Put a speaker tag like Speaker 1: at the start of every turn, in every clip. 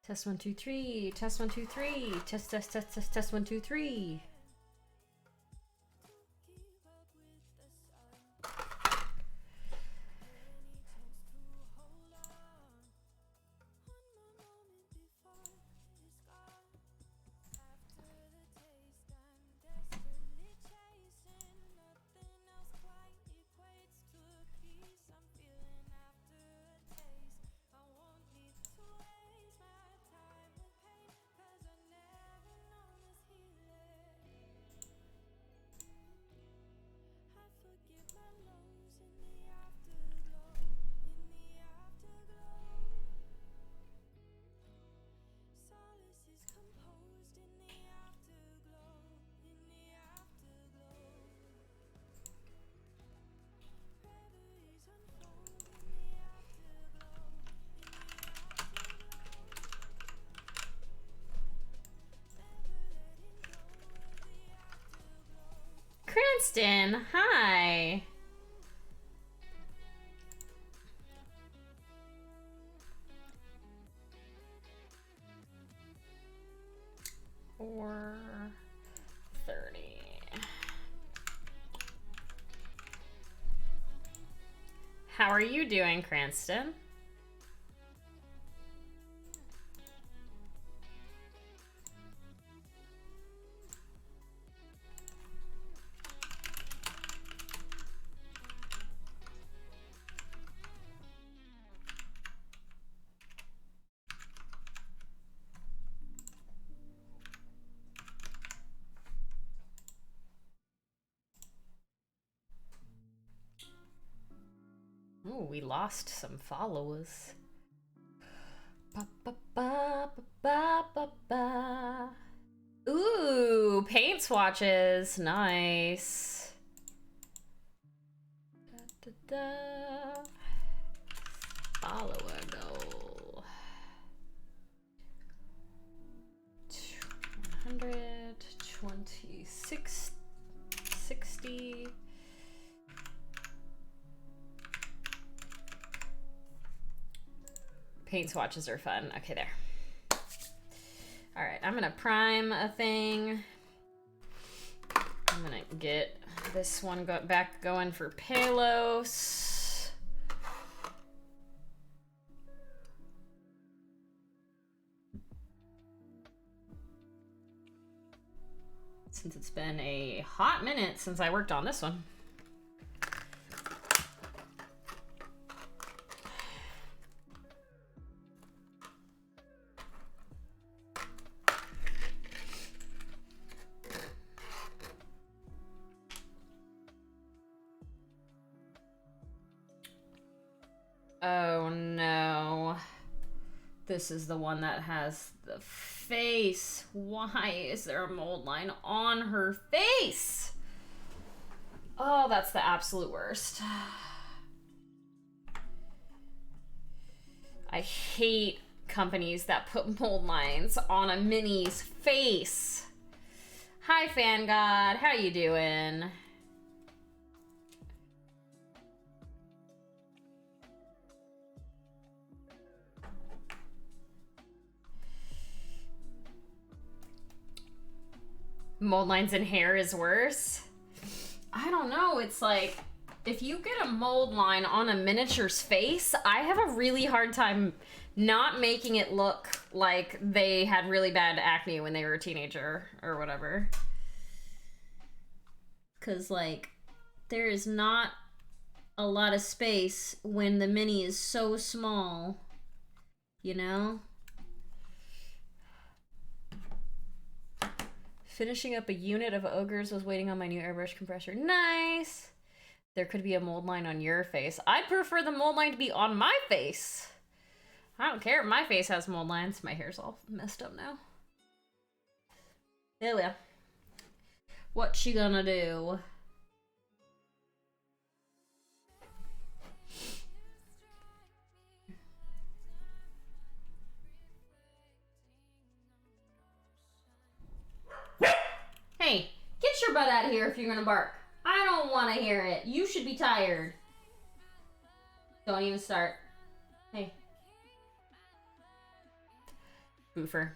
Speaker 1: Test 1 2 3. Test 1 2 3. Test 1 2 3. Cranston, hi. Or 30. How are you doing, Cranston? Ooh, we lost some followers. Ba, ba, ba, ba, ba, ba. Ooh, paint swatches. Nice. Da, da, da. Follower goal. 126, 60. Paint swatches are fun. Okay, there. All right, I'm gonna prime a thing. I'm gonna get this one back going for Palos. Since it's been a hot minute since I worked on this one. Oh no. This is the one that has the face. Why is there a mold line on her face? Oh, that's the absolute worst. I hate companies that put mold lines on a mini's face. Hi, Fan God. How you doing? Mold lines in hair is worse. I don't know. It's like, if you get a mold line on a miniature's face, I have a really hard time not making it look like they had really bad acne when they were a teenager or whatever. Because, like, there is not a lot of space when the mini is so small, you know? Finishing up a unit of ogres, was waiting on my new airbrush compressor. Nice! There could be a mold line on your face. I'd prefer the mold line to be on my face. I don't care if my face has mold lines. My hair's all messed up now. There we are. What she gonna do? Hey, get your butt out of here if you're gonna bark. I don't want to hear it. You should be tired. Don't even start. Hey. Boofer.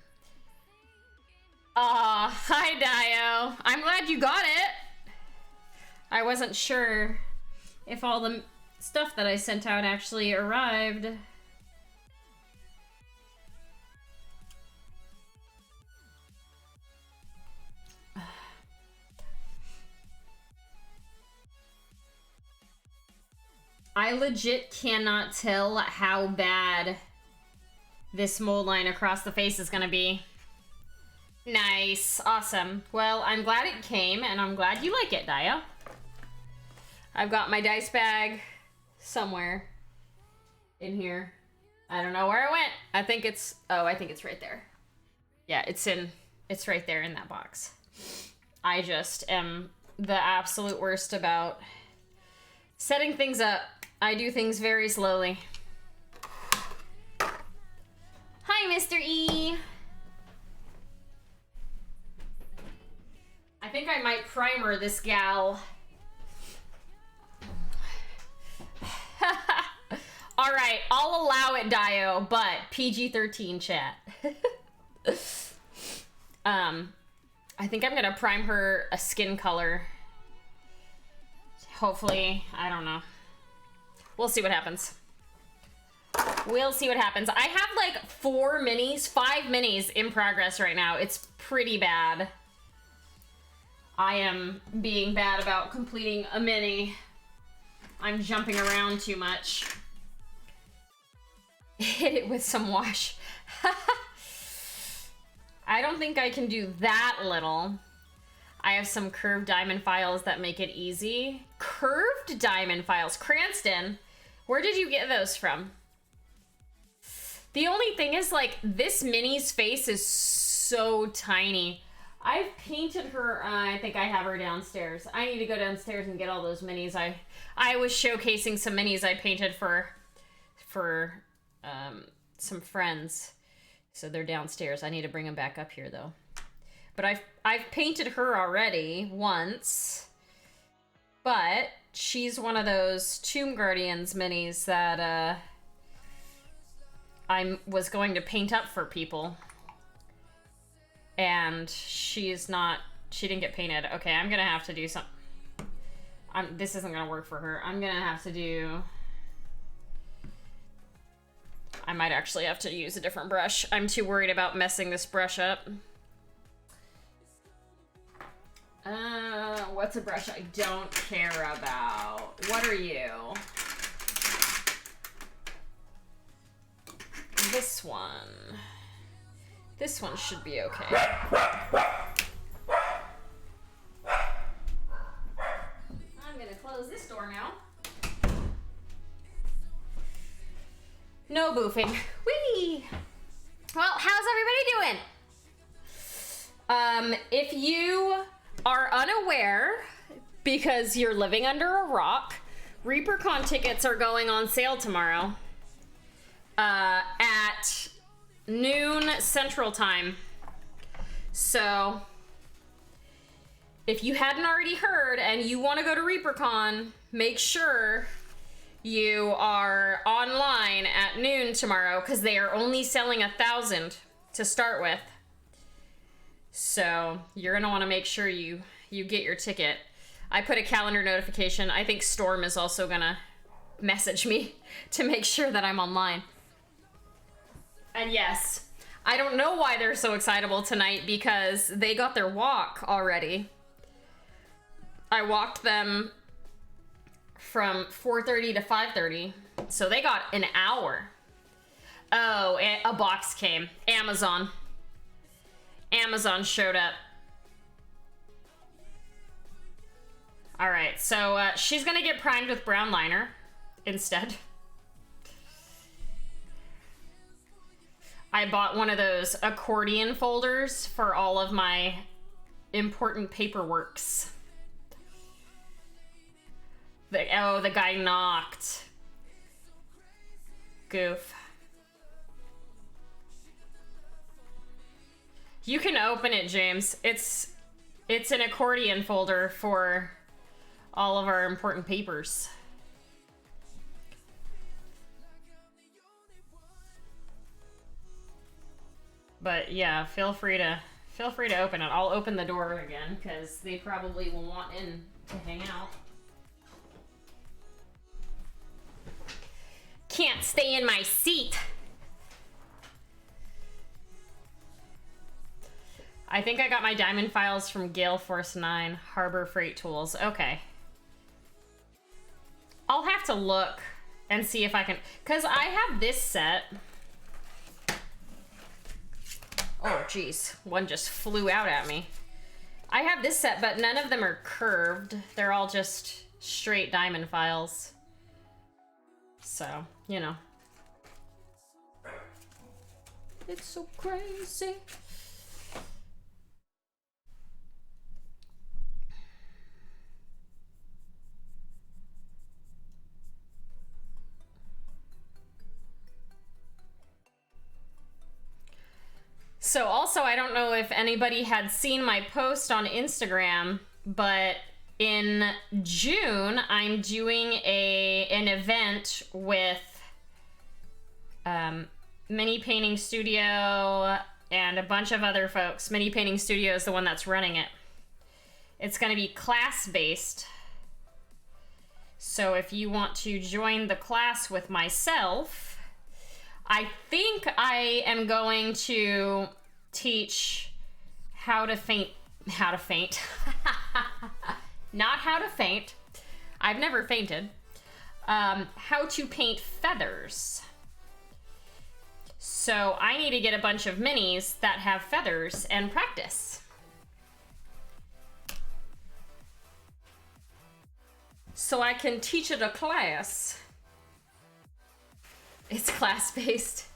Speaker 1: Hi Dio. I'm glad you got it. I wasn't sure if all the stuff that I sent out actually arrived. I legit cannot tell how bad this mold line across the face is gonna be. Nice. Awesome. Well, I'm glad it came, and I'm glad you like it, Dio. I've got my dice bag somewhere in here. I don't know where it went. I think it's right there. Yeah, it's right there in that box. I just am the absolute worst about setting things up. I do things very slowly. Hi, Mr. E. I think I might primer this gal. All right, I'll allow it, Dio, but PG-13 chat. I think I'm gonna prime her a skin color. Hopefully, I don't know. We'll see what happens. We'll see what happens. I have like 5 minis in progress right now. It's pretty bad. I am being bad about completing a mini. I'm jumping around too much. Hit it with some wash. I don't think I can do that little. I have some curved diamond files that make it easy. Curved diamond files. Cranston, where did you get those from? The only thing is, like, this mini's face is so tiny. I've painted her, I think I have her downstairs. I need to go downstairs and get all those minis. I was showcasing some minis I painted for some friends. So they're downstairs. I need to bring them back up here though. But I've painted her already once. But she's one of those Tomb Guardians minis that I was going to paint up for people. And she didn't get painted. Okay, I'm gonna have to do some. This isn't gonna work for her. I'm gonna have to do. I might actually have to use a different brush. I'm too worried about messing this brush up. What's a brush I don't care about? What are you? This one. This one should be okay. I'm gonna close this door now. No boofing. Whee! Well, how's everybody doing? If you are unaware, because you're living under a rock, ReaperCon tickets are going on sale tomorrow. At noon Central Time. So, if you hadn't already heard and you want to go to ReaperCon, make sure you are online at noon tomorrow, because they are only selling 1,000 to start with. So you're gonna want to make sure you get your ticket. I put a calendar notification. I think Storm is also gonna message me to make sure that I'm online. And yes, I don't know why they're so excitable tonight, because they got their walk already. I walked them from 4:30 to 5:30, so they got an hour. Oh, a box came. Amazon showed up. All right, so she's gonna get primed with brown liner instead. I bought one of those accordion folders for all of my important paperworks. The guy knocked. Goof. You can open it, James. It's an accordion folder for all of our important papers. But yeah, feel free to open it. I'll open the door again because they probably will want in to hang out. Can't stay in my seat. I think I got my diamond files from Gale Force 9 Harbor Freight Tools. Okay. I'll have to look and see if I can, because I have this set. Oh, geez. One just flew out at me. I have this set, but none of them are curved. They're all just straight diamond files. So, you know. It's so crazy. So also, I don't know if anybody had seen my post on Instagram, but in June, I'm doing an event with Mini Painting Studio and a bunch of other folks. Mini Painting Studio is the one that's running it. It's going to be class-based. So if you want to join the class with myself, I think I am going to teach how to faint. Not how to faint. I've never fainted. How to paint feathers. So I need to get a bunch of minis that have feathers and practice. So I can teach it a class. It's class-based.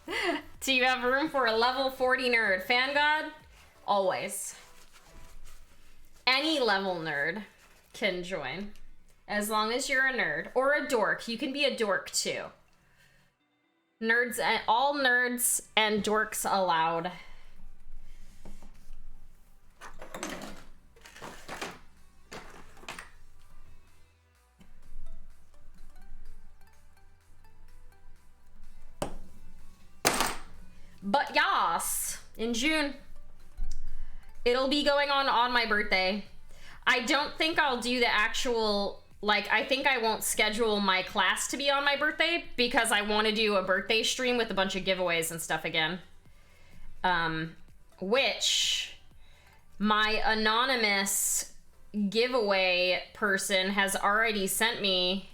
Speaker 1: Do you have room for a level 40 nerd? Fan God? Always. Any level nerd can join. As long as you're a nerd. Or a dork. You can be a dork too. Nerds, all nerds and dorks allowed. But yas, in June, it'll be going on my birthday. I don't think I'll do the actual, like, I think I won't schedule my class to be on my birthday because I want to do a birthday stream with a bunch of giveaways and stuff again. Which my anonymous giveaway person has already sent me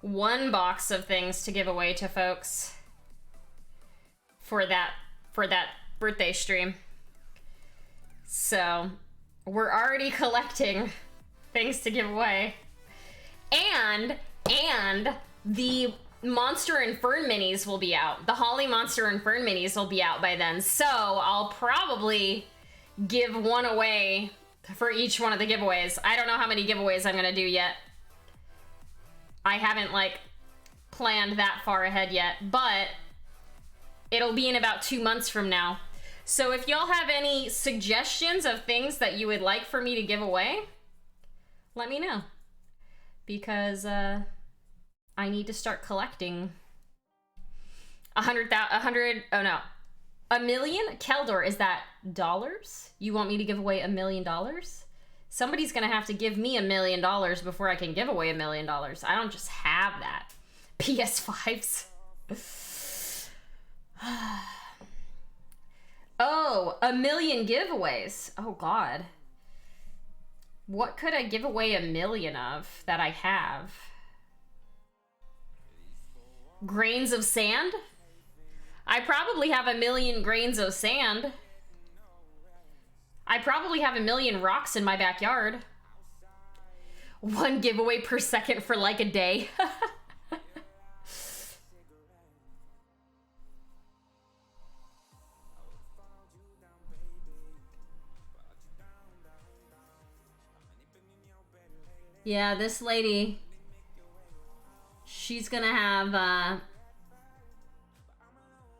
Speaker 1: one box of things to give away to folks for that birthday stream. So we're already collecting things to give away. And the Monster and Fern minis will be out. The Holly Monster and Fern minis will be out by then. So I'll probably give one away for each one of the giveaways. I don't know how many giveaways I'm gonna do yet. I haven't like planned that far ahead yet, but it'll be in about 2 months from now. So if y'all have any suggestions of things that you would like for me to give away, let me know. Because I need to start collecting a million? Keldor, is that dollars? You want me to give away $1 million? Somebody's gonna have to give me $1 million before I can give away $1 million. I don't just have that. PS5s. Oh, 1 million giveaways. Oh God. What could I give away 1 million of that I have? Grains of sand? I probably have 1 million grains of sand. I probably have 1 million rocks in my backyard. 1 giveaway per second for like a day. Yeah, this lady, she's gonna have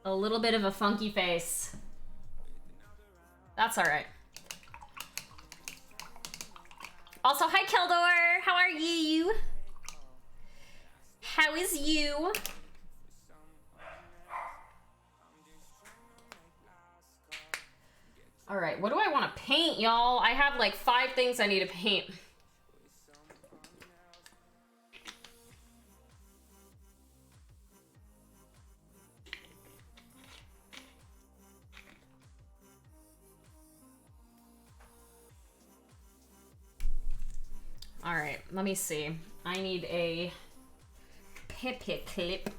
Speaker 1: a little bit of a funky face. That's all right. Also, hi Keldor, how are you? How is you? All right, what do I want to paint, y'all? I have like 5 things I need to paint. All right, let me see. I need a pipit clip.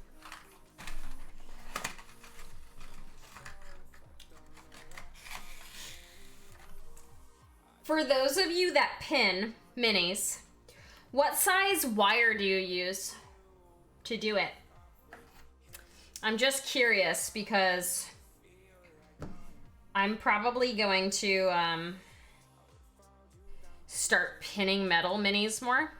Speaker 1: For those of you that pin minis, what size wire do you use to do it? I'm just curious because I'm probably going to start pinning metal minis more.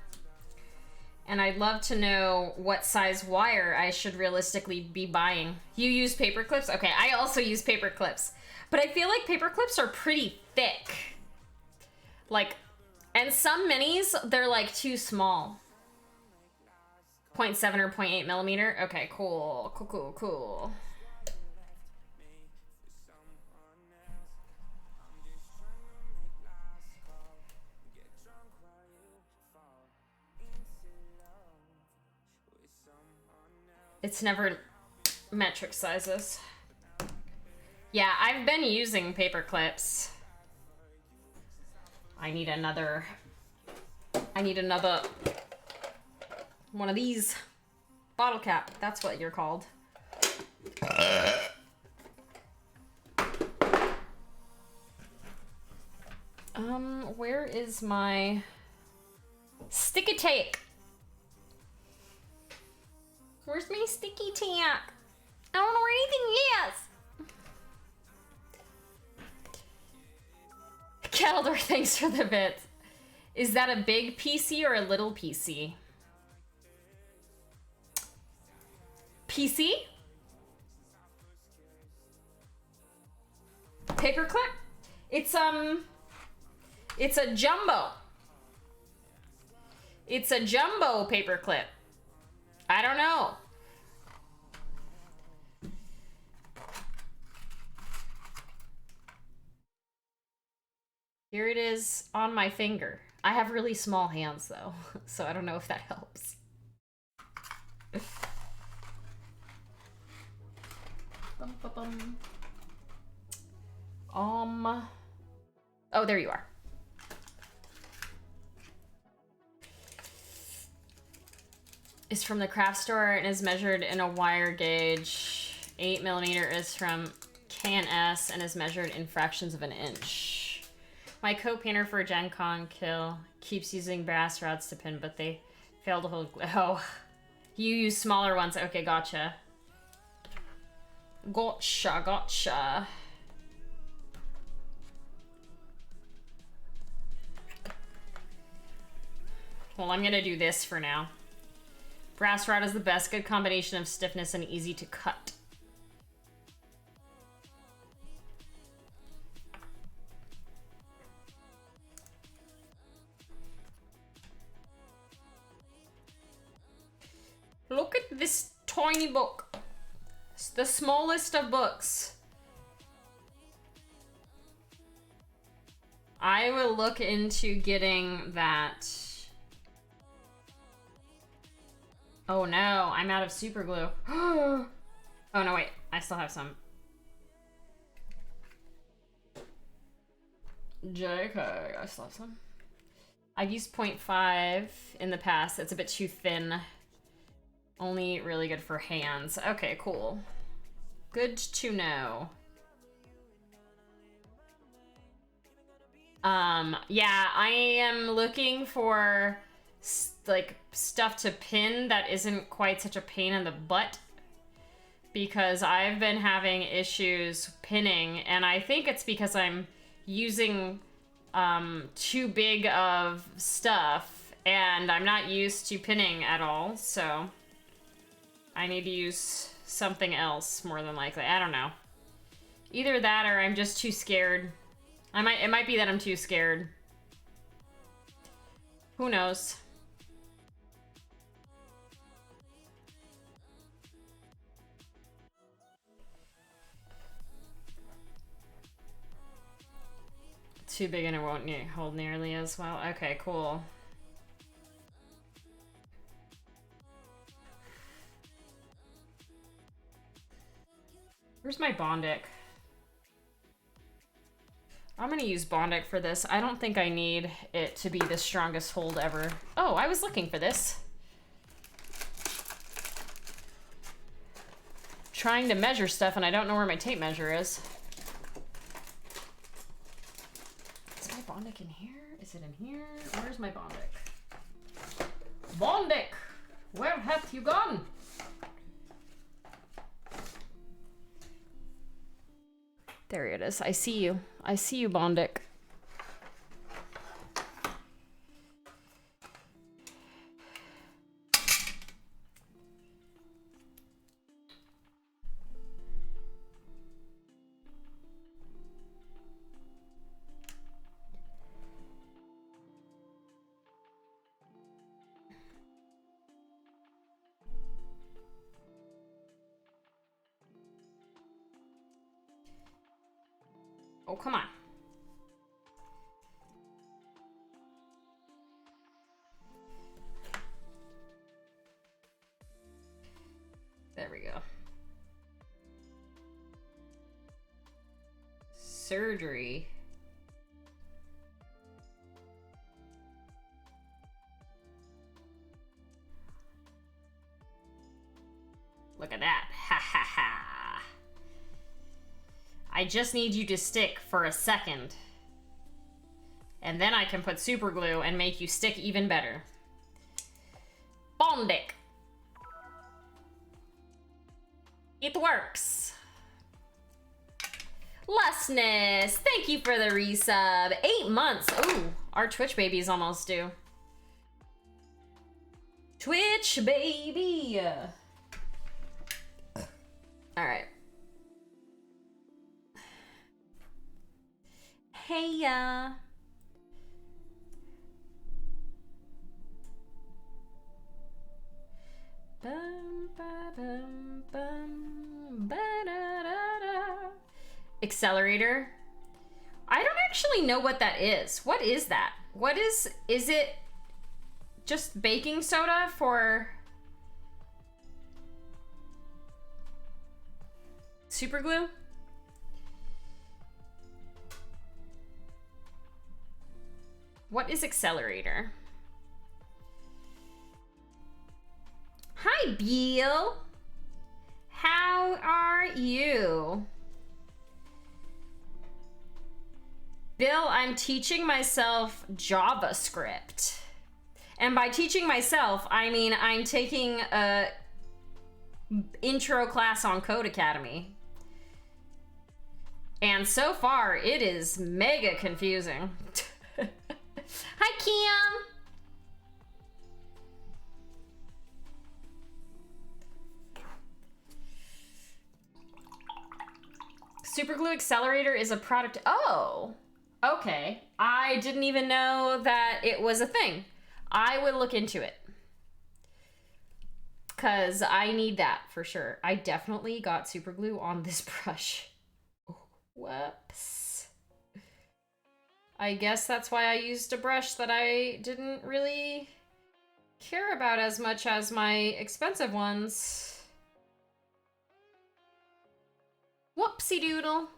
Speaker 1: And I'd love to know what size wire I should realistically be buying. You use paper clips? Okay, I also use paper clips. But I feel like paper clips are pretty thick. Like, and some minis, they're like too small. 0.7 or 0.8 millimeter? Okay, cool. Cool. It's never metric sizes. Yeah, I've been using paper clips. I need another one of these. Bottle cap, that's what you're called. Where is my sticky tape? Where's my sticky tape? I don't know where anything is. Calder, thanks for the bit. Is that a big PC or a little PC? PC? Paperclip? It's a jumbo. It's a jumbo paperclip. I don't know. Here it is on my finger. I have really small hands though, so I don't know if that helps. Oh, there you are. Is from the craft store and is measured in a wire gauge. 8 millimeter is from K&S and is measured in fractions of an inch. My co-painter for Gen Con Kill keeps using brass rods to pin, but they fail to hold. Oh, you use smaller ones. Okay, gotcha. Gotcha. Well, I'm gonna do this for now. Brass rod is the best, good combination of stiffness and easy to cut. Look at this tiny book. It's the smallest of books. I will look into getting that. Oh no, I'm out of super glue. Oh no, wait, I still have some. JK, I still have some. I've used 0.5 in the past. It's a bit too thin. Only really good for hands. Okay, cool. Good to know. Yeah, I am looking for like stuff to pin that isn't quite such a pain in the butt, because I've been having issues pinning, and I think it's because I'm using too big of stuff and I'm not used to pinning at all, so I need to use something else more than likely. I don't know. Either that or I'm just too scared. It might be that I'm too scared. Who knows? Too big and it won't hold nearly as well. Okay, cool. Where's my Bondic? I'm gonna use Bondic for this. I don't think I need it to be the strongest hold ever. Oh, I was looking for this. Trying to measure stuff and I don't know where my tape measure is. Is my Bondic in here? Is it in here? Where's my Bondic? Bondic! Where hath you gone? There it is. I see you. I see you, Bondic. Oh, come on. There we go. Surgery. Look at that. Ha ha ha. I just need you to stick for a second. And then I can put super glue and make you stick even better. Bondic. It works. Lustness, thank you for the resub. 8 months. Ooh, our Twitch baby is almost due. Twitch baby. All right. Hey ya. Bum, ba, bum, bum, ba, da, da, da. Accelerator. I don't actually know what that is. What is that? What is it just baking soda for super glue? What is accelerator? Hi, Beal. How are you? Bill, I'm teaching myself JavaScript. And by teaching myself, I mean I'm taking a intro class on Code Academy. And so far, it is mega confusing. Hi, Kim. Superglue Accelerator is a product. Oh, okay. I didn't even know that it was a thing. I would look into it. Because I need that for sure. I definitely got superglue on this brush. Whoops. I guess that's why I used a brush that I didn't really care about as much as my expensive ones. Whoopsie doodle.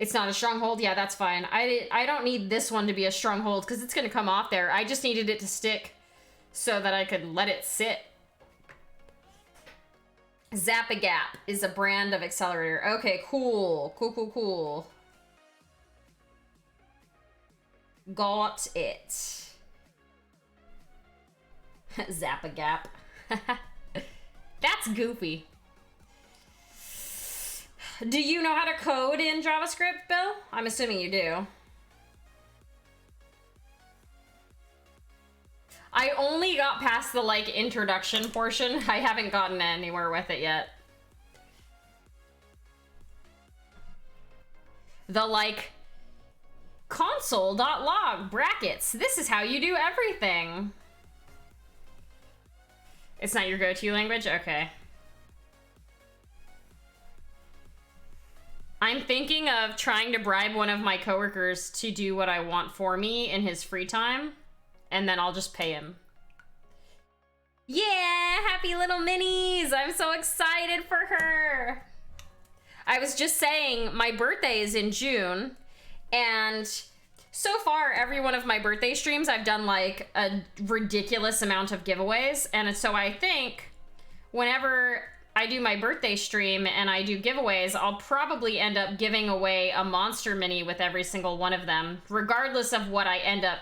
Speaker 1: It's not a strong hold? Yeah, that's fine. I don't need this one to be a strong hold because it's going to come off there. I just needed it to stick so that I could let it sit. Zap-A-Gap is a brand of accelerator. Okay, cool. Cool, cool, cool. Got it. Zap-A-Gap. That's goofy. Do you know how to code in JavaScript, Bill? I'm assuming you do. I only got past the, like, introduction portion. I haven't gotten anywhere with it yet. The, like, console.log brackets. This is how you do everything. It's not your go-to language? Okay. I'm thinking of trying to bribe one of my coworkers to do what I want for me in his free time, and then I'll just pay him. Yeah, happy little minis. I'm so excited for her. I was just saying my birthday is in June, and so far every one of my birthday streams I've done like a ridiculous amount of giveaways, and so I think whenever I do my birthday stream and I do giveaways, I'll probably end up giving away a monster mini with every single one of them. Regardless of what I end up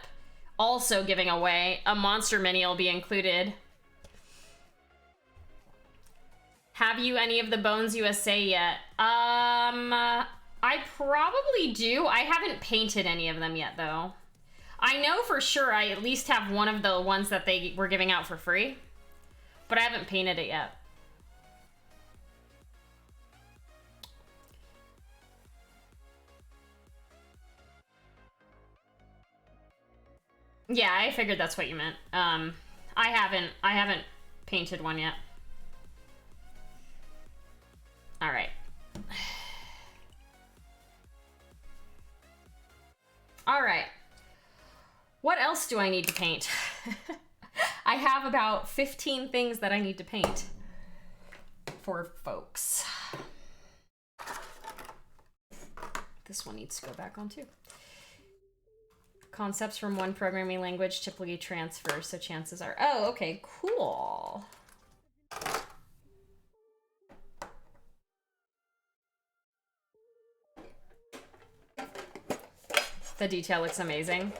Speaker 1: also giving away, a monster mini will be included. Have you any of the Bones USA yet? I probably do. I haven't painted any of them yet, though. I know for sure I at least have one of the ones that they were giving out for free, but I haven't painted it yet. Yeah, I figured that's what you meant. I haven't painted one yet. All right. All right. What else do I need to paint? I have about 15 things that I need to paint for folks. This one needs to go back on too. Concepts from one programming language typically transfer, so chances are... Oh, okay, cool. The detail looks amazing.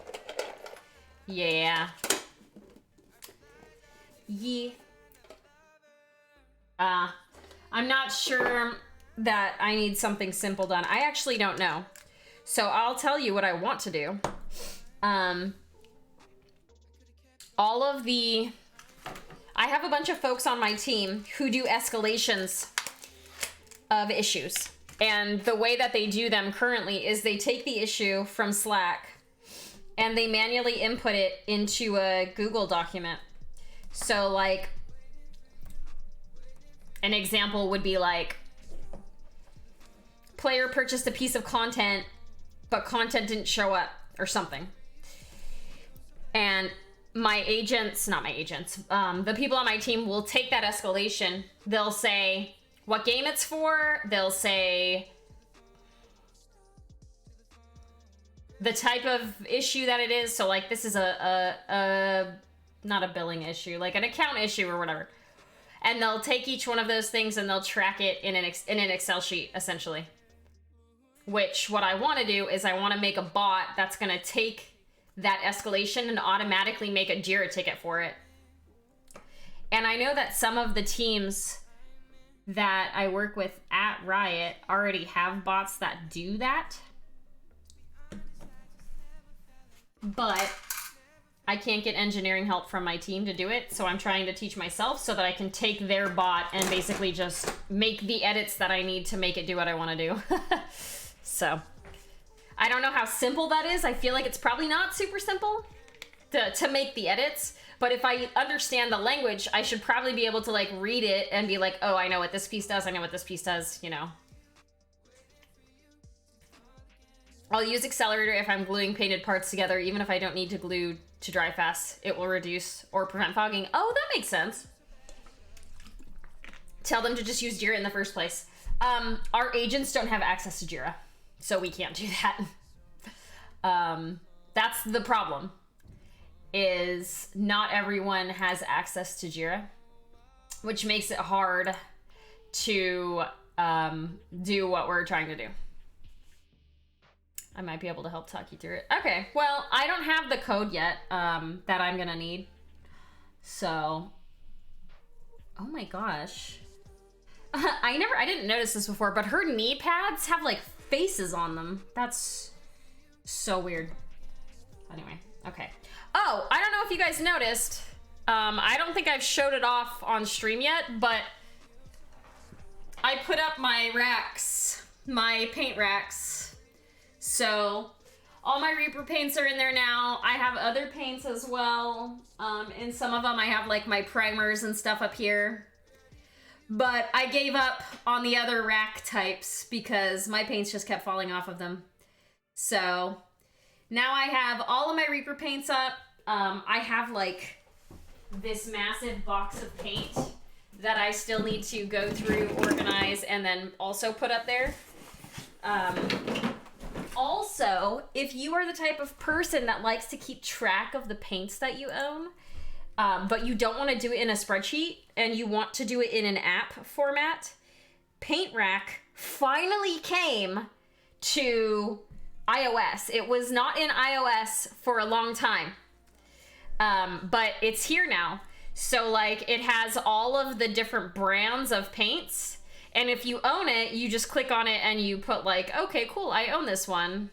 Speaker 1: Yeah. Yeah. I'm not sure that I need something simple done. I actually don't know. So I'll tell you what I want to do. All of the... I have a bunch of folks on my team who do escalations of issues. And the way that they do them currently is they take the issue from Slack and they manually input it into a Google document. So like, an example would be like, player purchased a piece of content, but content didn't show up or something. And my agents, not my agents, the people on my team will take that escalation. They'll say what game it's for. They'll say the type of issue that it is. So like this is a not a billing issue, like an account issue or whatever. And they'll take each one of those things and they'll track it in an Excel sheet, essentially. Which what I want to do is I want to make a bot that's going to take that escalation and automatically make a Jira ticket for it. And I know that some of the teams that I work with at Riot already have bots that do that. But I can't get engineering help from my team to do it, so I'm trying to teach myself so that I can take their bot and basically just make the edits that I need to make it do what I want to do. So, I don't know how simple that is. I feel like it's probably not super simple to make the edits, but if I understand the language, I should probably be able to like read it and be like, oh, I know what this piece does, I know what this piece does, you know. I'll use Accelerator if I'm gluing painted parts together, even if I don't need to glue to dry fast. It will reduce or prevent fogging. Oh, that makes sense. Tell them to just use Jira in the first place. Our agents don't have access to Jira, so we can't do that. That's the problem, is not everyone has access to Jira, which makes it hard to do what we're trying to do. I might be able to help talk you through it. Okay, well, I don't have the code yet that I'm gonna need. So, oh my gosh. I didn't notice this before, but her knee pads have like faces on them. That's so weird. Anyway, okay. Oh, I don't know if you guys noticed. I don't think I've showed it off on stream yet, but I put up my racks, my paint racks. So all my Reaper paints are in there now. I have other paints as well. In some of them I have like my primers and stuff up here. But I gave up on the other rack types because my paints just kept falling off of them. So now I have all of my Reaper paints up. I have like this massive box of paint that I still need to go through, organize, and then also put up there. Also, if you are the type of person that likes to keep track of the paints that you own, but you don't want to do it in a spreadsheet and you want to do it in an app format, Paint Rack finally came to iOS. It was not in iOS for a long time, but it's here now. So like it has all of the different brands of paints, and if you own it, you just click on it and you put like, okay, cool, I own this one.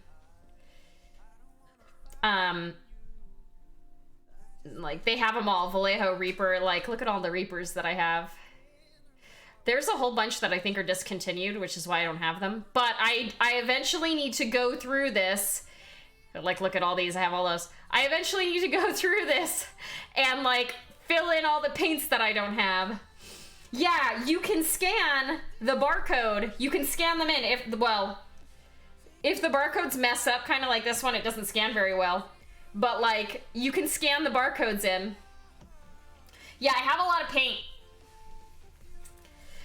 Speaker 1: Like they have them all, Vallejo, Reaper, like look at all the Reapers that I have. There's a whole bunch that I think are discontinued, which is why I don't have them. But I eventually need to go through this. Like look at all these, I have all those. I eventually need to go through this and like fill in all the paints that I don't have. Yeah, you can scan the barcode. You can scan them in if the barcodes mess up, kind of like this one, it doesn't scan very well. But like, you can scan the barcodes in. Yeah, I have a lot of paint.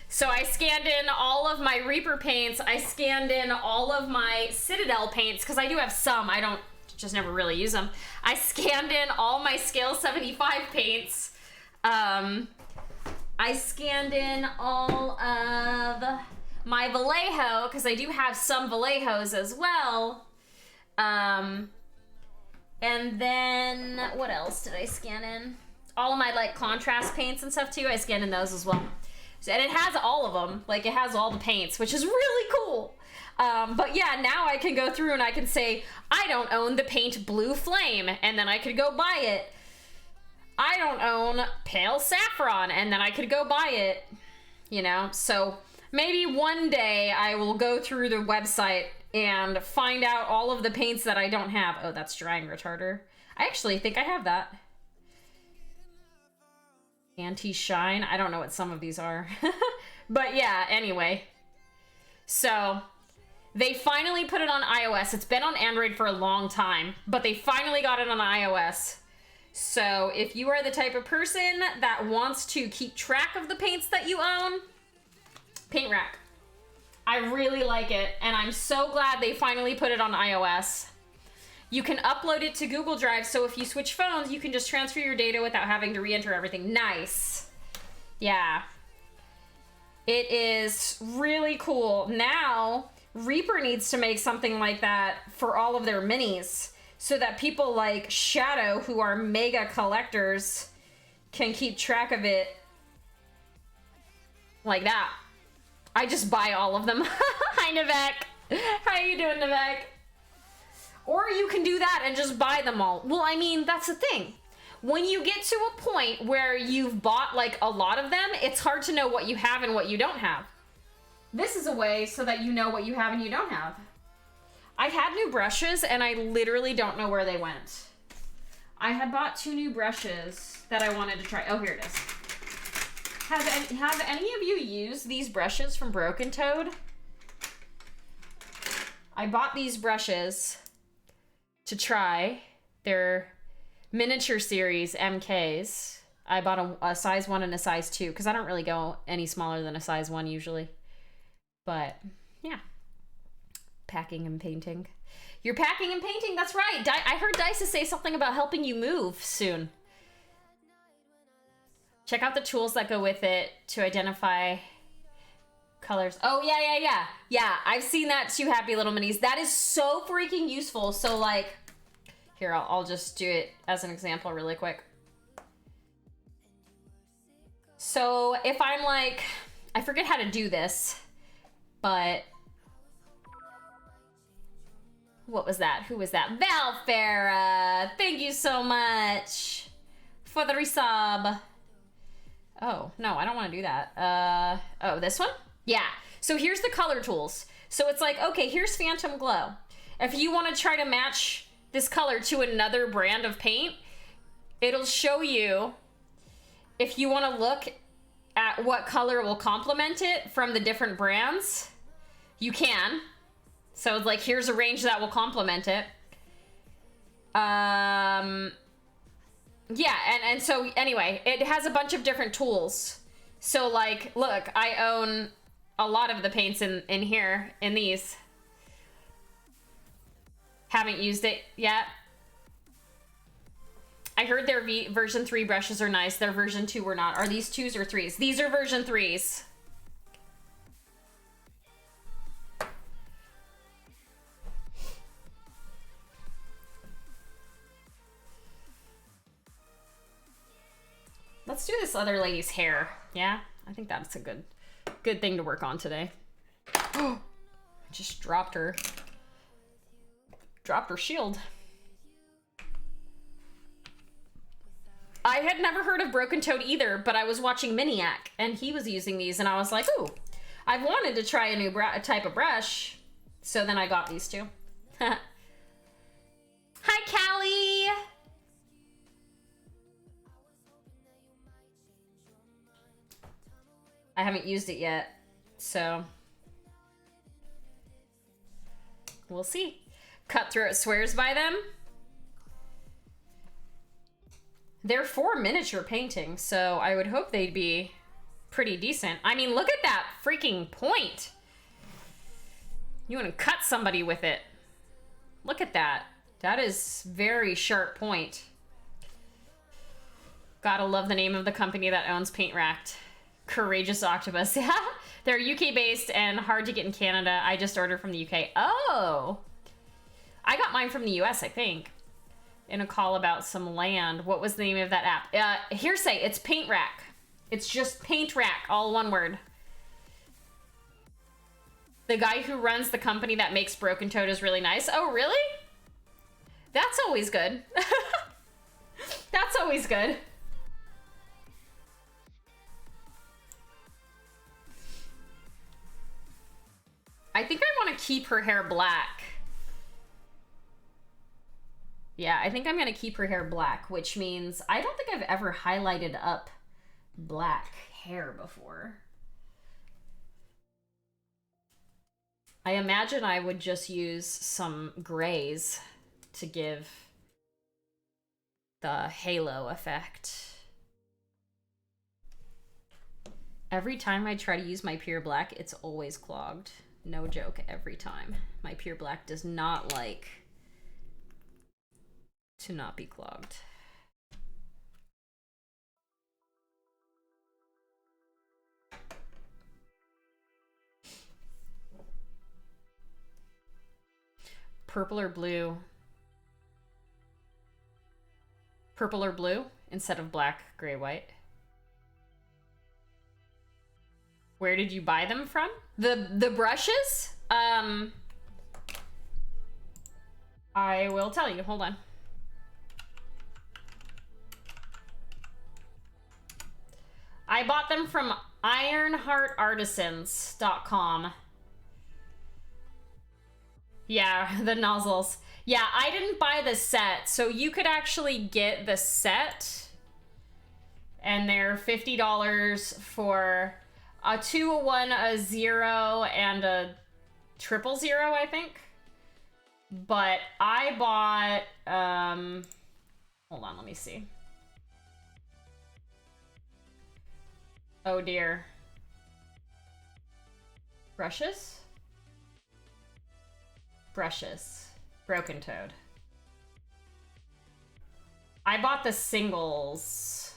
Speaker 1: So I scanned in all of my Reaper paints. I scanned in all of my Citadel paints, because I do have some. I don't, just never really use them. I scanned in all my Scale 75 paints. I scanned in all of my Vallejo, because I do have some Vallejos as well. And then, what else did I scan in? All of my, like, contrast paints and stuff, too. I scanned in those as well. So, and it has all of them. Like, it has all the paints, which is really cool. But, yeah, now I can go through and I can say, I don't own the paint Blue Flame, and then I could go buy it. I don't own Pale Saffron, and then I could go buy it. You know? So, maybe one day I will go through the website and find out all of the paints that I don't have. Oh, that's drying retarder. I actually think I have that. Anti-shine. I don't know what some of these are. But yeah, anyway. So, they finally put it on iOS. It's been on Android for a long time, but they finally got it on iOS. So, if you are the type of person that wants to keep track of the paints that you own, Paint Rack. I really like it, and I'm so glad they finally put it on iOS. You can upload it to Google Drive, so if you switch phones, you can just transfer your data without having to re-enter everything. Nice. Yeah. It is really cool. Now, Reaper needs to make something like that for all of their minis, so that people like Shadow, who are mega collectors, can keep track of it like that. I just buy all of them. Hi, Nivek. How you doing, Nivek? Or you can do that and just buy them all. Well, I mean, that's the thing. When you get to a point where you've bought like a lot of them, it's hard to know what you have and what you don't have. This is a way so that you know what you have and you don't have. I had new brushes and I literally don't know where they went. I had bought 2 new brushes that I wanted to try. Oh, here it is. Have any of you used these brushes from Broken Toad? I bought these brushes to try. They're miniature series MKs. I bought a size 1 and a size 2 because I don't really go any smaller than a size 1 usually. But yeah, packing and painting. You're packing and painting, that's right. I heard Dice say something about helping you move soon. Check out the tools that go with it to identify colors. Oh, yeah. Yeah, I've seen that too, Happy Little Minis. That is so freaking useful. So, like, here, I'll just do it as an example really quick. So, if I'm like, I forget how to do this, but what was that? Who was that? Valfera! Thank you so much for the resub. Oh, no, I don't want to do that. Oh, this one? Yeah. So here's the color tools. So it's like, okay, here's Phantom Glow. If you want to try to match this color to another brand of paint, it'll show you if you want to look at what color will complement it from the different brands, you can. So it's like, here's a range that will complement it. Yeah, and so anyway, it has a bunch of different tools. So like, look, I own a lot of the paints in here, in these. Haven't used it yet. I heard their version 3 brushes are nice. Their version 2 were not. Are these 2s or 3s? These are version 3s. Let's do this other lady's hair. Yeah, I think that's a good thing to work on today. Just dropped her shield. I had never heard of Broken Toad either, but I was watching Miniac and he was using these and I was like, ooh, I've wanted to try a new type of brush. So then I got these two. Hi, Callie. I haven't used it yet, so we'll see. Cutthroat swears by them. They're for miniature painting, so I would hope they'd be pretty decent. I mean, look at that freaking point. You want to cut somebody with it. Look at that. That is very sharp point. Gotta love the name of the company that owns Paint Racked. Courageous Octopus. Yeah, they're UK based and hard to get in Canada. I just ordered from the UK. Oh, I got mine from the US, I think. In a call about some land. What was the name of that app? Hearsay. It's Paint Rack. It's just Paint Rack, all one word. The guy who runs the company that makes Broken Toad is really nice. Oh, really? That's always good. That's always good. I think I want to keep her hair black. Yeah, I think I'm going to keep her hair black, which means I don't think I've ever highlighted up black hair before. I imagine I would just use some grays to give the halo effect. Every time I try to use my pure black, it's always clogged. No joke, every time. My pure black does not like to not be clogged. Purple or blue? Purple or blue instead of black, gray, white. Where did you buy them from? The brushes? I will tell you, hold on. I bought them from ironheartartisans.com. Yeah, the nozzles. Yeah, I didn't buy the set, so you could actually get the set, and they're $50 for a 2, a 1, a 0, and a 000, I think. But I bought, hold on, let me see. Oh dear. Brushes? Brushes. Broken Toad. I bought the singles.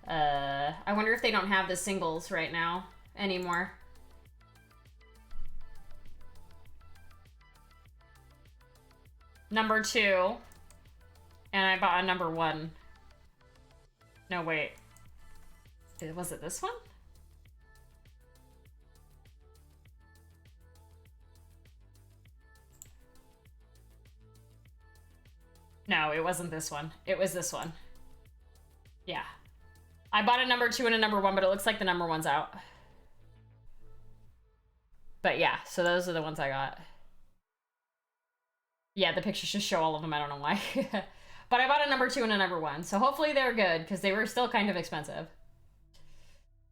Speaker 1: I wonder if they don't have the singles right now anymore. Number 2. And I bought a number 1. No, wait. Was it this one? No, it wasn't this one. It was this one. Yeah. I bought a number 2 and a number 1, but it looks like the number 1's out. But yeah, so those are the ones I got. Yeah, the pictures just show all of them. I don't know why. But I bought a number 2 and a number 1. So hopefully they're good because they were still kind of expensive.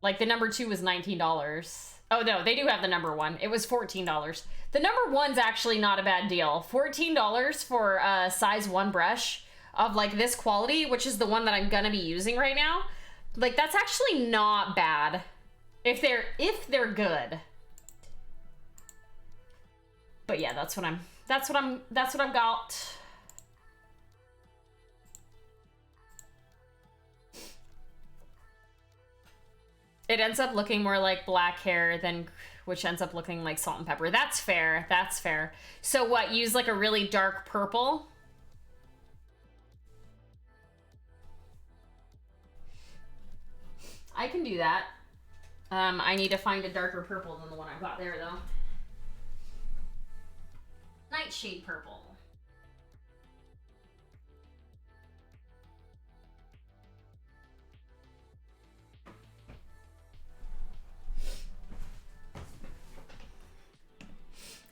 Speaker 1: Like the number 2 was $19. Oh no, they do have the number 1. It was $14. The number 1's actually not a bad deal. $14 for a size 1 brush of like this quality, which is the one that I'm gonna be using right now. Like that's actually not bad if they're good. But yeah, that's what I've got. It ends up looking more like black hair than, which ends up looking like salt and pepper. That's fair. That's fair. So what, use like a really dark purple? I can do that. I need to find a darker purple than the one I got there though. Nightshade purple.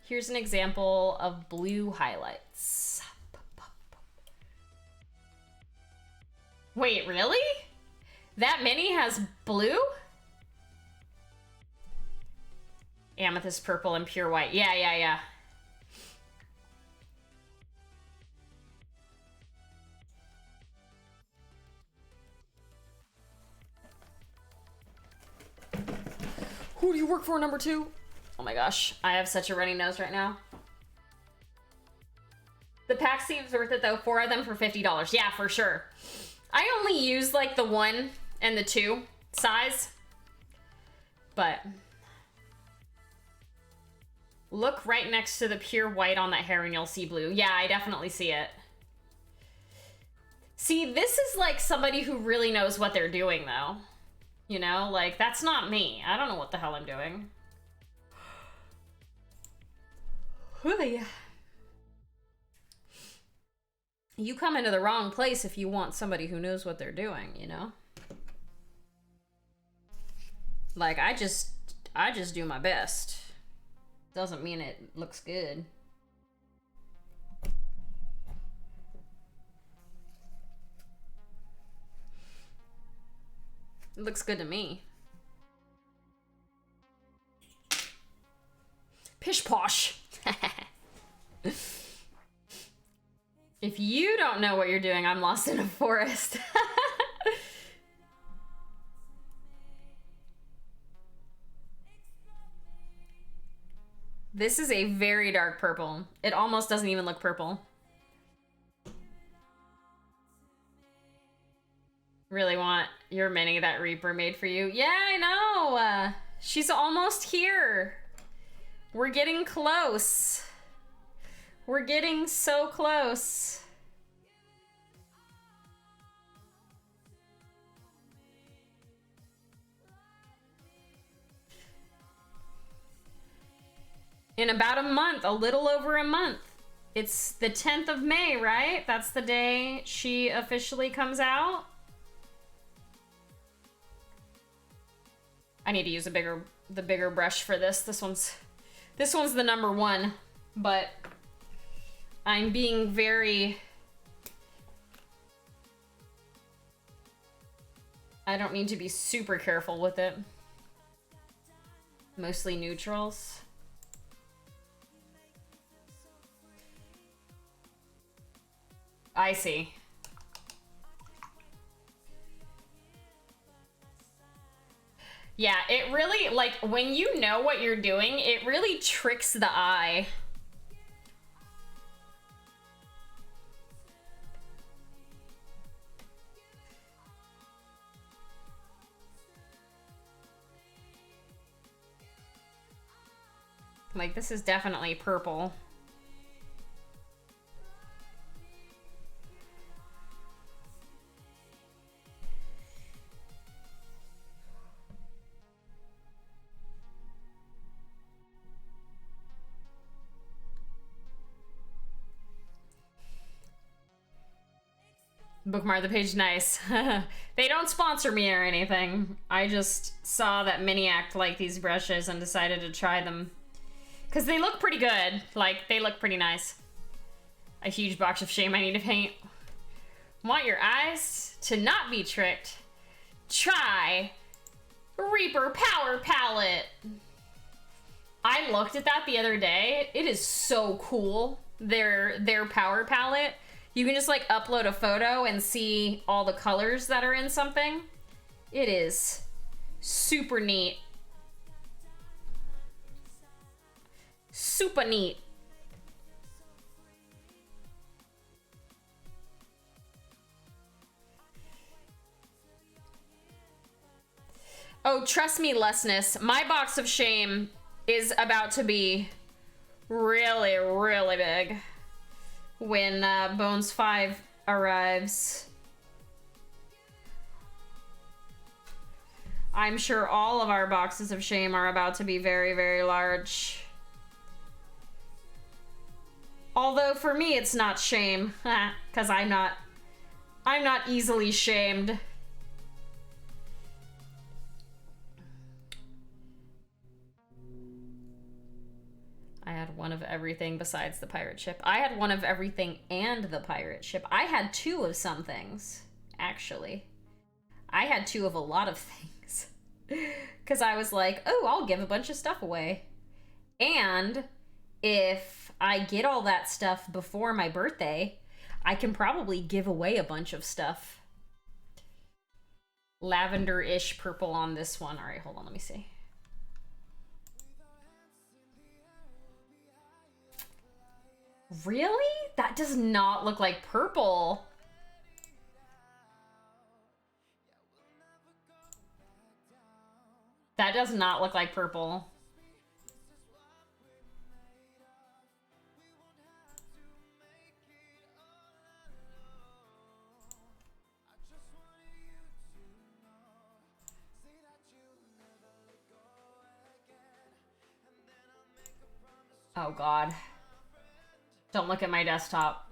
Speaker 1: Here's an example of blue highlights. Wait, really? That mini has blue? Amethyst purple and pure white. Yeah. Who do you work for, number 2? Oh my gosh, I have such a runny nose right now. The pack seems worth it though. 4 of them for $50. Yeah, for sure. I only use like the 1 and the 2 size. But look right next to the pure white on that hair and you'll see blue. Yeah, I definitely see it. See, this is like somebody who really knows what they're doing though. You know, like that's not me. I don't know what the hell I'm doing. You come into the wrong place if you want somebody who knows what they're doing, you know? Like, I just do my best. Doesn't mean it looks good. It looks good to me. Pish posh. If you don't know what you're doing, I'm lost in a forest. This is a very dark purple. It almost doesn't even look purple. Really want your mini that Reaper made for you. Yeah, I know. She's almost here. We're getting close. We're getting so close. In about a month, a little over a month. It's the 10th of May, right? That's the day she officially comes out. I need to use the bigger brush for this. This one's the number 1, but I'm being very... I don't need to be super careful with it. Mostly neutrals. I see. Yeah, it really, like, when you know what you're doing, it really tricks the eye. Like, this is definitely purple. Bookmark the page, nice. They don't sponsor me or anything. I just saw that Miniac liked these brushes and decided to try them. Because they look pretty good. Like, they look pretty nice. A huge box of shame I need to paint. Want your eyes to not be tricked? Try Reaper Power Palette. I looked at that the other day. It is so cool. Their power palette. You can just like upload a photo and see all the colors that are in something. It is super neat. Super neat. Oh, trust me, Lessness. My box of shame is about to be really, really big when Bones 5 arrives. I'm sure all of our boxes of shame are about to be very, very large. Although for me, it's not shame, because I'm not easily shamed. I had one of everything besides the pirate ship. I had one of everything and the pirate ship. I had two of some things, actually. I had two of a lot of things. Because I was like, oh, I'll give a bunch of stuff away. And if I get all that stuff before my birthday, I can probably give away a bunch of stuff. Lavender-ish purple on this one. All right, hold on, let me see. Really? That does not look like purple. That does not look like purple. Oh God. Don't look at my desktop.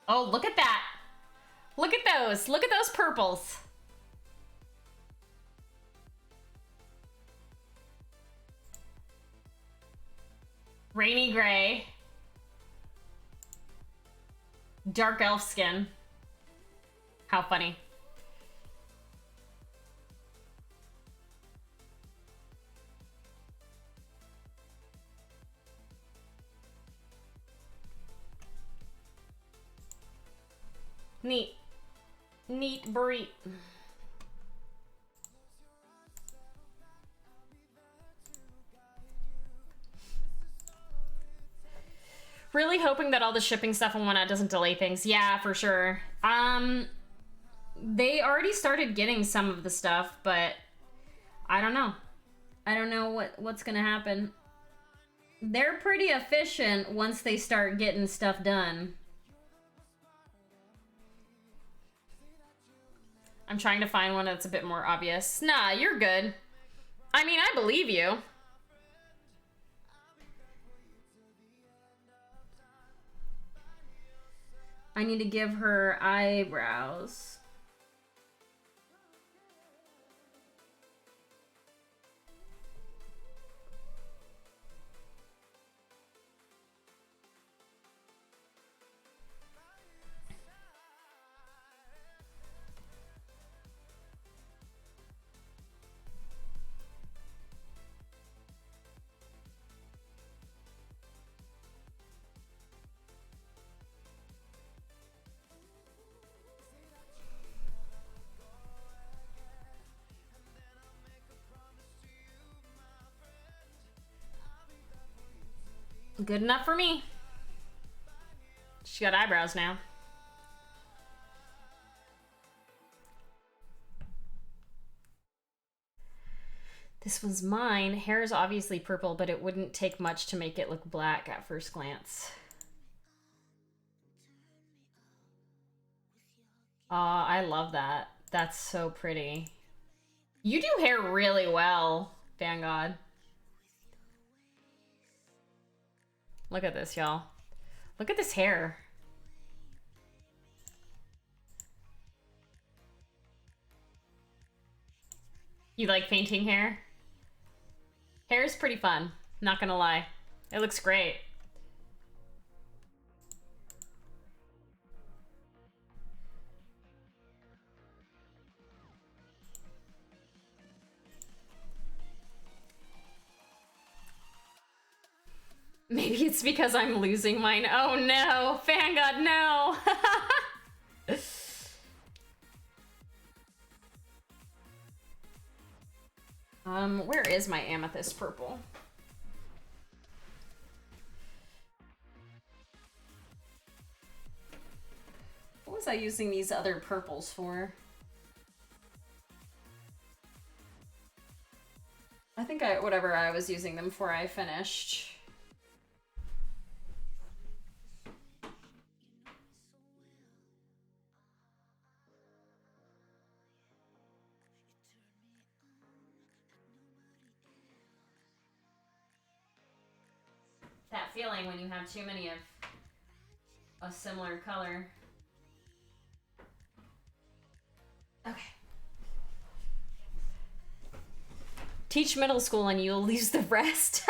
Speaker 1: Oh, look at that. Look at those. Look at those purples. Rainy gray. Dark elf skin. How funny. Neat. Neat breed. Really hoping that all the shipping stuff and whatnot doesn't delay things. Yeah, for sure. They already started getting some of the stuff, but I don't know. I don't know what's gonna happen. They're pretty efficient once they start getting stuff done. I'm trying to find one that's a bit more obvious. Nah, you're good. I mean, I believe you. I need to give her eyebrows. Good enough for me. She got eyebrows now. This one's mine. Hair is obviously purple, but it wouldn't take much to make it look black at first glance. I love that. That's so pretty. You do hair really well, Vanguard. Look at this, y'all. Look at this hair. You like painting hair? Hair is pretty fun, not gonna lie. It looks great. Maybe it's because I'm losing mine. Oh no, fan god, no. Where is my amethyst purple? What was I using these other purples for? I think whatever I was using them for, I finished. That feeling when you have too many of a similar color. Okay. Teach middle school and you'll lose the rest.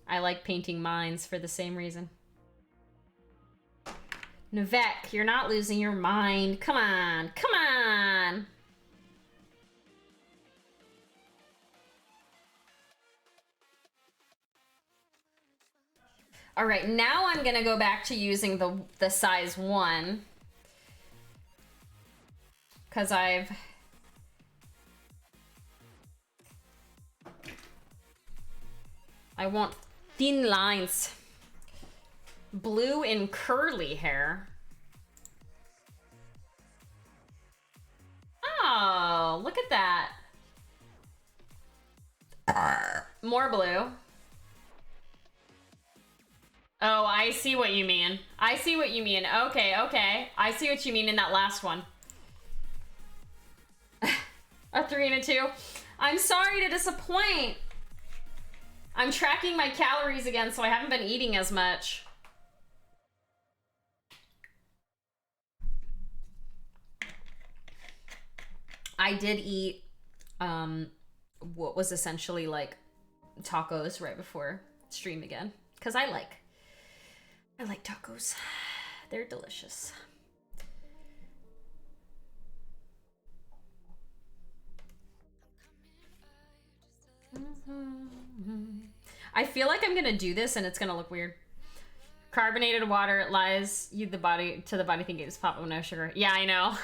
Speaker 1: I like painting mines for the same reason. Nivek, you're not losing your mind. Come on, come on. All right, now I'm gonna go back to using the size 1. Because I want thin lines. Blue in curly hair. Oh, look at that. More blue. Oh, I see what you mean. I see what you mean. Okay, okay. I see what you mean in that last one. A 3 and a 2. I'm sorry to disappoint. I'm tracking my calories again, so I haven't been eating as much. I did eat what was essentially like tacos right before stream again, because I like tacos. They're delicious. I feel like I'm gonna do this and it's gonna look weird. Carbonated water lies the body thinking it's pop with no sugar. Yeah, I know.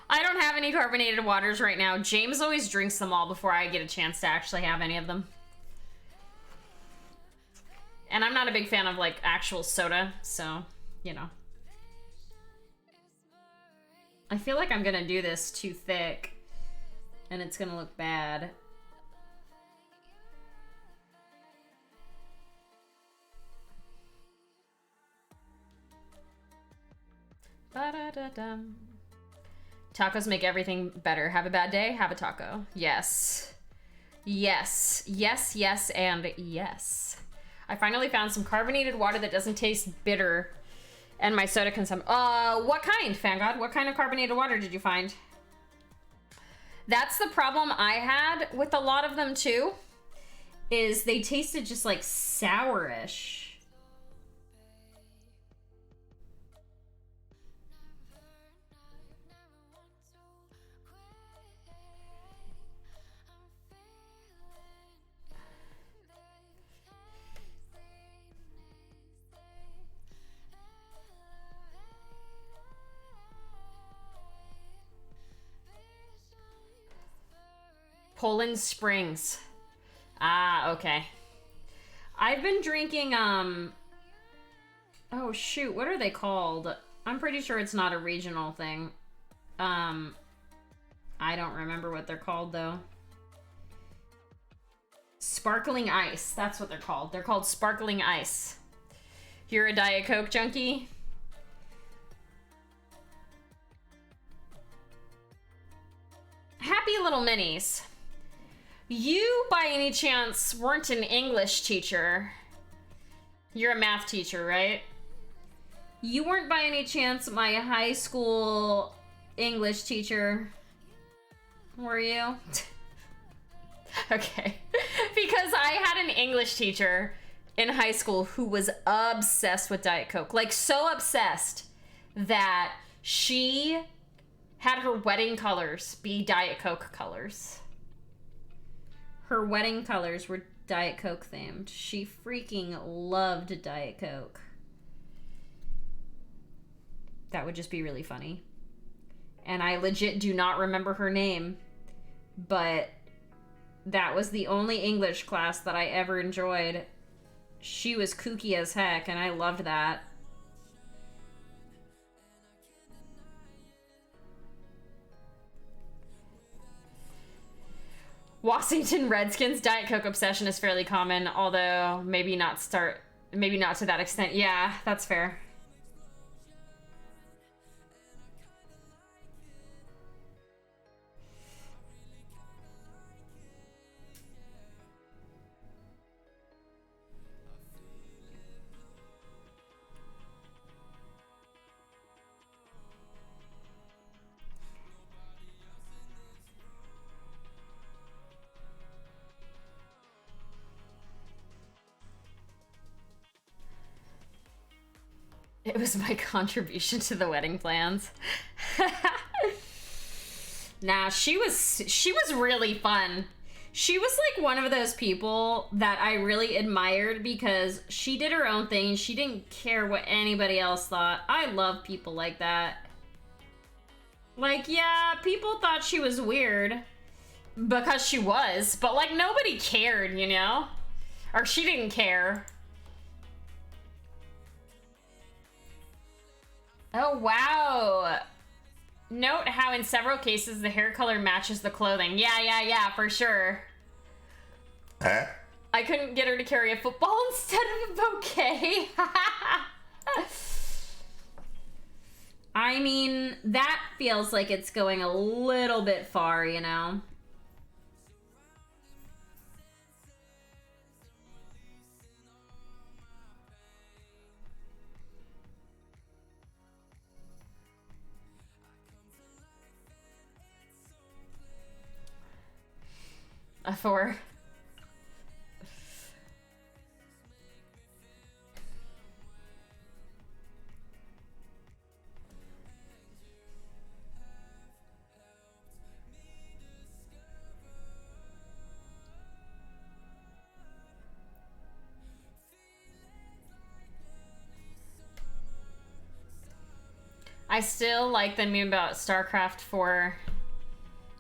Speaker 1: I don't have any carbonated waters right now. James always drinks them all before I get a chance to actually have any of them. And I'm not a big fan of like actual soda, so, you know. I feel like I'm gonna do this too thick and it's gonna look bad. Ba-da-da-dum. Tacos make everything better. Have a bad day, have a taco. Yes. Yes. Yes, yes, and yes. I finally found some carbonated water that doesn't taste bitter. And my soda consumption. What kind, Fangod? What kind of carbonated water did you find? That's the problem I had with a lot of them too. Is they tasted just like sourish. Poland Springs. Ah, okay. I've been drinking, oh shoot, what are they called? I'm pretty sure it's not a regional thing. I don't remember what they're called, though. Sparkling Ice, that's what they're called. They're called Sparkling Ice. You're a Diet Coke junkie? Happy Little Minis. You, by any chance, weren't an English teacher. You're a math teacher, right? You weren't, by any chance, my high school English teacher, were you? Okay. Because I had an English teacher in high school who was obsessed with Diet Coke. Like, so obsessed that she had her wedding colors be Diet Coke colors. Her wedding colors were Diet Coke themed. She freaking loved Diet Coke. That would just be really funny. And I legit do not remember her name, but that was the only English class that I ever enjoyed. She was kooky as heck, and I loved that. Washington Redskins Diet Coke obsession is fairly common, although maybe not to that extent. Yeah, that's fair. It was my contribution to the wedding plans. Nah, she was really fun. She was like one of those people that I really admired because she did her own thing. She didn't care what anybody else thought. I love people like that. Like, yeah, people thought she was weird because she was, but like nobody cared, you know? Or she didn't care. Oh, wow. Note how in several cases the hair color matches the clothing. Yeah, for sure.
Speaker 2: Huh?
Speaker 1: I couldn't get her to carry a football instead of a bouquet. I mean, that feels like it's going a little bit far, you know? A 4. I still like the meme about StarCraft 4.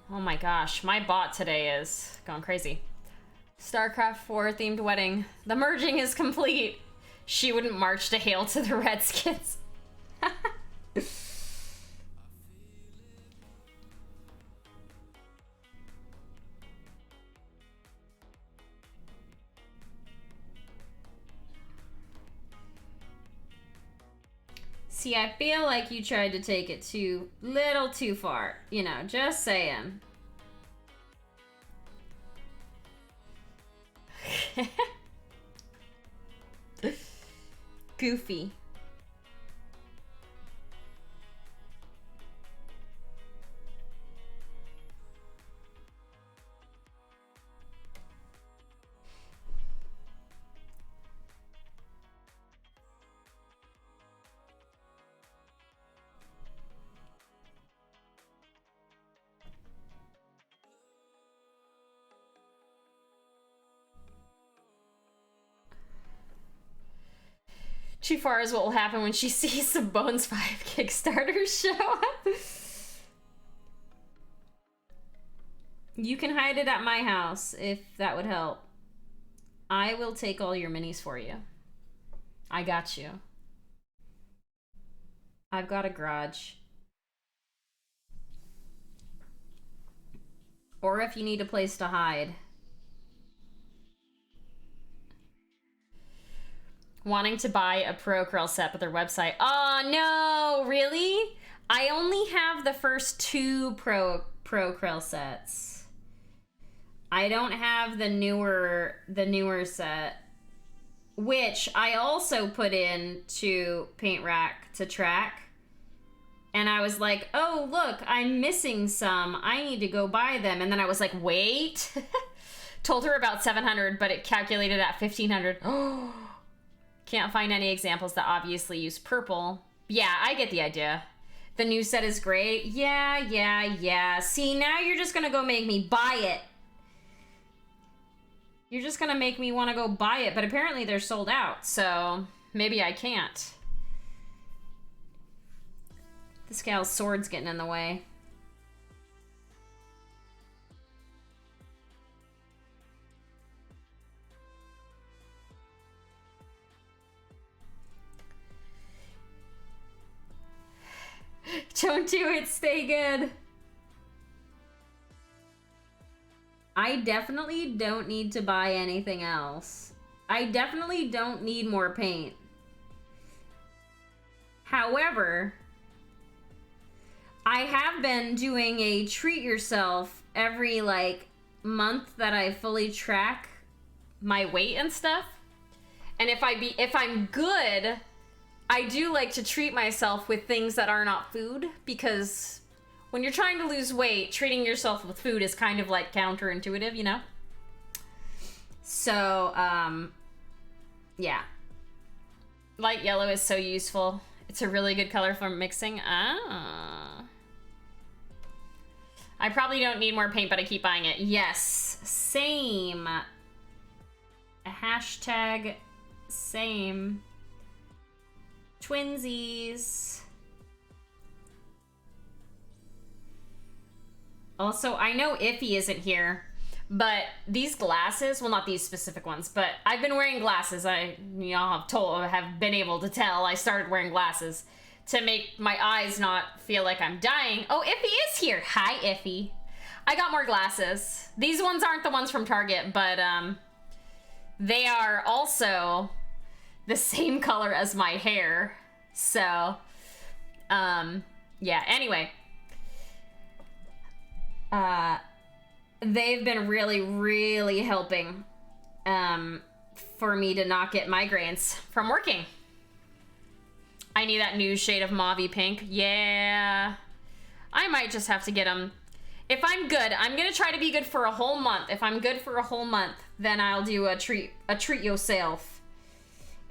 Speaker 1: Oh my gosh, my bot today is going crazy. StarCraft 4 themed wedding. The merging is complete. She wouldn't march to hail to the Redskins. See, I feel like you tried to take it little too far. You know, just saying. Goofy. Too far is what will happen when she sees the Bones 5 Kickstarter show up. You can hide it at my house if that would help. I will take all your minis for you. I got you. I've got a garage. Or if you need a place to hide. Wanting to buy a Pro Krill set, but their website. Oh no, really? I only have the first 2 Pro Krill sets. I don't have the newer set, which I also put in to Paint Rack to track. And I was like, oh look, I'm missing some. I need to go buy them. And then I was like, wait. Told her about 700, but it calculated at 1500. Oh. Can't find any examples that obviously use purple. Yeah, I get the idea. The new set is great. Yeah. See, now you're just gonna go make me buy it. You're just gonna make me want to go buy it, but apparently they're sold out, so maybe I can't. This gal's sword's getting in the way. Don't do it, stay good. I definitely don't need to buy anything else. I definitely don't need more paint. However, I have been doing a treat yourself every like month that I fully track my weight and stuff. And if I'm good, I do like to treat myself with things that are not food, because when you're trying to lose weight, treating yourself with food is kind of like counterintuitive, you know? So, yeah. Light yellow is so useful. It's a really good color for mixing. Ah. I probably don't need more paint, but I keep buying it. Yes, same. Hashtag same. Twinsies. Also, I know Iffy isn't here, but these glasses, well, not these specific ones, but I've been wearing glasses. Have been able to tell I started wearing glasses to make my eyes not feel like I'm dying. Oh, Iffy is here. Hi, Iffy. I got more glasses. These ones aren't the ones from Target, but they are also the same color as my hair. So, yeah, anyway. They've been really, really helping for me to not get migraines from working. I need that new shade of mauvey pink. Yeah. I might just have to get them. If I'm good, I'm gonna try to be good for a whole month. If I'm good for a whole month, then I'll do a treat yourself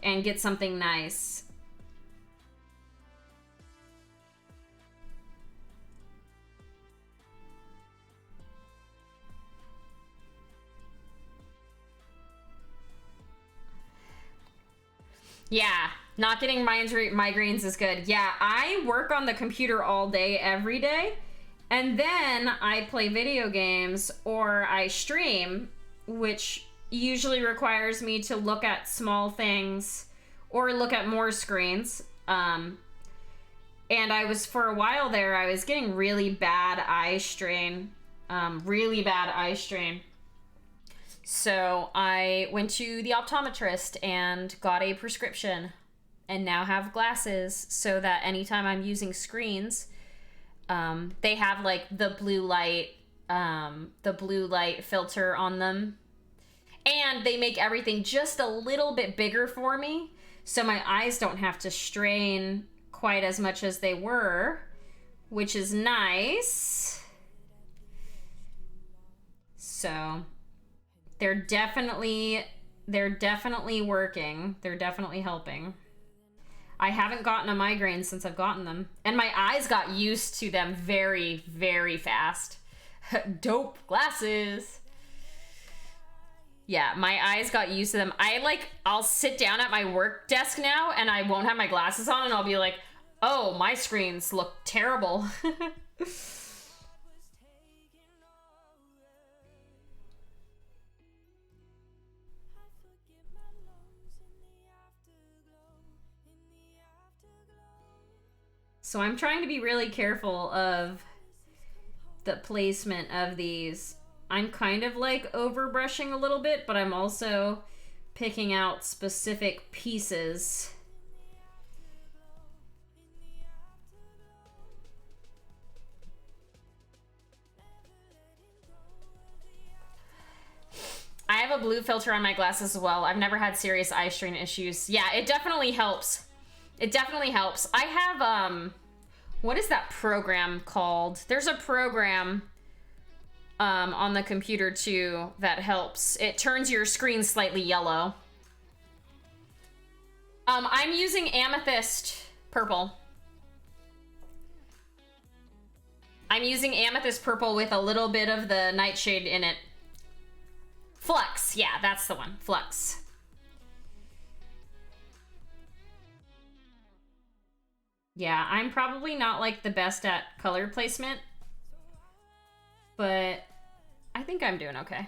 Speaker 1: and get something nice. Yeah, not getting migraines is good. Yeah, I work on the computer all day, every day, and then I play video games or I stream, which usually requires me to look at small things or look at more screens. And for a while there, I was getting really bad eye strain. So I went to the optometrist and got a prescription and now have glasses so that anytime I'm using screens, they have like the blue light filter on them, and they make everything just a little bit bigger for me. So my eyes don't have to strain quite as much as they were, which is nice. So they're definitely working. They're definitely helping. I haven't gotten a migraine since I've gotten them. And my eyes got used to them very, very fast. Dope glasses. Yeah, my eyes got used to them. I'll sit down at my work desk now and I won't have my glasses on and I'll be like, oh, my screens look terrible. So I'm trying to be really careful of the placement of these. I'm kind of like overbrushing a little bit, but I'm also picking out specific pieces. I have a blue filter on my glasses as well. I've never had serious eye strain issues. Yeah, it definitely helps. It definitely helps. I have, what is that program called? There's a program on the computer too that helps. It turns your screen slightly yellow. I'm using amethyst purple. I'm using amethyst purple with a little bit of the nightshade in it Flux, yeah, that's the one. Flux. Yeah, I'm probably not like the best at color placement, but I think I'm doing okay.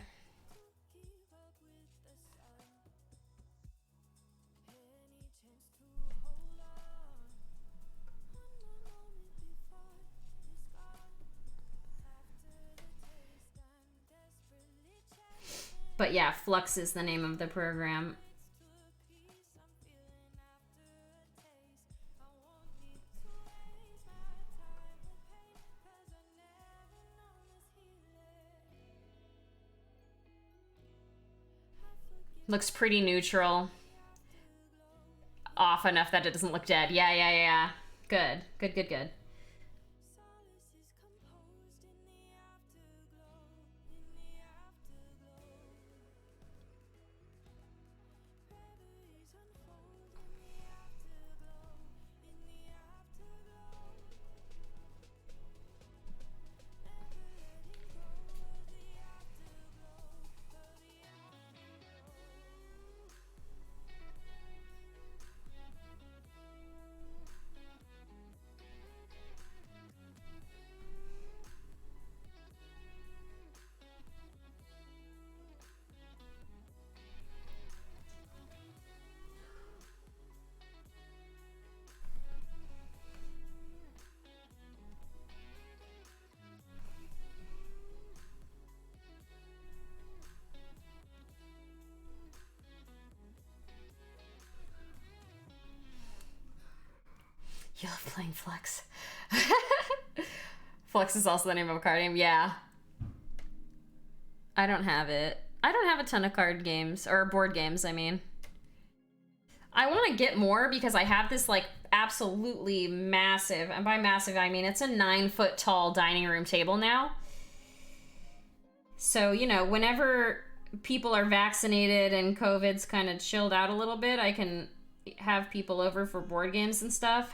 Speaker 1: But yeah, Flux is the name of the program. Looks pretty neutral. Off enough that it doesn't look dead. Yeah. Good. You love playing Flux. Flux is also the name of a card game. Yeah. I don't have it. I don't have a ton of card games, or board games, I mean. I want to get more because I have this like absolutely massive, and by massive I mean it's a 9-foot tall dining room table now. So, you know, whenever people are vaccinated and COVID's kind of chilled out a little bit, I can have people over for board games and stuff.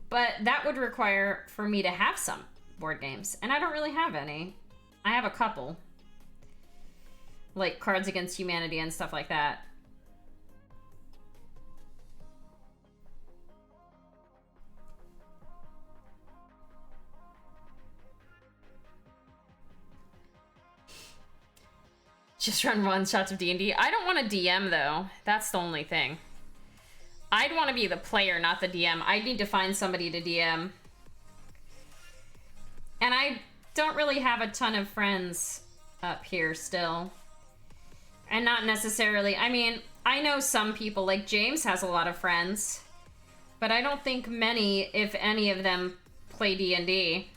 Speaker 1: But that would require for me to have some board games, and I don't really have any. I have a couple. Like Cards Against Humanity and stuff like that. Just run one-shots of D&D. I don't want to DM, though. That's the only thing. I'd want to be the player, not the DM. I'd need to find somebody to DM. And I don't really have a ton of friends up here still. And not necessarily... I mean, I know some people, like James has a lot of friends. But I don't think many, if any of them, play D&D.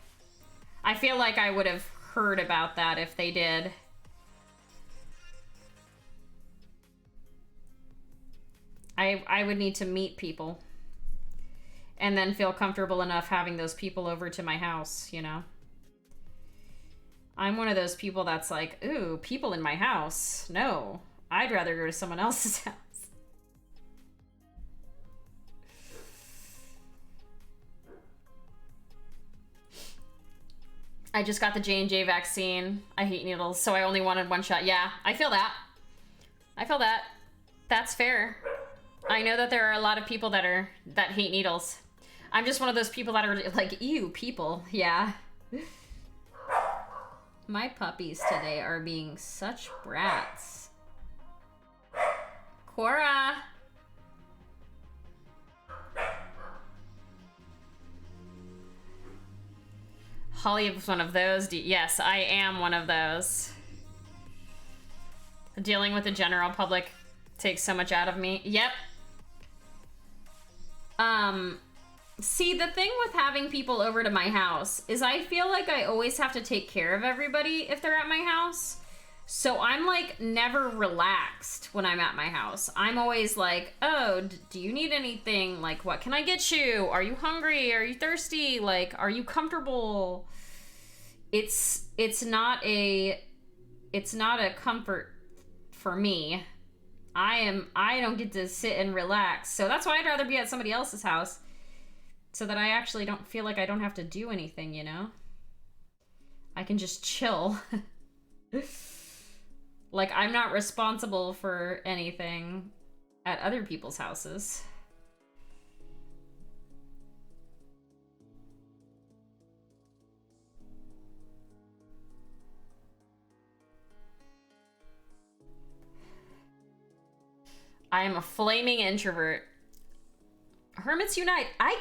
Speaker 1: I feel like I would have heard about that if they did. I would need to meet people and then feel comfortable enough having those people over to my house, you know? I'm one of those people that's like, ooh, people in my house. No, I'd rather go to someone else's house. I just got the J&J vaccine. I hate needles, so I only wanted one shot. Yeah, I feel that. That's fair. I know that there are a lot of people that hate needles. I'm just one of those people that are like, ew, people. Yeah. My puppies today are being such brats. Cora. Holly is one of those. Yes, I am one of those. Dealing with the general public takes so much out of me. Yep. See, the thing with having people over to my house is I feel like I always have to take care of everybody if they're at my house. So I'm like never relaxed when I'm at my house. I'm always like, oh, do you need anything? Like, what can I get you? Are you hungry? Are you thirsty? Like, are you comfortable? It's not a comfort for me. I don't get to sit and relax. So that's why I'd rather be at somebody else's house so that I actually don't feel like I don't have to do anything, you know? I can just chill. Like, I'm not responsible for anything at other people's houses. I am a flaming introvert. Hermits unite. I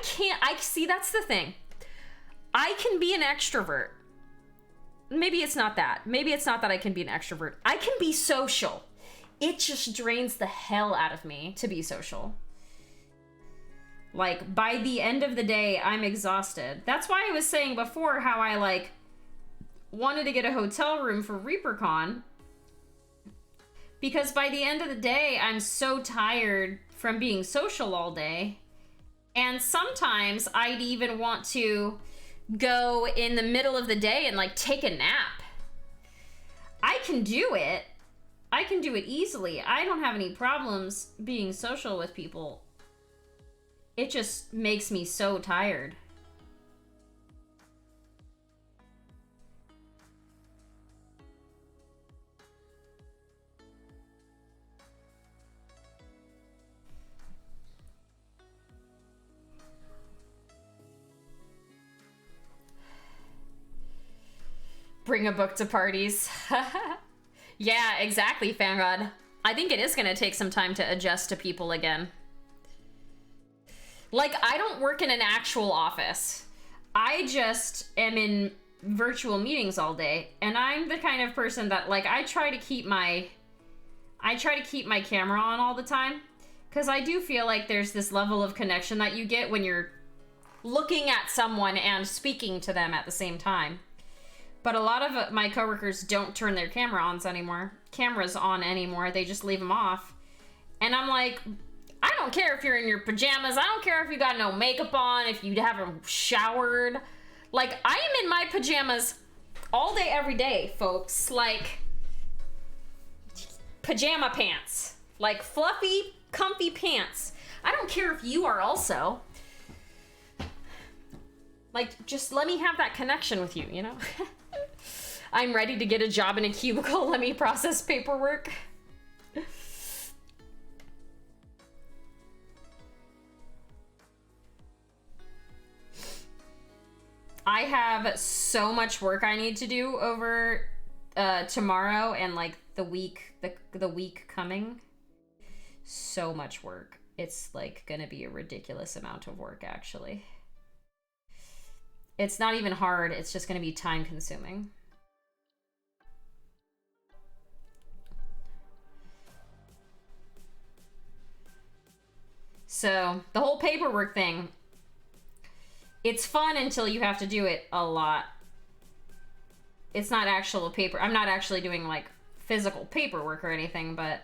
Speaker 1: see, that's the thing. I can be an extrovert. Maybe it's not that. Maybe it's not that I can be an extrovert. I can be social. It just drains the hell out of me to be social. Like, by the end of the day, I'm exhausted. That's why I was saying before how I, like, wanted to get a hotel room for ReaperCon. Because by the end of the day, I'm so tired from being social all day. And sometimes I'd even want to go in the middle of the day and, like, take a nap. I can do it. I can do it easily. I don't have any problems being social with people. It just makes me so tired. Bring a book to parties. Yeah, exactly, Fangod. I think it is going to take some time to adjust to people again. Like, I don't work in an actual office. I just am in virtual meetings all day, and I'm the kind of person that, like, I try to keep my camera on all the time, because I do feel like there's this level of connection that you get when you're looking at someone and speaking to them at the same time. But a lot of my coworkers don't turn their cameras on anymore. They just leave them off. And I'm like, I don't care if you're in your pajamas. I don't care if you got no makeup on, if you haven't showered. Like, I am in my pajamas all day, every day, folks. Like, pajama pants. Like, fluffy, comfy pants. I don't care if you are also. Like, just let me have that connection with you, you know? I'm ready to get a job in a cubicle. Let me process paperwork. I have so much work I need to do over tomorrow and, like, the week coming. So much work. It's, like, gonna be a ridiculous amount of work, actually. It's not even hard. It's just gonna be time consuming. So, the whole paperwork thing, it's fun until you have to do it a lot. It's not actual paper. I'm not actually doing, like, physical paperwork or anything, but,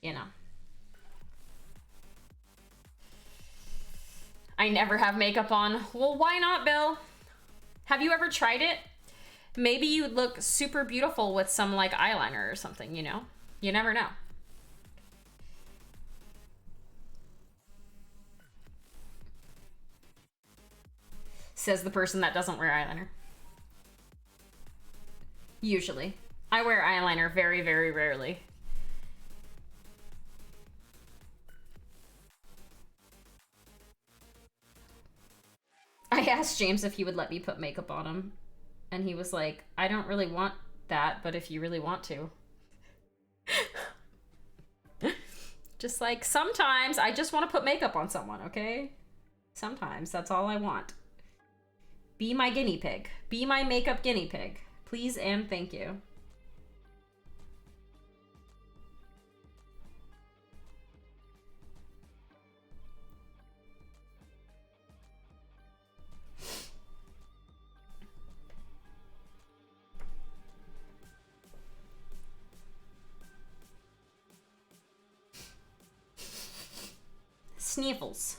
Speaker 1: you know. I never have makeup on. Well, why not, Bill? Have you ever tried it? Maybe you'd look super beautiful with some, like, eyeliner or something, you know? You never know. Says the person that doesn't wear eyeliner. Usually. I wear eyeliner very, very rarely. I asked James if he would let me put makeup on him, and he was like, I don't really want that, but if you really want to. Just like, sometimes I just want to put makeup on someone, okay? Sometimes, that's all I want. Be my guinea pig. Be my makeup guinea pig. Please and thank you. Sniffles.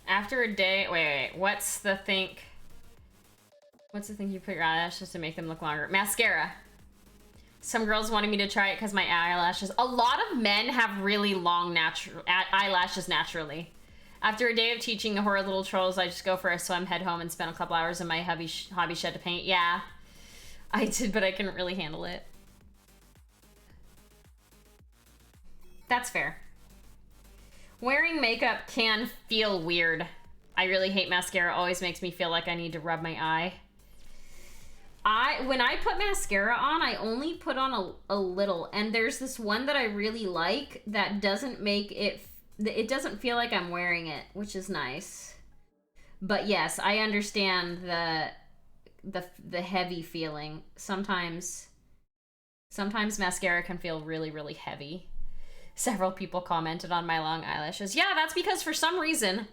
Speaker 1: After a day, wait, what's the thing you put your eyelashes to make them look longer? Mascara. Some girls wanted me to try it because my eyelashes. A lot of men have really long eyelashes naturally. After a day of teaching the horrid little trolls, I just go for a swim, head home, and spend a couple hours in my hobby shed to paint. Yeah, I did, but I couldn't really handle it. That's fair. Wearing makeup can feel weird. I really hate mascara. Always makes me feel like I need to rub my eye. When I put mascara on, I only put on a little. And there's this one that I really like that doesn't make it... It doesn't feel like I'm wearing it, which is nice. But yes, I understand the heavy feeling. Sometimes mascara can feel really, really heavy. Several people commented on my long eyelashes. Yeah, that's because for some reason,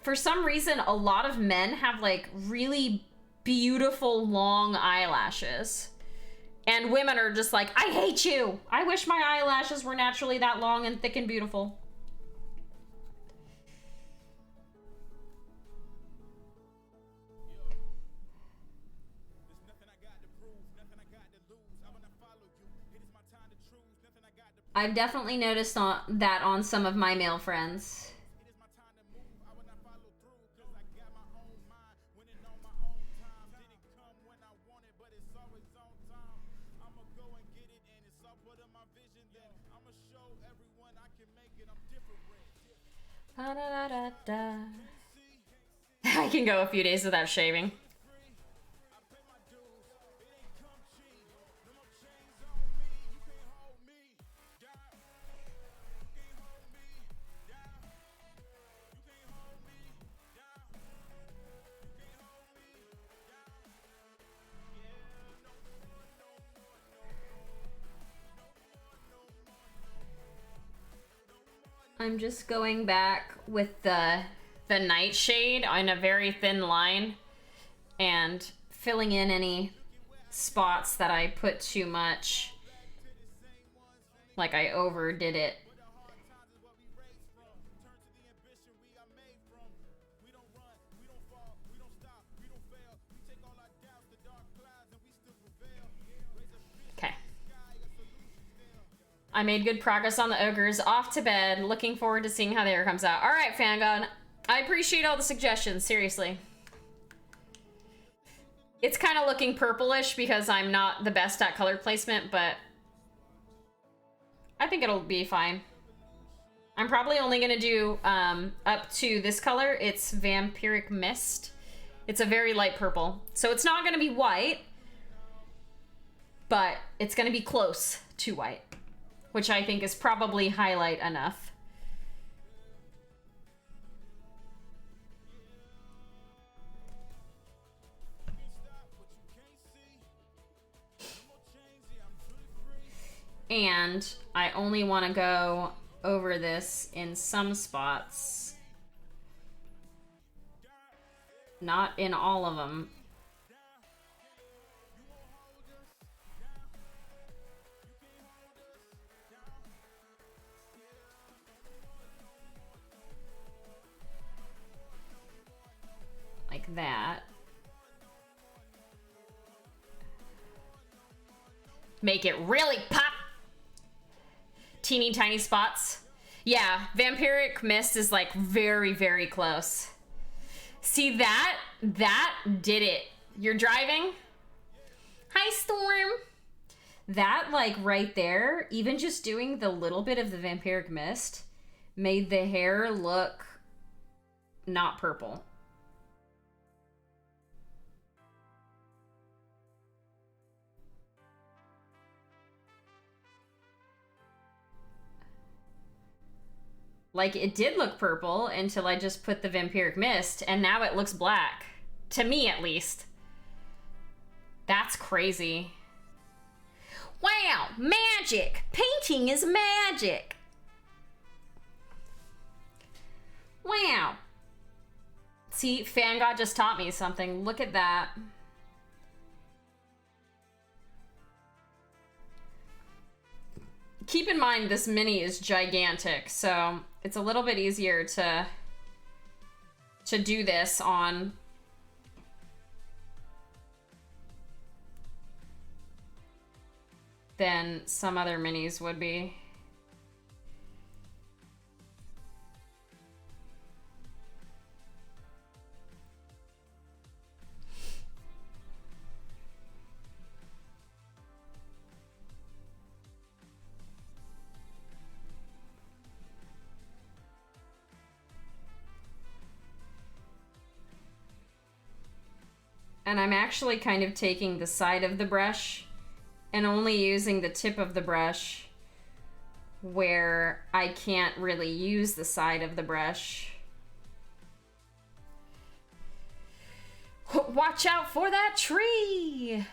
Speaker 1: a lot of men have like really beautiful long eyelashes. And women are just like, I hate you. I wish my eyelashes were naturally that long and thick and beautiful. I've definitely noticed that on some of my male friends. I can go a few days without shaving. I'm just going back with the nightshade on a very thin line and filling in any spots that I put too much. Like I overdid it. I made good progress on the ogres. Off to bed. Looking forward to seeing how the air comes out. All right, Fangod. I appreciate all the suggestions. Seriously. It's kind of looking purplish because I'm not the best at color placement, but I think it'll be fine. I'm probably only going to do up to this color. It's Vampiric Mist. It's a very light purple. So it's not going to be white, but it's going to be close to white, which I think is probably highlight enough. And I only want to go over this in some spots. Not in all of them. Like that. Make it really pop. Teeny tiny spots. Yeah, Vampiric Mist is like very, very close. See that? That did it. You're driving? Hi, Storm. That like right there, even just doing the little bit of the Vampiric Mist made the hair look not purple. Like, it did look purple until I just put the Vampiric Mist, and now it looks black. To me, at least. That's crazy. Wow, magic! Painting is magic! Wow. See, Fangod just taught me something. Look at that. Keep in mind, this mini is gigantic, so it's a little bit easier to do this on than some other minis would be. And I'm actually kind of taking the side of the brush and only using the tip of the brush where I can't really use the side of the brush. Watch out for that tree!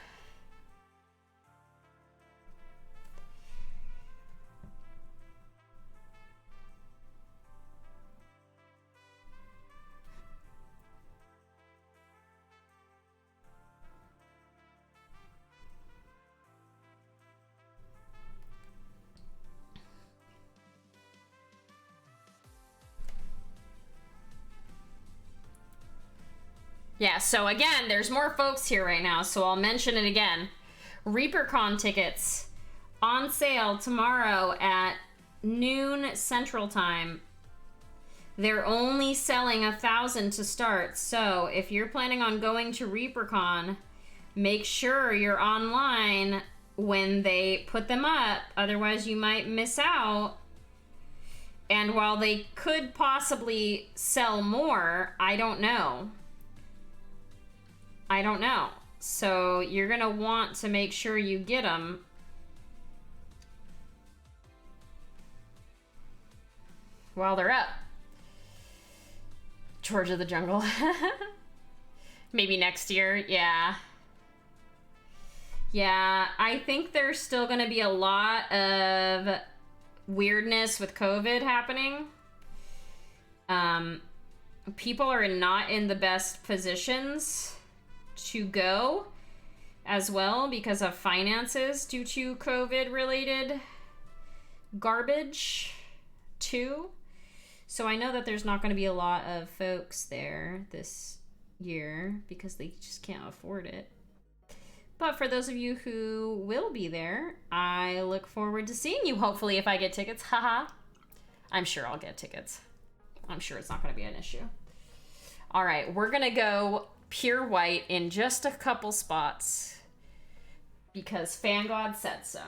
Speaker 1: Yeah, so again, there's more folks here right now, so I'll mention it again. ReaperCon tickets on sale tomorrow at noon Central Time. They're only selling 1,000 to start, so if you're planning on going to ReaperCon, make sure you're online when they put them up, otherwise you might miss out. And while they could possibly sell more, I don't know. So you're gonna want to make sure you get them. While they're up. George of the Jungle. Maybe next year, yeah. Yeah, I think there's still gonna be a lot of weirdness with COVID happening. People are not in the best positions to go as well because of finances due to COVID related garbage too. So I know that there's not going to be a lot of folks there this year because they just can't afford it. But for those of you who will be there, I look forward to seeing you, hopefully, if I get tickets. Haha. I'm sure I'll get tickets. I'm sure it's not going to be an issue. All right, we're going to go pure white in just a couple spots because Fangod said so.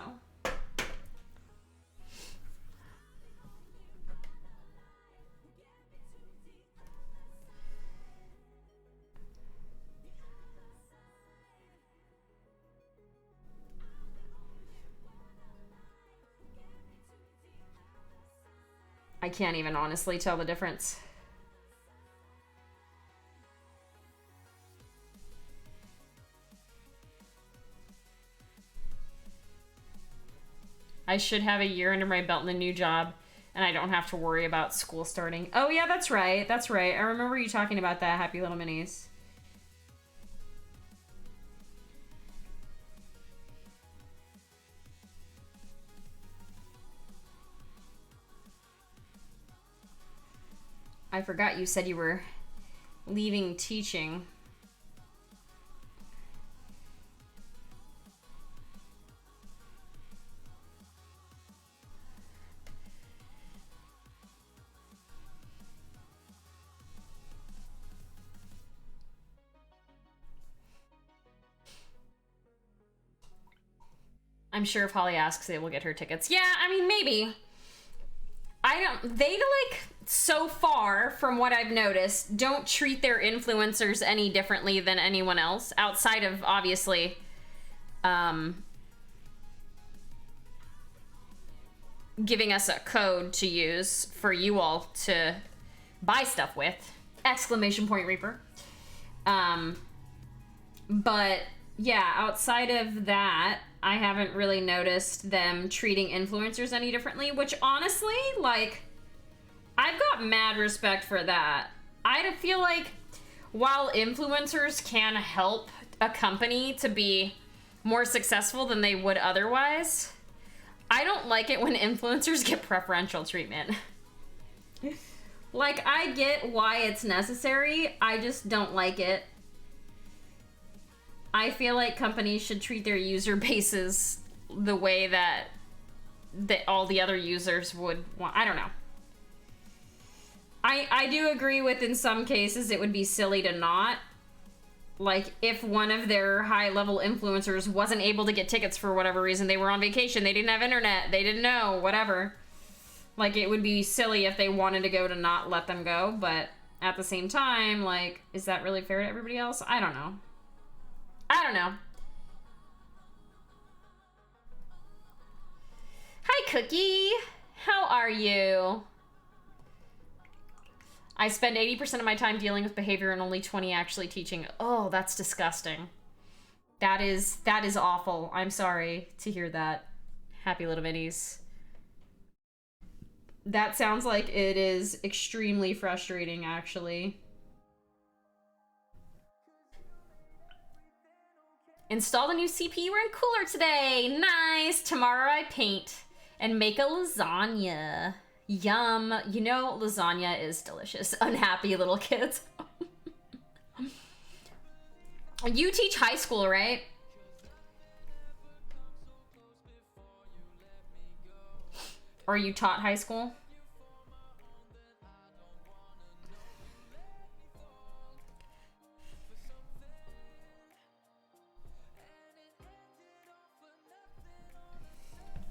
Speaker 1: I can't even honestly tell the difference. I should have a year under my belt in a new job, and I don't have to worry about school starting. Oh yeah, that's right. That's right. I remember you talking about that, Happy Little Minis. I forgot you said you were leaving teaching. I'm sure if Holly asks, they will get her tickets. Yeah, I mean, maybe. They like, so far from what I've noticed, don't treat their influencers any differently than anyone else outside of obviously giving us a code to use for you all to buy stuff with. Exclamation point Reaper. But yeah, outside of that, I haven't really noticed them treating influencers any differently, which honestly, like, I've got mad respect for that. I feel like while influencers can help a company to be more successful than they would otherwise, I don't like it when influencers get preferential treatment. Like, I get why it's necessary, I just don't like it. I feel like companies should treat their user bases the way that all the other users would want. I don't know. I do agree with, in some cases it would be silly to not. Like, if one of their high-level influencers wasn't able to get tickets for whatever reason, they were on vacation, they didn't have internet, they didn't know, whatever. Like, it would be silly if they wanted to go to not let them go, but at the same time, like, is that really fair to everybody else? I don't know. I don't know. Hi, Cookie. How are you? I spend 80% of my time dealing with behavior and only 20 actually teaching. Oh, that's disgusting. That is awful. I'm sorry to hear that. Happy little minis. That sounds like it is extremely frustrating, actually. Installed a new CPU and cooler today. Nice. Tomorrow I paint and make a lasagna. Yum. You know, lasagna is delicious. Unhappy little kids. You teach high school, right? Or you taught high school?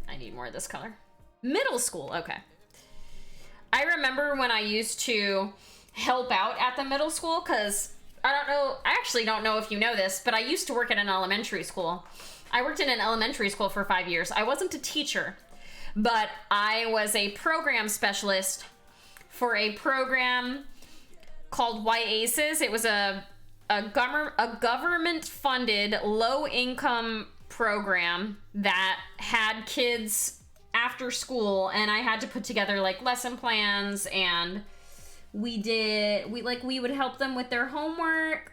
Speaker 1: I need more of this color. Middle school, okay. I remember when I used to help out at the middle school, because I actually don't know if you know this, but I used to work at an elementary school. I worked in an elementary school for 5 years. I wasn't a teacher, but I was a program specialist for a program called White Aces. It was a government-funded, low-income program that had kids after school, and I had to put together like lesson plans, and we would help them with their homework.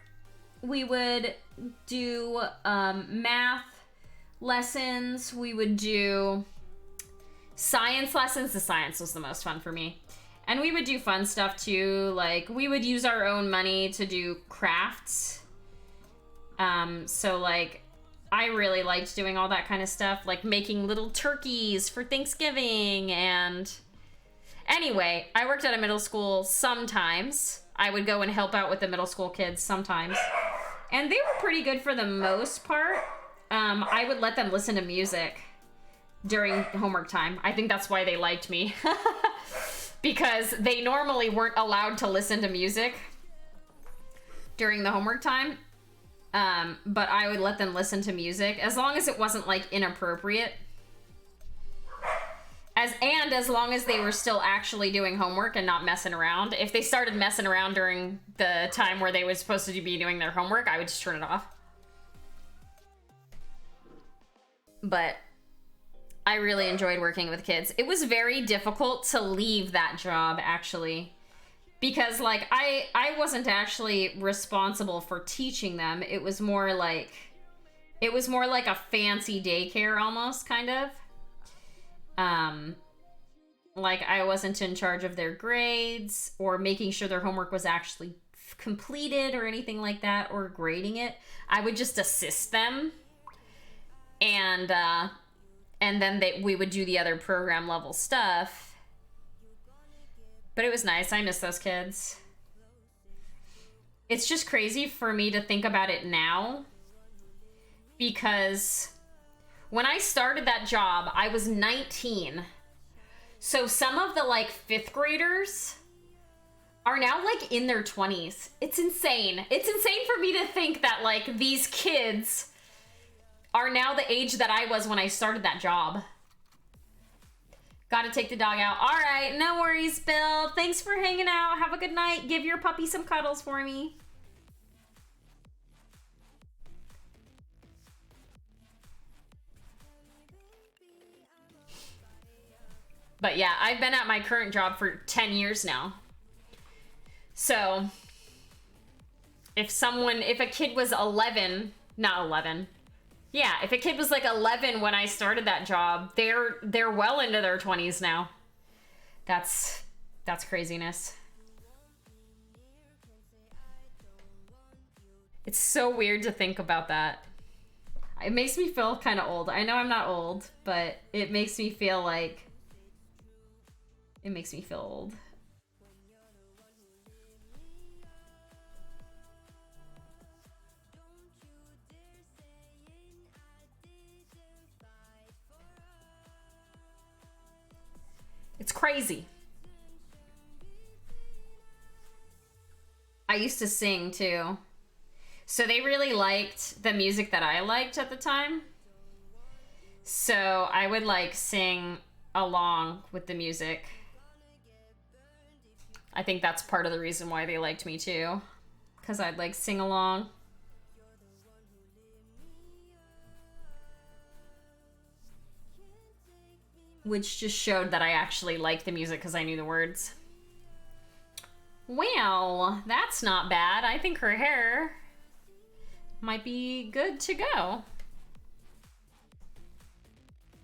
Speaker 1: We would do math lessons. We would do science lessons. The science was the most fun for me. And we would do fun stuff too. Like, we would use our own money to do crafts. So like, I really liked doing all that kind of stuff, like making little turkeys for Thanksgiving. And anyway, I worked at a middle school sometimes. I would go and help out with the middle school kids sometimes. And they were pretty good for the most part. I would let them listen to music during homework time. I think that's why they liked me. Because they normally weren't allowed to listen to music during the homework time. But I would let them listen to music as long as it wasn't like inappropriate. As long as they were still actually doing homework and not messing around. If they started messing around during the time where they were supposed to be doing their homework, I would just turn it off. But I really enjoyed working with kids. It was very difficult to leave that job, actually. Because, like, I wasn't actually responsible for teaching them. It was more like a fancy daycare almost, kind of. Like, I wasn't in charge of their grades or making sure their homework was actually completed or anything like that, or grading it. I would just assist them. And then we would do the other program level stuff. But it was nice. I miss those kids. It's just crazy for me to think about it now, because when I started that job, I was 19. So some of the like 5th graders are now like in their 20s. It's insane. It's insane for me to think that like these kids are now the age that I was when I started that job. Gotta take the dog out. All right, no worries, Bill. Thanks for hanging out. Have a good night. Give your puppy some cuddles for me. But yeah, I've been at my current job for 10 years now. So if a kid was 11, not 11. Yeah, if a kid was like 11 when I started that job, they're well into their 20s now. That's craziness. It's so weird to think about that. It makes me feel kind of old. I know I'm not old, but it makes me feel like... It makes me feel old. It's crazy. I used to sing too. So they really liked the music that I liked at the time. So I would like sing along with the music. I think that's part of the reason why they liked me too. Because I'd like sing along. Which just showed that I actually liked the music because I knew the words. Well, that's not bad. I think her hair might be good to go.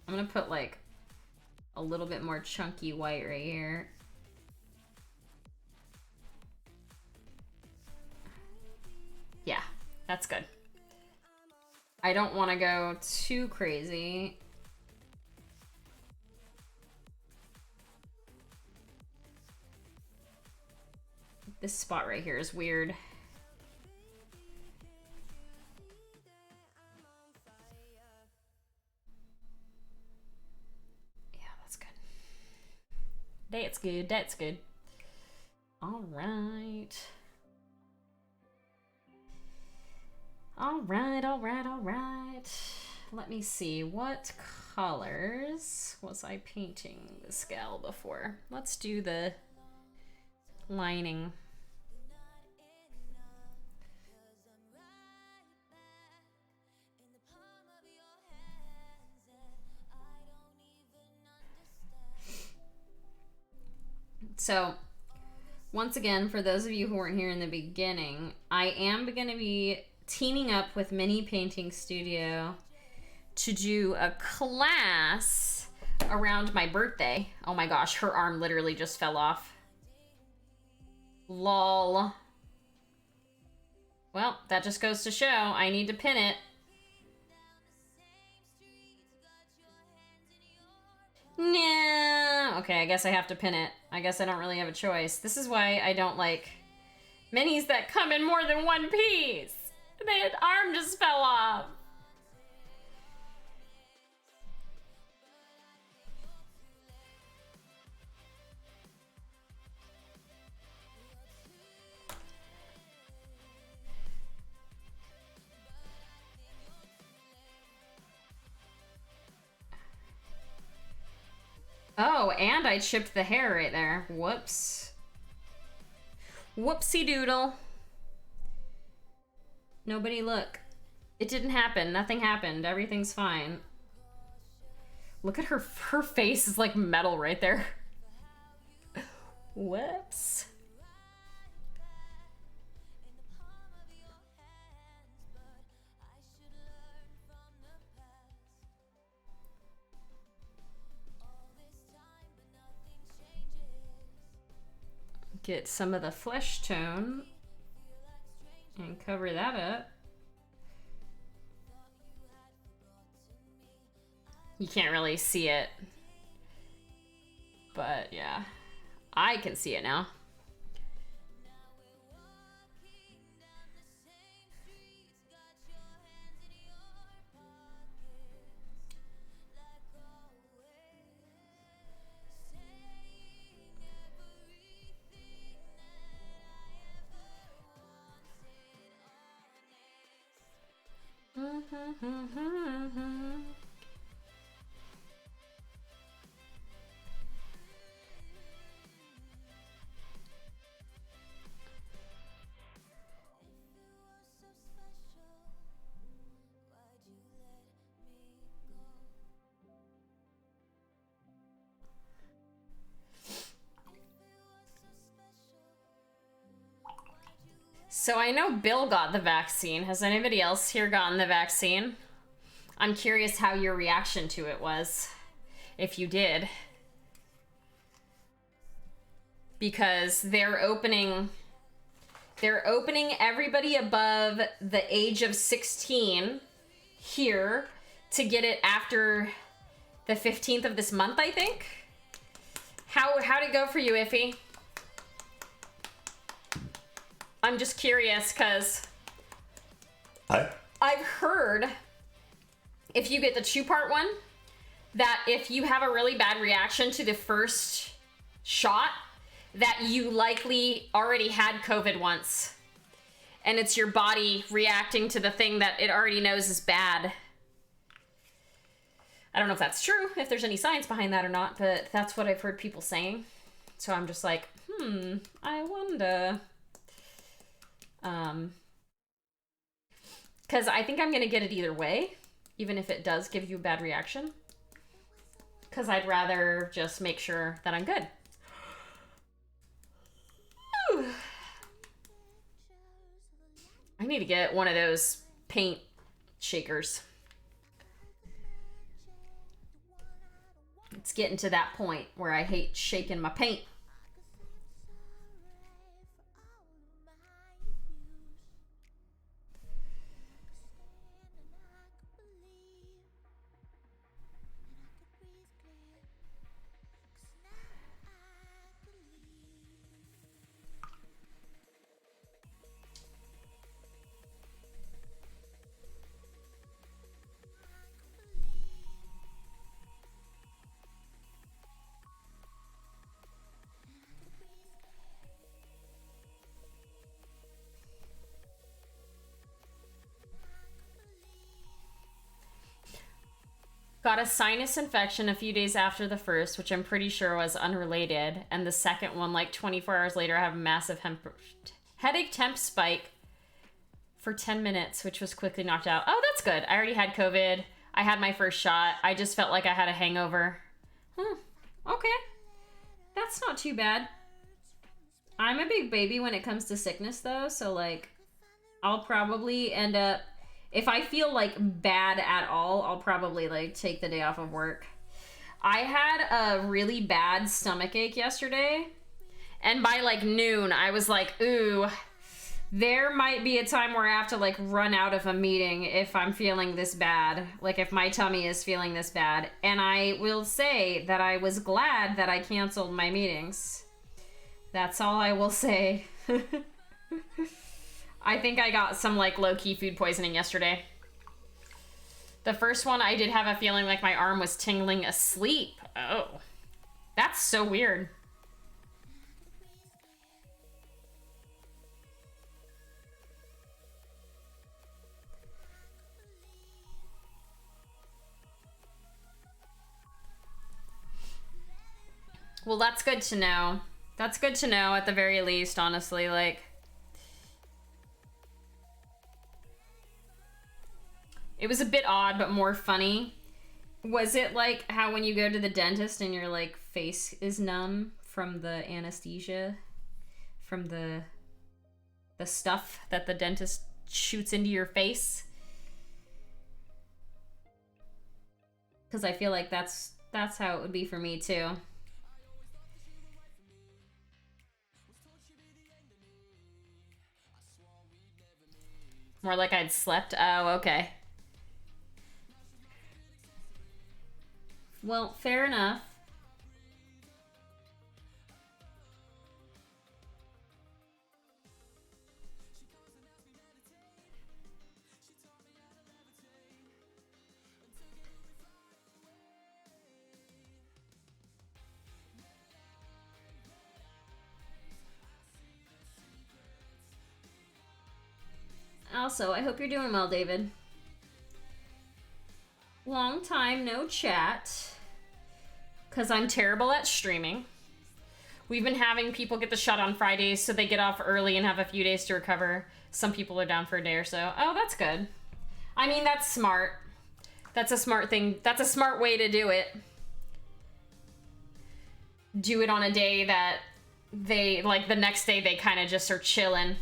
Speaker 1: I'm gonna put like a little bit more chunky white right here. Yeah, that's good. I don't want to go too crazy. This spot right here is weird. Yeah, that's good. That's good, that's good. All right. All right, all right, all right. Let me see, what colors was I painting this gal before? Let's do the lining. So, once again, for those of you who weren't here in the beginning, I am going to be teaming up with Mini Painting Studio to do a class around my birthday. Oh my gosh, her arm literally just fell off. Lol. Well, that just goes to show I need to pin it. Nah. Okay, I guess I have to pin it. I guess I don't really have a choice. This is why I don't like minis that come in more than one piece. The arm just fell off. Oh, and I chipped the hair right there. Whoops. Whoopsie doodle. Nobody look. It didn't happen. Nothing happened. Everything's fine. Look at her. Her face is like metal right there. Whoops. Get some of the flesh tone and cover that up. You can't really see it, but yeah, I can see it now. So I know Bill got the vaccine. Has anybody else here gotten the vaccine? I'm curious how your reaction to it was, if you did. Because they're opening everybody above the age of 16 here to get it after the 15th of this month, I think. How'd it go for you, Iffy? I'm just curious, because I've heard if you get the 2-part one, that if you have a really bad reaction to the first shot, that you likely already had COVID once. And it's your body reacting to the thing that it already knows is bad. I don't know if that's true, if there's any science behind that or not, but that's what I've heard people saying. So I'm just like, I wonder. Because I think I'm going to get it either way, even if it does give you a bad reaction. Because I'd rather just make sure that I'm good. Whew. I need to get one of those paint shakers. It's getting to that point where I hate shaking my paint. Got a sinus infection a few days after the first, which I'm pretty sure was unrelated. And the second one, like 24 hours later, I have a massive headache temp spike for 10 minutes, which was quickly knocked out. Oh, that's good. I already had COVID. I had my first shot. I just felt like I had a hangover. Okay. That's not too bad. I'm a big baby when it comes to sickness, though. So, like, I'll probably end up... If I feel, like, bad at all, I'll probably, like, take the day off of work. I had a really bad stomach ache yesterday. And by, like, noon, I was like, ooh, there might be a time where I have to, like, run out of a meeting if I'm feeling this bad. Like, if my tummy is feeling this bad. And I will say that I was glad that I canceled my meetings. That's all I will say. I think I got some, like, low-key food poisoning yesterday. The first one, I did have a feeling like my arm was tingling asleep. Oh. That's so weird. Well, that's good to know. That's good to know at the very least, honestly, like... It was a bit odd, but more funny. Was it like how when you go to the dentist and your, like, face is numb from the anesthesia? From the stuff that the dentist shoots into your face? Because I feel like that's how it would be for me, too. More like I'd slept? Oh, okay. Well, fair enough. Also, I hope you're doing well, David. Long time no chat. Because I'm terrible at streaming. We've been having people get the shot on Fridays so they get off early and have a few days to recover. Some people are down for a day or so. Oh, that's good. I mean, that's smart. That's a smart thing. That's a smart way to do it. Do it on a day that they, like, the next day they kind of just are chilling.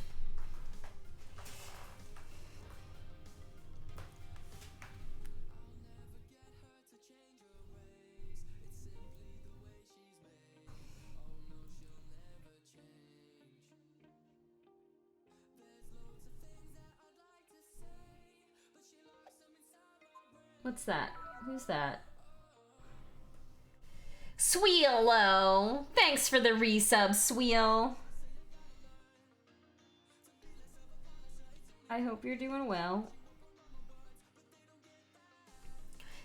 Speaker 1: What's that? Who's that? Sweelo! Thanks for the resub, Sweel. I hope you're doing well.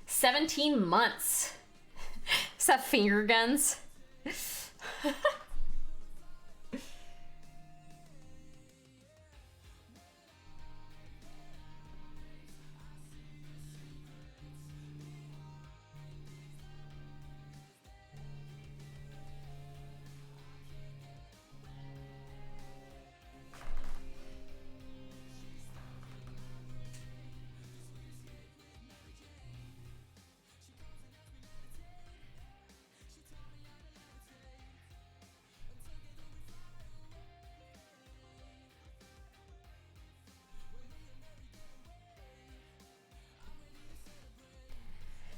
Speaker 1: 17 months. Is that finger guns?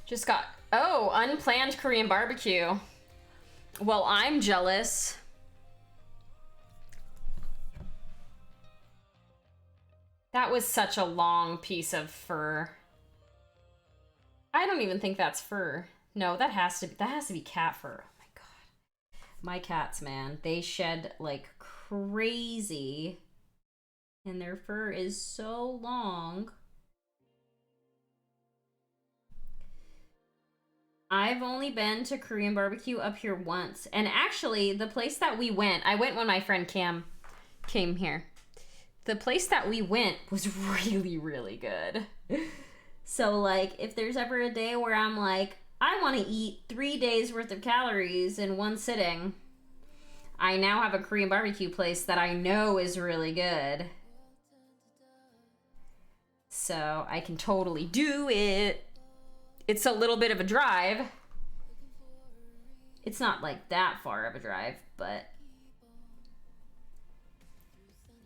Speaker 1: Just got, oh, unplanned Korean barbecue. Well, I'm jealous. That was such a long piece of fur. I don't even think that's fur. No, that has to be cat fur. Oh my god. My cats, man, they shed like crazy. And their fur is so long. I've only been to Korean barbecue up here once. And actually, the place that we went, I went when my friend Cam came here. The place that we went was really, really good. So, like, if there's ever a day where I'm like, I want to eat 3 days worth of calories in one sitting, I now have a Korean barbecue place that I know is really good. So, I can totally do it. It's a little bit of a drive. It's not like that far of a drive, but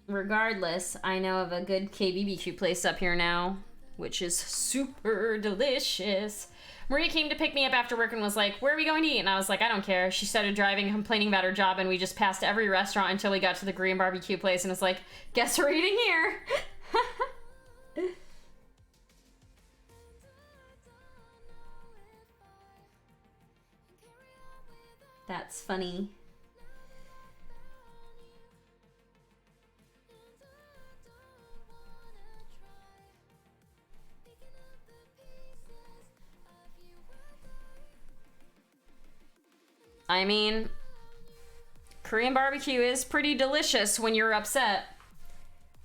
Speaker 1: regardless, I know of a good KBBQ place up here now, which is super delicious. Maria came to pick me up after work and was like, where are we going to eat? And I was like, I don't care. She started driving, complaining about her job, and we just passed every restaurant until we got to the Korean barbecue place, and it's like, guess we're eating here. That's funny. I mean, Korean barbecue is pretty delicious when you're upset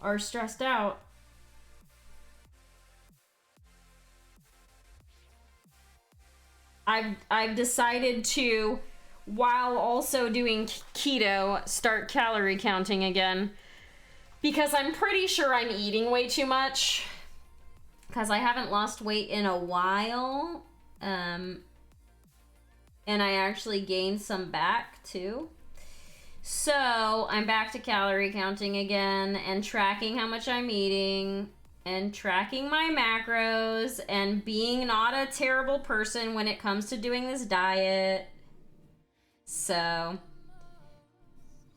Speaker 1: or stressed out. I've decided to, while also doing keto, start calorie counting again, because I'm pretty sure I'm eating way too much, because I haven't lost weight in a while, and I actually gained some back too. So I'm back to calorie counting again and tracking how much I'm eating and tracking my macros and being not a terrible person when it comes to doing this diet. So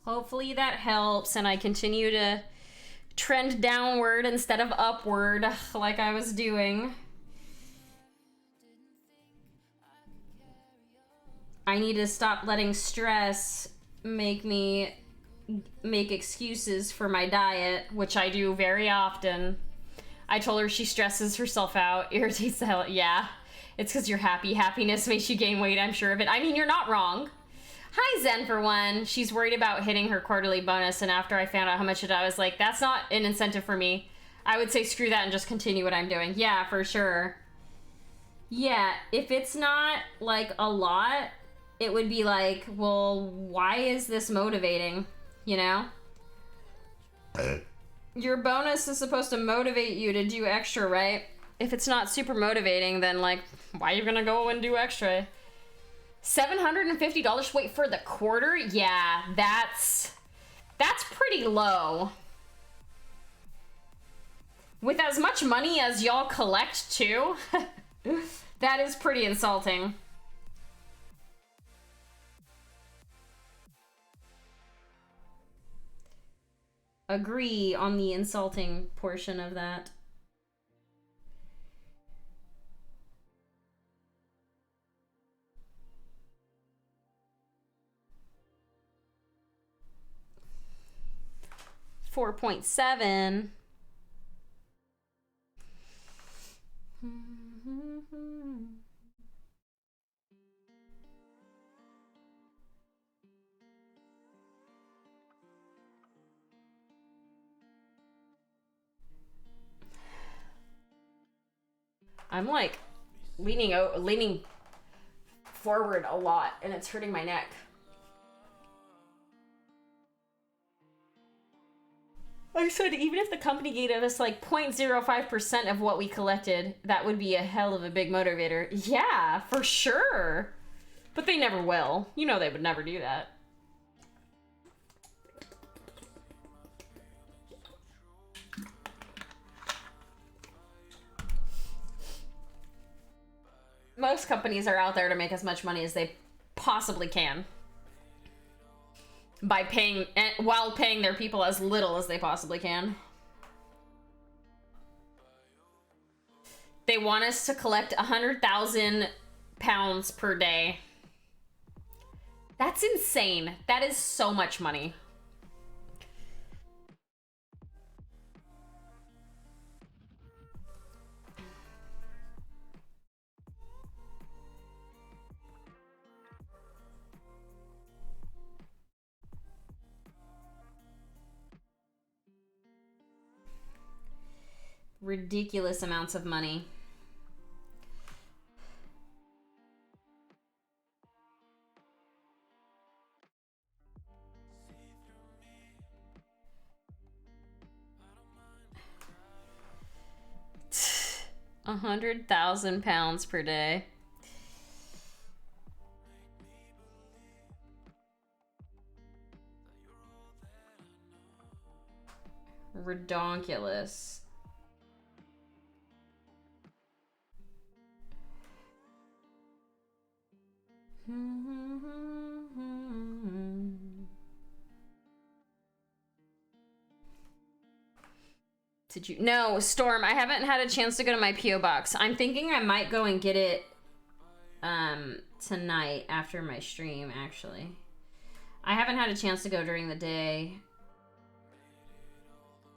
Speaker 1: hopefully that helps and I continue to trend downward instead of upward like I was doing. I need to stop letting stress make me make excuses for my diet, which I do very often. I told her she stresses herself out, irritates the hell. Yeah, it's because you're happy. Happiness makes you gain weight, I'm sure of it. I mean, you're not wrong. Hi, Zen, for one. She's worried about hitting her quarterly bonus, and after I found out how much it, I was like, that's not an incentive for me. I would say screw that and just continue what I'm doing. Yeah, for sure. Yeah, if it's not, like, a lot, it would be like, well, why is this motivating, you know? Your bonus is supposed to motivate you to do extra, right? If it's not super motivating, then, like, why are you gonna go and do extra? $750? Wait, for the quarter? Yeah, that's pretty low. With as much money as y'all collect, too, that is pretty insulting. Agree on the insulting portion of that. 4.7. I'm like leaning forward a lot and it's hurting my neck. I said even if the company gave us like 0.05% of what we collected, that would be a hell of a big motivator. Yeah, for sure. But they never will. You know they would never do that. Most companies are out there to make as much money as they possibly can. By paying, while paying their people as little as they possibly can. They want us to collect 100,000 pounds per day. That's insane. That is so much money. Ridiculous amounts of money. £100,000 per day. Redonkulous. Did you? No, Storm, I haven't had a chance to go to my P.O. box. I'm thinking I might go and get it tonight after my stream, actually. I haven't had a chance to go during the day.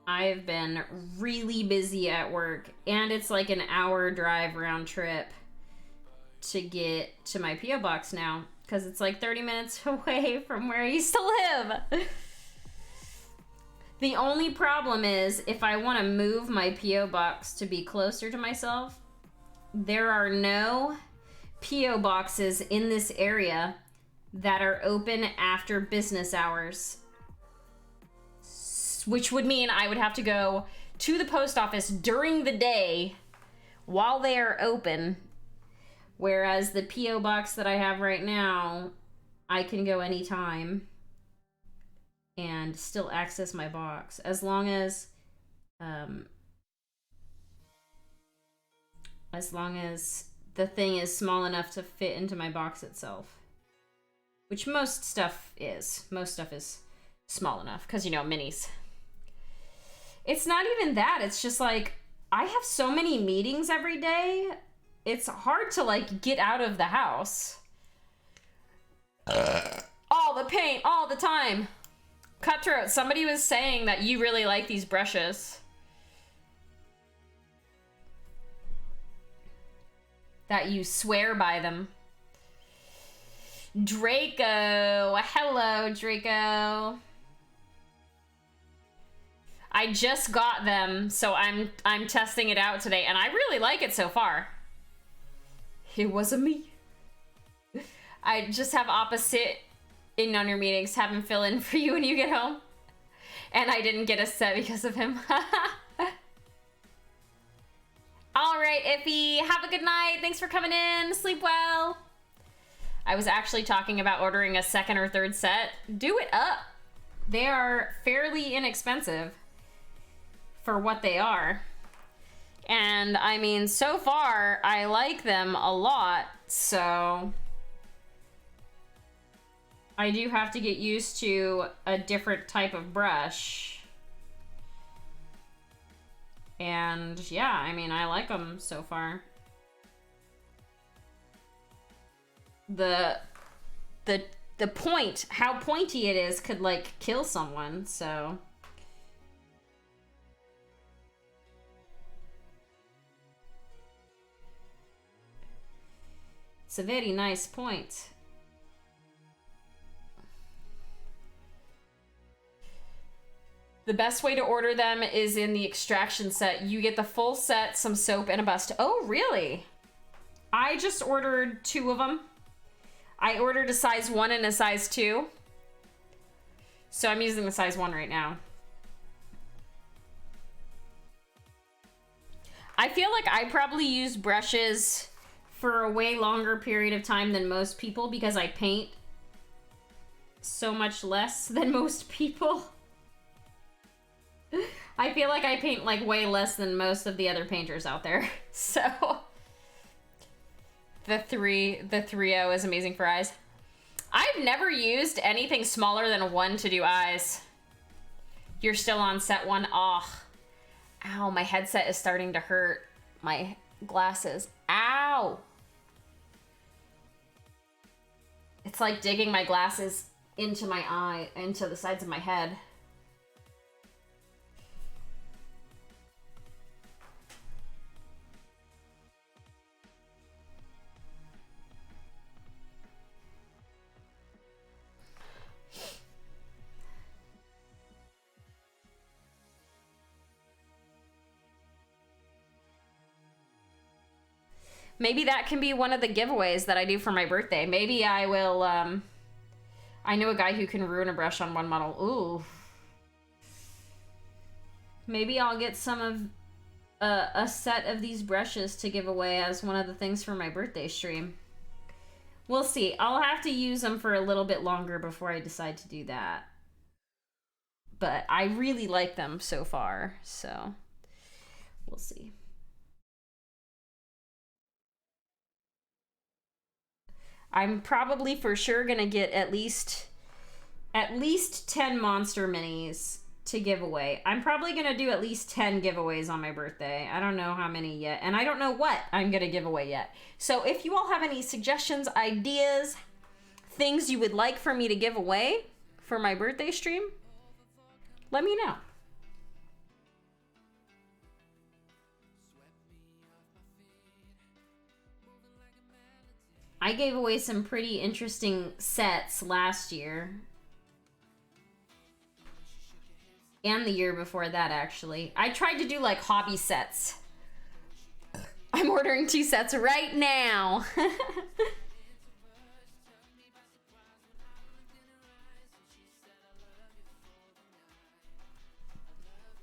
Speaker 1: I've been really busy at work, and it's like an hour drive round trip to get to my P.O. box now, because it's like 30 minutes away from where I used to live. The only problem is if I want to move my P.O. box to be closer to myself, there are no P.O. boxes in this area that are open after business hours, which would mean I would have to go to the post office during the day while they are open. Whereas the P.O. box that I have right now, I can go anytime and still access my box as long as the thing is small enough to fit into my box itself. Which most stuff is. Most stuff is small enough because, you know, minis. It's not even that. It's just like I have so many meetings every day. It's hard to, like, get out of the house. All the paint, all the time. Cutthroat, somebody was saying that you really like these brushes. That you swear by them. Draco. Hello, Draco. I just got them, so I'm testing it out today, and I really like it so far. It wasn't me. I just have opposite in on your meetings. Have him fill in for you when you get home. And I didn't get a set because of him. All right, Iffy. Have a good night. Thanks for coming in. Sleep well. I was actually talking about ordering a second or third set. Do it up. They are fairly inexpensive for what they are. And I mean, so far, I like them a lot, so I do have to get used to a different type of brush. And yeah, I mean, I like them so far. The point, how pointy it is could like kill someone, so It's a very nice point. The best way to order them is in the extraction set. You get the full set, some soap, and a bust. Oh, really? I just ordered 2 of them. I ordered a size 1 and a size 2. So I'm using the size 1 right now. I feel like I probably use brushes for a way longer period of time than most people because I paint so much less than most people. I feel like I paint like way less than most of the other painters out there. So the 3.0 is amazing for eyes. I've never used anything smaller than a 1 to do eyes. You're still on set 1. Oh, ow, my headset is starting to hurt my glasses. Ow. It's like digging my glasses into my eye, into the sides of my head. Maybe that can be one of the giveaways that I do for my birthday. Maybe I will, I know a guy who can ruin a brush on one model. Ooh. Maybe I'll get some of, a set of these brushes to give away as one of the things for my birthday stream. We'll see. I'll have to use them for a little bit longer before I decide to do that. But I really like them so far, so we'll see. I'm probably for sure gonna get at least 10 monster minis to give away. I'm probably gonna do at least 10 giveaways on my birthday. I don't know how many yet, and I don't know what I'm gonna give away yet. So if you all have any suggestions, ideas, things you would like for me to give away for my birthday stream, let me know. I gave away some pretty interesting sets last year. And the year before that, actually. I tried to do, like, hobby sets. I'm ordering 2 sets right now.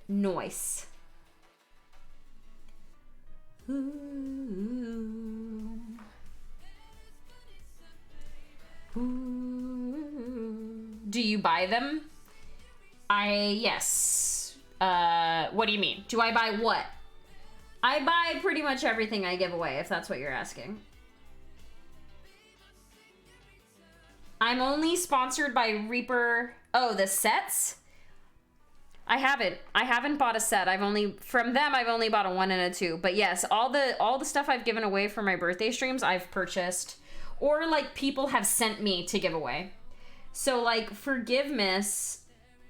Speaker 1: Nice. Ooh. Do you buy them? Yes. What do you mean? Do I buy what? I buy pretty much everything I give away, if that's what you're asking. I'm only sponsored by Reaper. Oh, the sets? I haven't bought a set. From them I've only bought a 1 and a 2. But yes, all the stuff I've given away for my birthday streams, I've purchased. Or, like, people have sent me to give away. So, like, Forgiveness,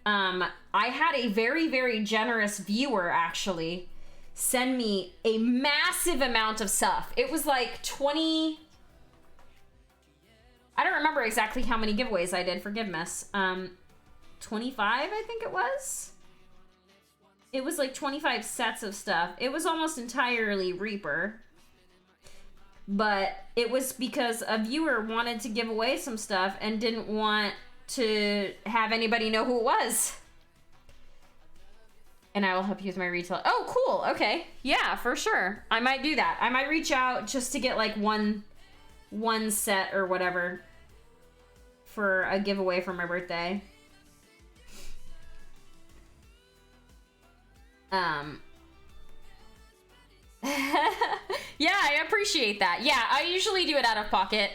Speaker 1: I had a very, very generous viewer, actually, send me a massive amount of stuff. It was, like, 20... I don't remember exactly how many giveaways I did for Forgiveness. 25, I think it was? It was, like, 25 sets of stuff. It was almost entirely Reaper. But it was because a viewer wanted to give away some stuff and didn't want to have anybody know who it was. And I will help you with my retail. Oh, cool. Okay. Yeah, for sure. I might do that. I might reach out just to get like one set or whatever for a giveaway for my birthday. Yeah, I appreciate that. Yeah, I usually do it out of pocket.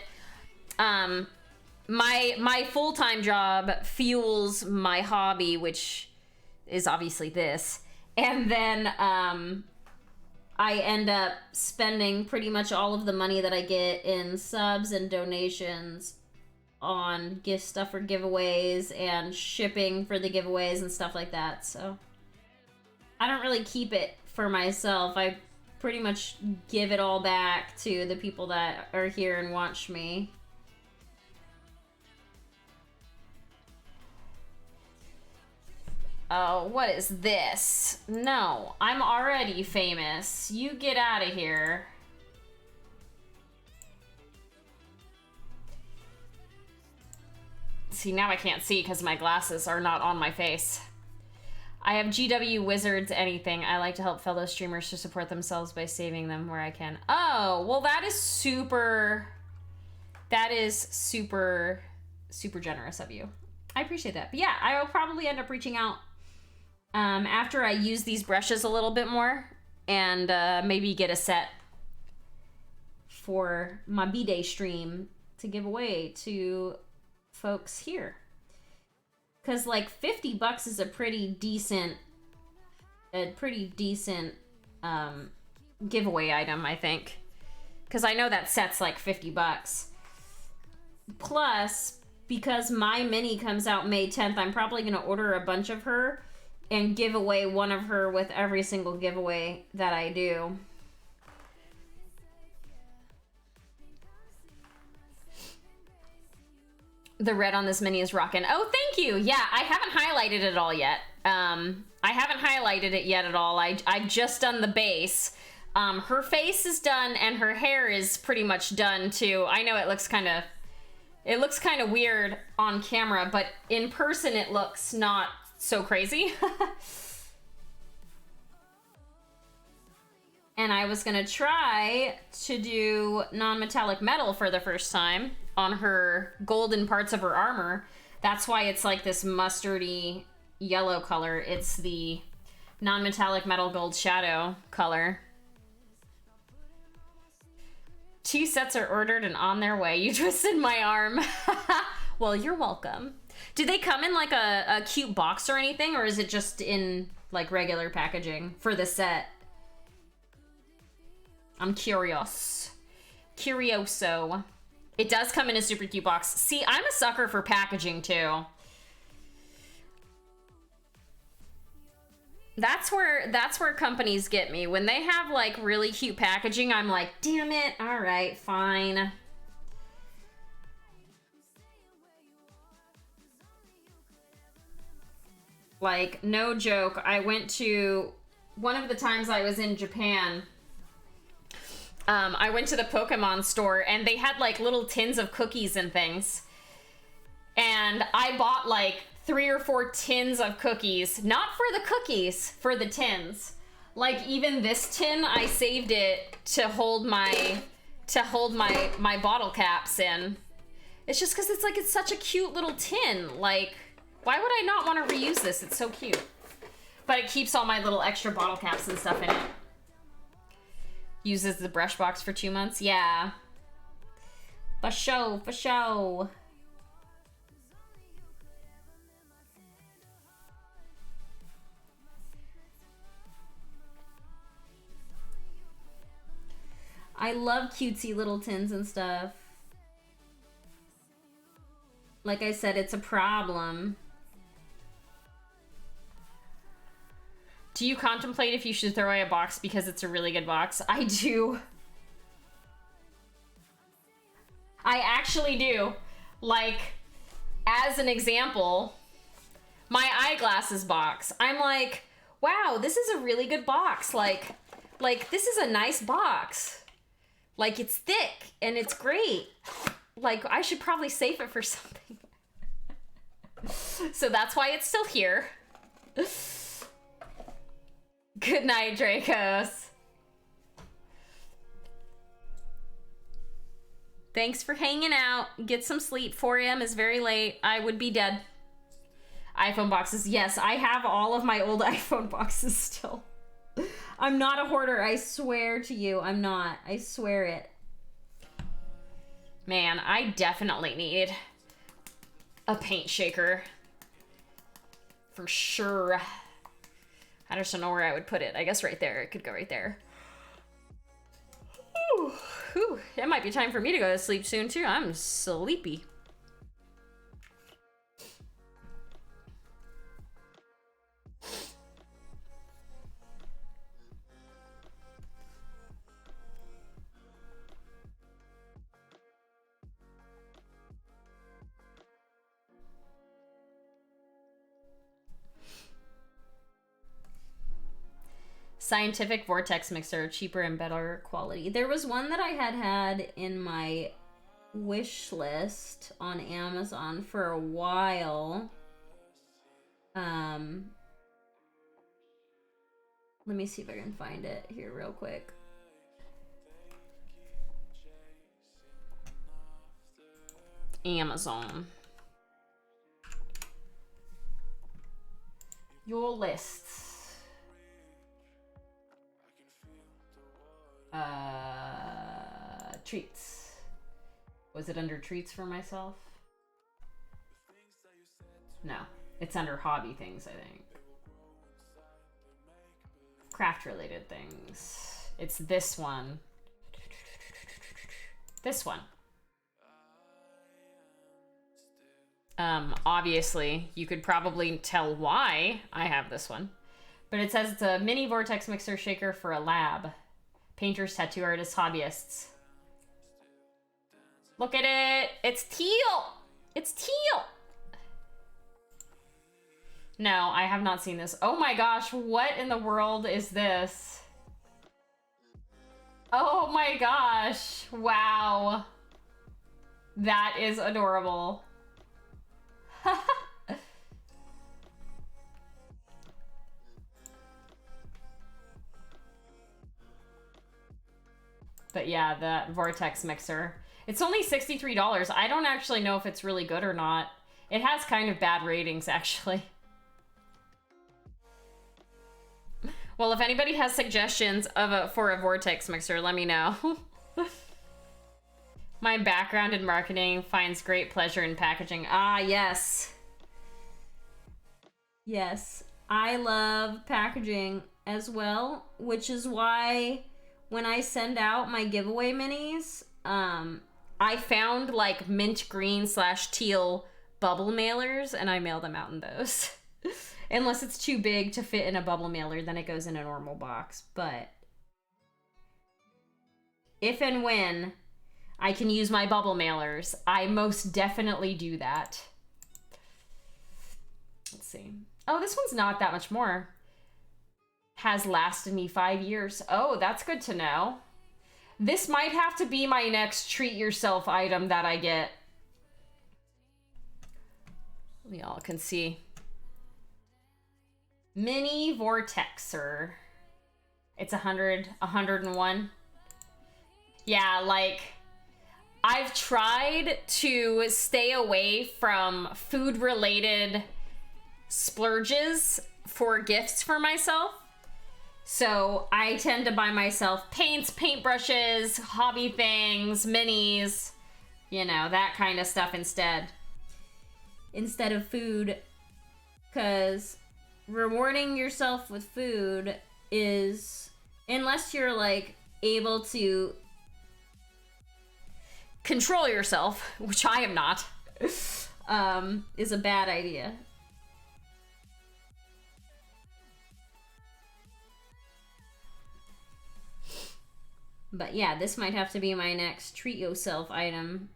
Speaker 1: My full-time job fuels my hobby, which is obviously this. And then I end up spending pretty much all of the money that I get in subs and donations on gift stuff for giveaways and shipping for the giveaways and stuff like that. So I don't really keep it for myself. pretty much give it all back to the people that are here and watch me. Oh, what is this? No, I'm already famous. You get out of here. See, now I can't see because my glasses are not on my face. I have GW Wizards anything. I like to help fellow streamers to support themselves by saving them where I can. Oh, well that is super generous of you. I appreciate that. But yeah, I will probably end up reaching out after I use these brushes a little bit more and maybe get a set for my B-Day stream to give away to folks here. Because like $50 is a pretty decent giveaway item, I think. Because I know that set's like $50. Plus, because my mini comes out May 10th, I'm probably going to order a bunch of her and give away one of her with every single giveaway that I do. The red on this mini is rockin'. Oh, thank you. Yeah, I haven't highlighted it all yet. I haven't highlighted it yet at all. I've just done the base. Her face is done and her hair is pretty much done too. I know it looks kind of weird on camera, but in person it looks not so crazy. And I was gonna try to do non-metallic metal for the first time on her golden parts of her armor. That's why it's like this mustardy yellow color. It's the non-metallic metal gold shadow color. 2 sets are ordered and on their way. You twisted my arm. Well, you're welcome. Do they come in like a cute box or anything, or is it just in like regular packaging for the set? I'm curious. Curioso. It does come in a super cute box. See, I'm a sucker for packaging too. That's where companies get me. When they have like really cute packaging, I'm like, damn it. All right, fine. Like, no joke. I went to one of the times I was in Japan. I went to the Pokemon store and they had like little tins of cookies and things. And I bought like 3 or 4 tins of cookies, not for the cookies, for the tins. Like even this tin, I saved it to hold my bottle caps in. It's just because it's such a cute little tin. Like, why would I not want to reuse this? It's so cute. But it keeps all my little extra bottle caps and stuff in it. Uses the brush box for 2 months. Yeah. For show, for show. I love cutesy little tins and stuff. Like I said, it's a problem. Do you contemplate if you should throw away a box because it's a really good box? I do. I actually do. Like, as an example, my eyeglasses box. I'm like, wow, this is a really good box. Like this is a nice box. Like, it's thick and it's great. Like, I should probably save it for something. So that's why it's still here. Good night, Dracos. Thanks for hanging out. Get some sleep. 4 a.m. is very late. I would be dead. iPhone boxes. Yes, I have all of my old iPhone boxes still. I'm not a hoarder. I swear to you, I'm not. I swear it. Man, I definitely need a paint shaker. For sure. I just don't know where I would put it. I guess right there. It could go right there. Whew. Whew. It might be time for me to go to sleep soon, too. I'm sleepy. Scientific Vortex Mixer, cheaper and better quality. There was one that I had in my wish list on Amazon for a while. Let me see if I can find it here real quick. Amazon. Your lists. Treats. Was it under treats for myself? No, it's under hobby things, I think. Craft related things. It's this one. This one. Obviously, you could probably tell why I have this one. But it says it's a mini vortex mixer shaker for a lab. Painters, tattoo artists, hobbyists. Look at it. It's teal. It's teal. No, I have not seen this. Oh my gosh, what in the world is this? Oh my gosh. Wow. That is adorable. But yeah, the vortex mixer. It's only $63. I don't actually know if it's really good or not. It has kind of bad ratings, actually. Well, if anybody has suggestions for a vortex mixer, let me know. My background in marketing finds great pleasure in packaging. Ah, yes. Yes, I love packaging as well, which is why when I send out my giveaway minis, I found like mint green / teal bubble mailers and I mail them out in those. Unless it's too big to fit in a bubble mailer, then it goes in a normal box. But if and when I can use my bubble mailers, I most definitely do that. Let's see. Oh, this one's not that much more. Has lasted me 5 years. Oh, that's good to know. This might have to be my next treat yourself item that I get. Y'all can see. Mini Vortexer. It's 101. Yeah, like, I've tried to stay away from food-related splurges for gifts for myself. So I tend to buy myself paints, paintbrushes, hobby things, minis, you know, that kind of stuff instead of food, because rewarding yourself with food is, unless you're like able to control yourself, which I am not, is a bad idea. But yeah, this might have to be my next treat yourself item.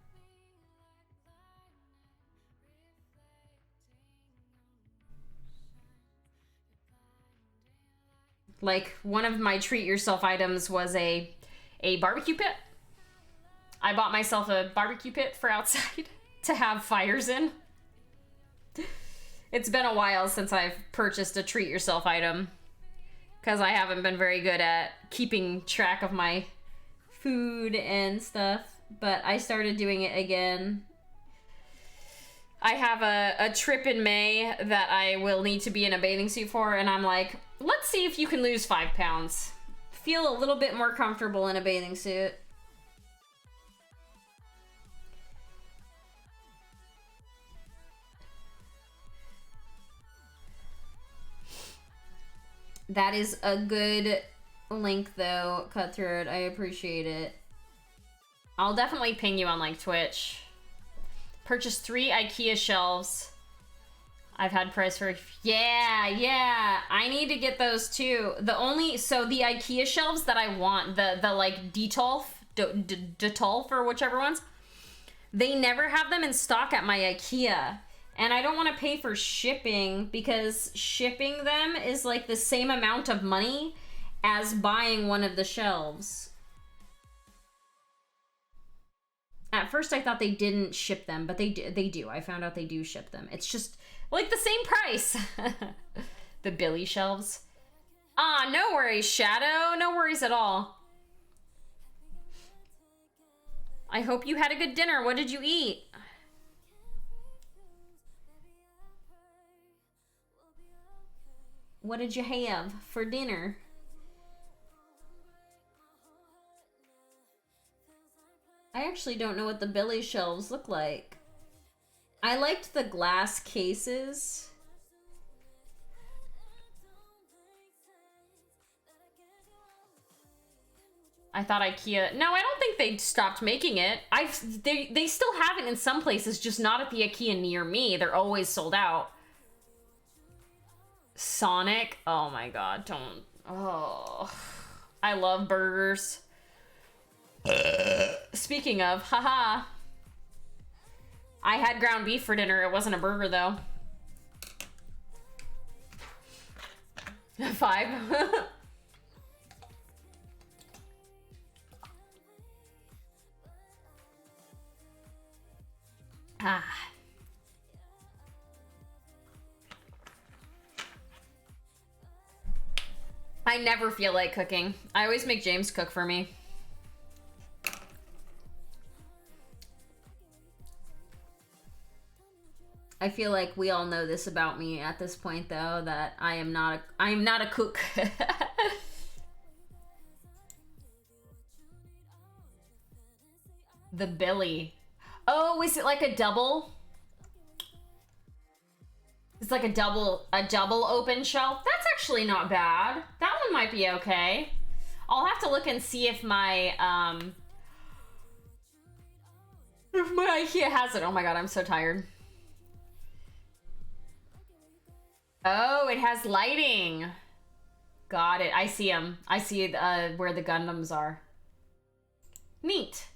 Speaker 1: Like, one of my treat yourself items was a barbecue pit. I bought myself a barbecue pit for outside to have fires in. It's been a while since I've purchased a treat yourself item, because I haven't been very good at keeping track of my food and stuff, but I started doing it again. I have a trip in May that I will need to be in a bathing suit for, and I'm like, let's see if you can lose 5 pounds. Feel a little bit more comfortable in a bathing suit. That is a good link, though, Cutthroat. I appreciate it. I'll definitely ping you on, like, Twitch. Purchased 3 IKEA shelves. I've had price for... Yeah. I need to get those, too. So, the IKEA shelves that I want, the like, Detolf, or whichever ones, they never have them in stock at my IKEA. And I don't want to pay for shipping, because shipping them is like the same amount of money, as buying one of the shelves. At first I thought they didn't ship them, but they do. I found out they do ship them. It's just like the same price. The Billy shelves. Ah, no worries, Shadow. No worries at all. I hope you had a good dinner. What did you eat? What did you have for dinner? I actually don't know what the Billy shelves look like. I liked the glass cases. I thought IKEA... No, I don't think they stopped making it. They still have it in some places, just not at the IKEA near me. They're always sold out. Sonic? Oh my god, don't... Oh... I love burgers. Speaking of, haha. I had ground beef for dinner. It wasn't a burger, though. 5. Ah. I never feel like cooking. I always make James cook for me. I feel like we all know this about me at this point, though, that I am not a cook. The Billy. Oh, is it like a double? It's like a double open shelf. That's actually not bad. That one might be okay. I'll have to look and see if my IKEA has it. Oh my god, I'm so tired. Oh, it has lighting. Got it. I see them. I see where the Gundams are. Neat.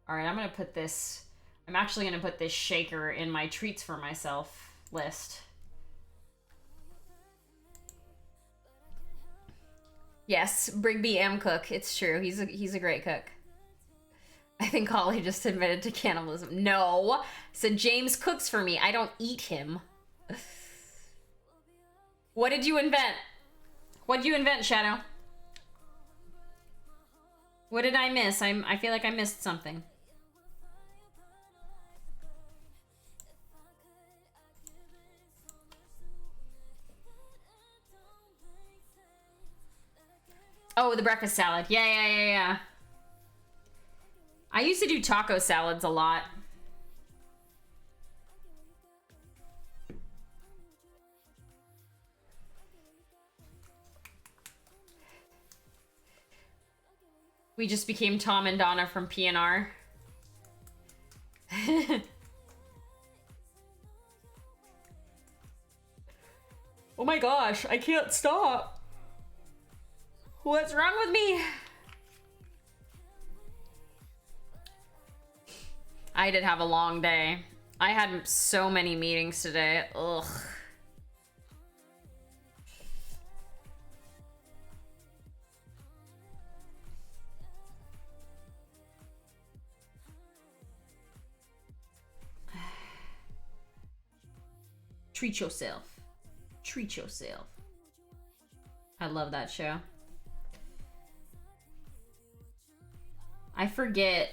Speaker 1: All right, I'm gonna put this. I'm actually gonna put this shaker in my treats for myself list. Yes, Brigby M cook. It's true. He's a great cook. I think Holly just admitted to cannibalism. No, so James cooks for me. I don't eat him. What did you invent? What did you invent, Shadow? What did I miss? I feel like I missed something. Oh, the breakfast salad. Yeah. I used to do taco salads a lot. We just became Tom and Donna from PNR. Oh my gosh, I can't stop. What's wrong with me? I did have a long day. I had so many meetings today. Ugh. Treat yourself. Treat yourself. I love that show. I forget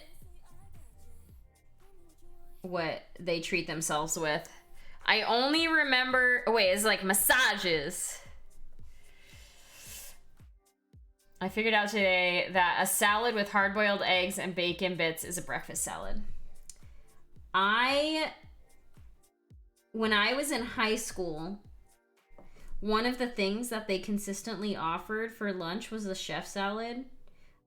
Speaker 1: what they treat themselves with. I only remember, oh wait, it's like massages. I figured out today that a salad with hard-boiled eggs and bacon bits is a breakfast salad. When I was in high school, one of the things that they consistently offered for lunch was the chef salad.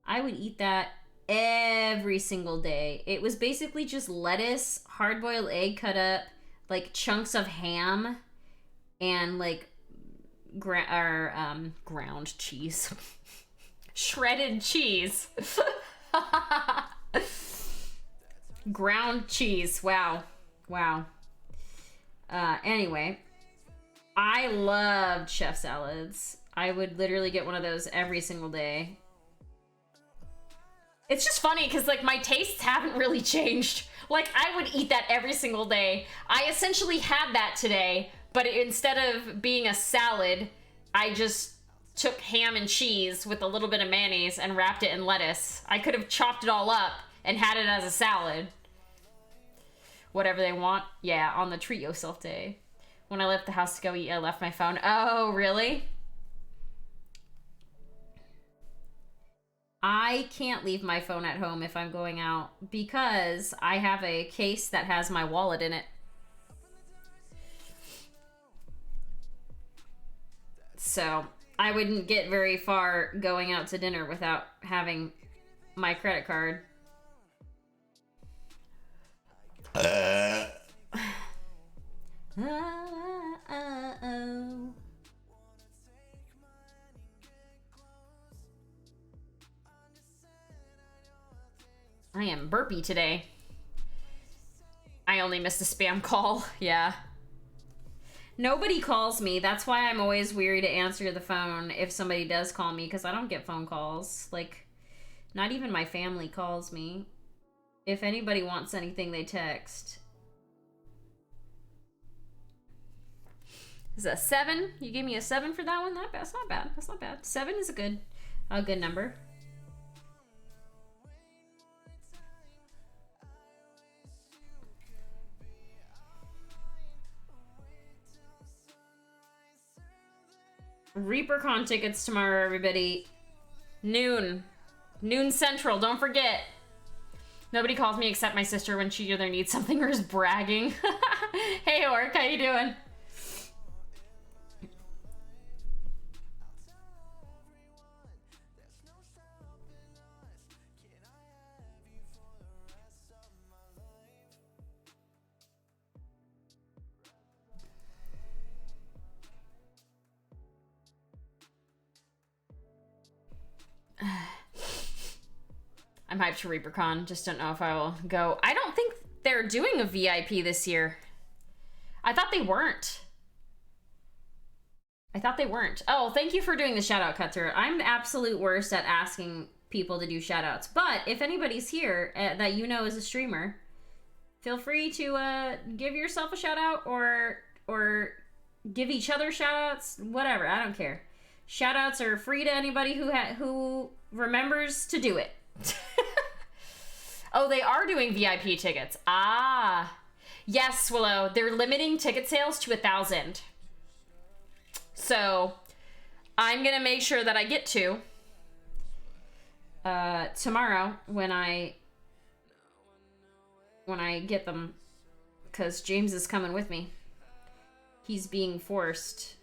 Speaker 1: I would eat that every single day. It was basically just lettuce, hard-boiled egg cut up, like chunks of ham, and like ground cheese. Shredded cheese. Ground cheese. Wow. Anyway, I loved chef salads. I would literally get one of those every single day. It's just funny because, like, my tastes haven't really changed. Like, I would eat that every single day. I essentially had that today, but instead of being a salad, I just took ham and cheese with a little bit of mayonnaise and wrapped it in lettuce. I could have chopped it all up and had it as a salad. Whatever they want. Yeah, on the treat yourself day. When I left the house to go eat, I left my phone. Oh, really? I can't leave my phone at home if I'm going out because I have a case that has my wallet in it. So I wouldn't get very far going out to dinner without having my credit card. I am burpy today. I only missed a spam call. Yeah. Nobody calls me. That's why I'm always weary to answer the phone if somebody does call me, because I don't get phone calls. Like, not even my family calls me. If anybody wants anything, they text. Is that 7? You gave me a 7 for that one? That's not bad. That's not bad. 7 is a good number. ReaperCon tickets tomorrow, everybody. Noon Central, don't forget. Nobody calls me except my sister when she either needs something or is bragging. Hey, Orc, how you doing? I'm hyped for ReaperCon. Just don't know if I will go. I don't think they're doing a VIP this year. I thought they weren't. Oh, thank you for doing the shout out, Cutter. I'm the absolute worst at asking people to do shout outs. But if anybody's here that you know is a streamer, feel free to give yourself a shout out or give each other shout outs. Whatever. I don't care. Shout outs are free to anybody who remembers to do it. Oh, they are doing VIP tickets. Ah, yes, Willow. They're limiting ticket sales to 1,000. So I'm gonna make sure that I get to tomorrow when I get them, because James is coming with me. He's being forced.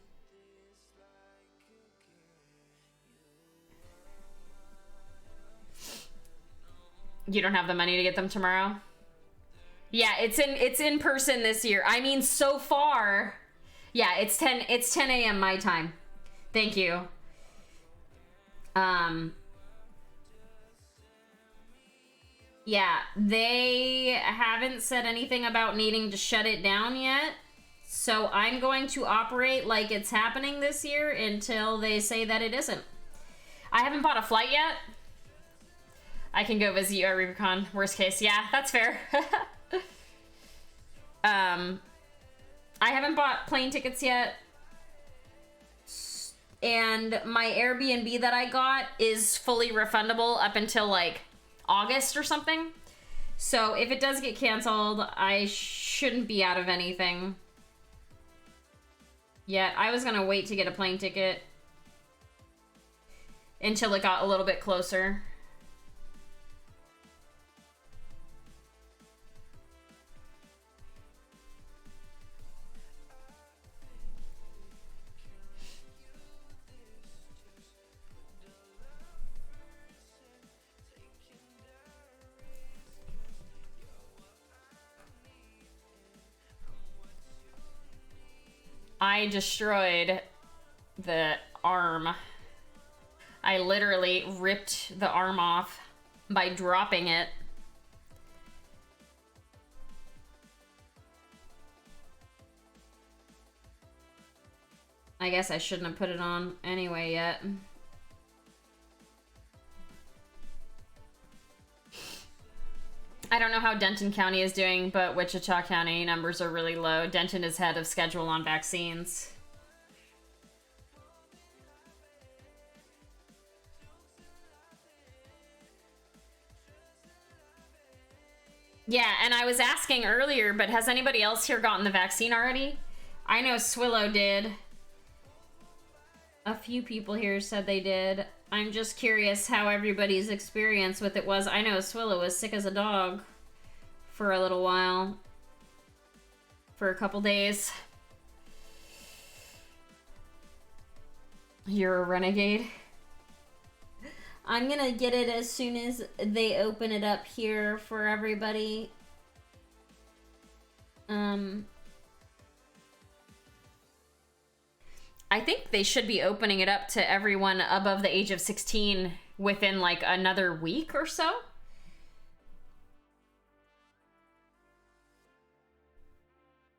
Speaker 1: You don't have the money to get them tomorrow? Yeah, it's in person this year. I mean, so far. Yeah, it's 10 a.m. my time. Thank you. Yeah, they haven't said anything about needing to shut it down yet. So I'm going to operate like it's happening this year until they say that it isn't. I haven't bought a flight yet. I can go visit you at ReaperCon. Worst case. Yeah, that's fair. I haven't bought plane tickets yet. And my Airbnb that I got is fully refundable up until like August or something. So if it does get canceled, I shouldn't be out of anything yet. I was gonna wait to get a plane ticket until it got a little bit closer. I destroyed the arm. I literally ripped the arm off by dropping it. I guess I shouldn't have put it on anyway yet. I don't know how Denton County is doing, but Wichita County numbers are really low. Denton is ahead of schedule on vaccines. Yeah, and I was asking earlier, but has anybody else here gotten the vaccine already? I know Swillow did. A few people here said they did. I'm just curious how everybody's experience with it was. I know Swillow was sick as a dog for a little while. For a couple days. You're a renegade? I'm gonna get it as soon as they open it up here for everybody. I think they should be opening it up to everyone above the age of 16 within like another week or so.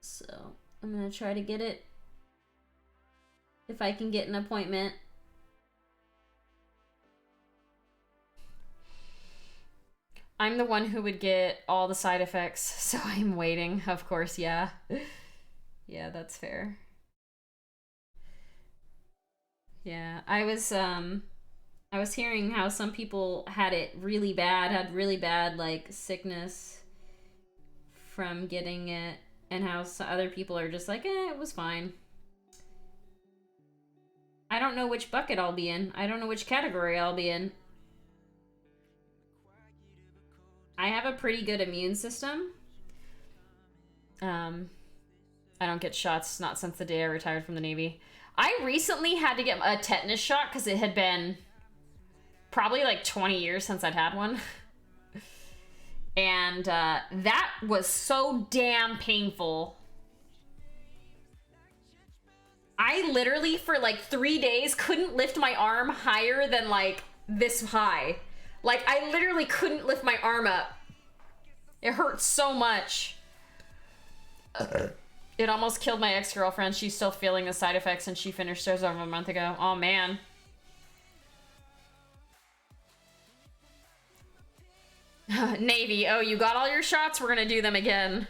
Speaker 1: So I'm gonna try to get it if I can get an appointment. I'm the one who would get all the side effects, so I'm waiting, of course, yeah. Yeah, that's fair. Yeah, I was hearing how some people had it really bad, had really bad, like, sickness from getting it, and how other people are just like, it was fine. I don't know which bucket I'll be in. I don't know which category I'll be in. I have a pretty good immune system. I don't get shots, not since the day I retired from the Navy. I recently had to get a tetanus shot because it had been probably like 20 years since I'd had one. And that was so damn painful. I literally, for like 3 days, couldn't lift my arm higher than like this high. Like, I literally couldn't lift my arm up. It hurt so much. It almost killed my ex-girlfriend. She's still feeling the side effects, and she finished hers over a month ago. Oh, man. Navy, oh, you got all your shots? We're gonna do them again.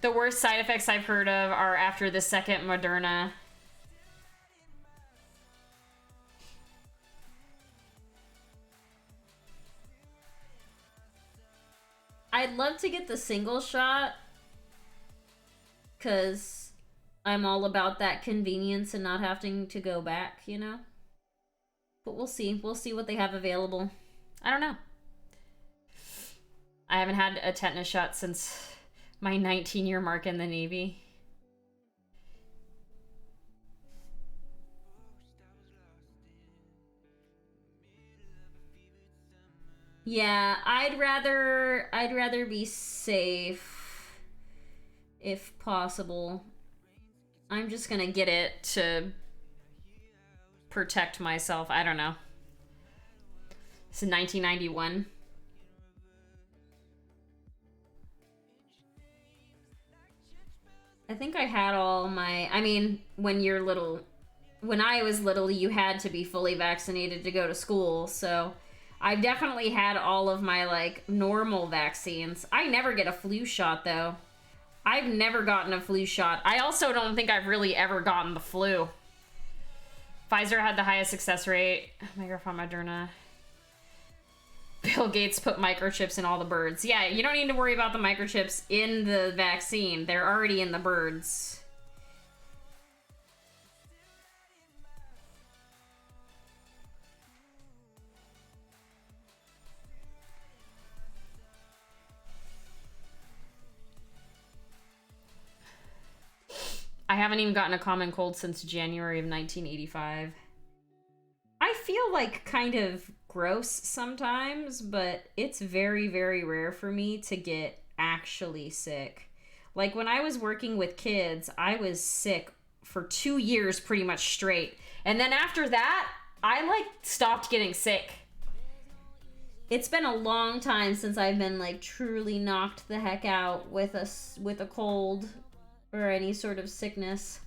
Speaker 1: The worst side effects I've heard of are after the second Moderna. I'd love to get the single shot because I'm all about that convenience and not having to go back, you know? But we'll see. We'll see what they have available. I don't know. I haven't had a tetanus shot since my 19-year mark in the Navy. Yeah, I'd rather be safe if possible. I'm just gonna get it to protect myself. I don't know. It's 1991. I think I had all my, I mean, when I was little, you had to be fully vaccinated to go to school, so I've definitely had all of my, like, normal vaccines. I never get a flu shot, though. I've never gotten a flu shot. I also don't think I've really ever gotten the flu. Pfizer had the highest success rate. Microphone Moderna. Bill Gates put microchips in all the birds. Yeah, you don't need to worry about the microchips in the vaccine. They're already in the birds. I haven't even gotten a common cold since January of 1985. I feel like kind of gross sometimes, but it's very, very rare for me to get actually sick. Like when I was working with kids, I was sick for 2 years pretty much straight. And then after that, I like stopped getting sick. It's been a long time since I've been like truly knocked the heck out with a cold or any sort of sickness.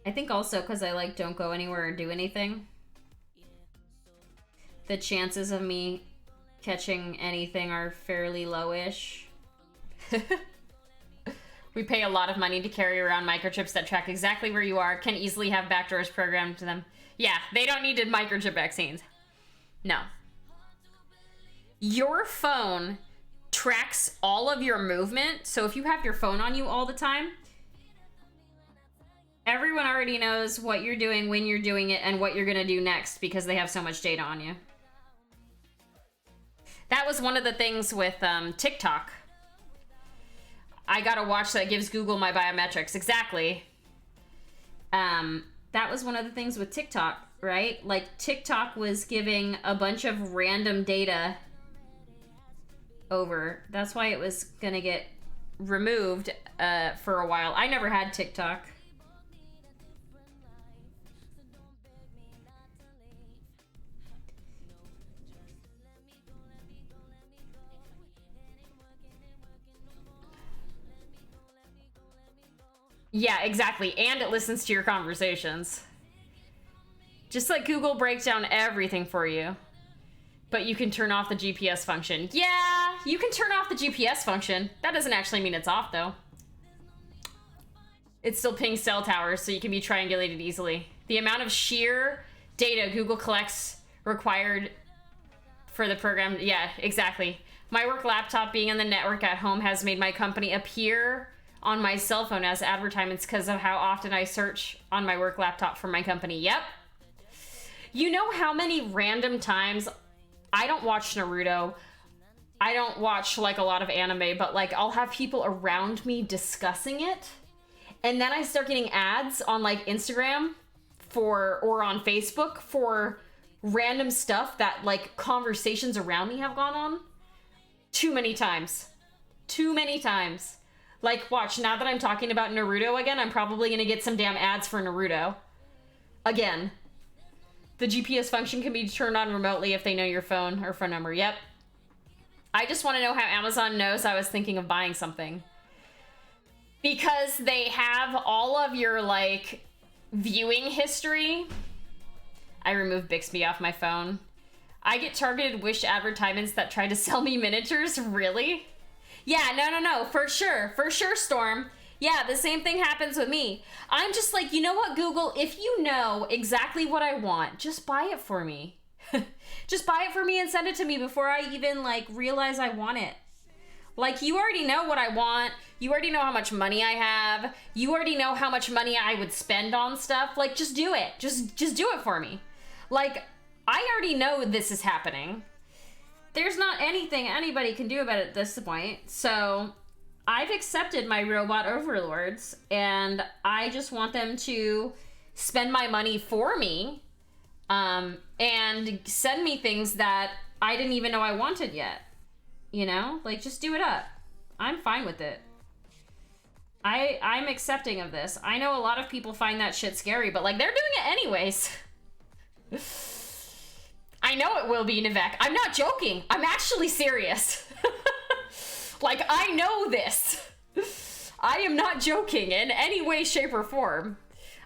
Speaker 1: I think also because I like don't go anywhere or do anything, the chances of me catching anything are fairly lowish. We pay a lot of money to carry around microchips that track exactly where you are, can easily have backdoors programmed to them. Yeah, they don't need microchip vaccines. No. Your phone tracks all of your movement, so if you have your phone on you all the time, everyone already knows what you're doing, when you're doing it, and what you're gonna do next because they have so much data on you. That was one of the things with TikTok. I got a watch that gives Google my biometrics. Exactly. That was one of the things with TikTok, right? Like, TikTok was giving a bunch of random data over. That's why it was gonna get removed for a while. I never had TikTok. Yeah, exactly. And it listens to your conversations. Just like Google breaks down everything for you. But you can turn off the GPS function. Yeah, you can turn off the GPS function. That doesn't actually mean it's off, though. It still pings cell towers, so you can be triangulated easily. The amount of sheer data Google collects required for the program. Yeah, exactly. My work laptop being on the network at home has made my company appear on my cell phone as advertisements because of how often I search on my work laptop for my company. Yep. You know how many random times I don't watch Naruto. I don't watch like a lot of anime, but like I'll have people around me discussing it. And then I start getting ads on like Instagram or on Facebook for random stuff that like conversations around me have gone on. Too many times. Too many times. Like, watch, now that I'm talking about Naruto again, I'm probably gonna get some damn ads for Naruto. Again. The GPS function can be turned on remotely if they know your phone or phone number. Yep. I just want to know how Amazon knows I was thinking of buying something. Because they have all of your, like, viewing history. I removed Bixby off my phone. I get targeted Wish advertisements that try to sell me miniatures. Really? Yeah, no, for sure, Storm. Yeah, the same thing happens with me. I'm just like, you know what, Google? If you know exactly what I want, just buy it for me. Just buy it for me and send it to me before I even, like, realize I want it. Like, you already know what I want. You already know how much money I have. You already know how much money I would spend on stuff. Like, just do it. Just do it for me. Like, I already know this is happening. There's not anything anybody can do about it at this point. So I've accepted my robot overlords, and I just want them to spend my money for me, and send me things that I didn't even know I wanted yet. You know? Like, just do it up. I'm fine with it. I'm accepting of this. I know a lot of people find that shit scary, but, like, they're doing it anyways. I know it will be, Nivek. I'm not joking. I'm actually serious. Like, I know this. I am not joking in any way, shape, or form.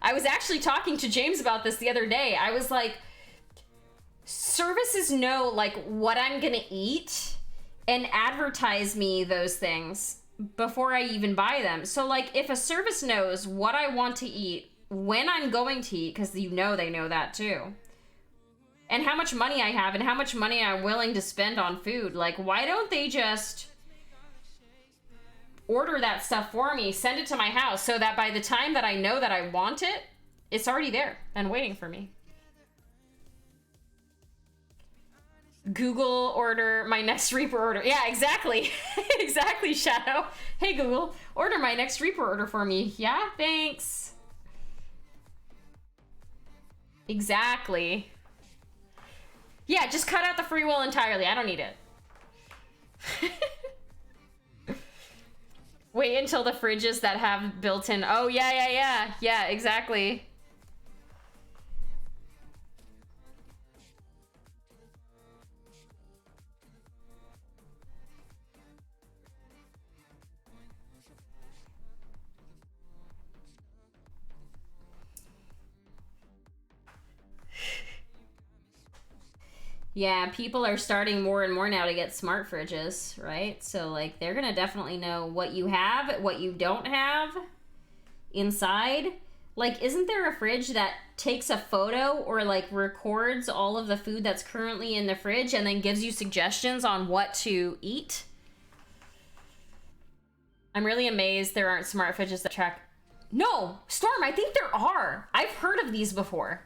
Speaker 1: I was actually talking to James about this the other day. I was like, services know, like, what I'm gonna eat and advertise me those things before I even buy them. So, like, if a service knows what I want to eat, when I'm going to eat, because you know they know that too, and how much money I have and how much money I'm willing to spend on food, like, why don't they just order that stuff for me, send it to my house, so that by the time that I know that I want it, it's already there and waiting for me. Google, order my next Reaper order. Yeah, exactly. Exactly, Shadow. Hey, Google, order my next Reaper order for me. Yeah, thanks. Exactly. Yeah, just cut out the free will entirely. I don't need it. Wait until the fridges that have built-in... Oh, yeah. Yeah, exactly. Yeah, people are starting more and more now to get smart fridges, right? So, like, they're gonna definitely know what you have, what you don't have inside. Like, isn't there a fridge that takes a photo or, like, records all of the food that's currently in the fridge and then gives you suggestions on what to eat? I'm really amazed there aren't smart fridges that track... No! Storm, I think there are! I've heard of these before.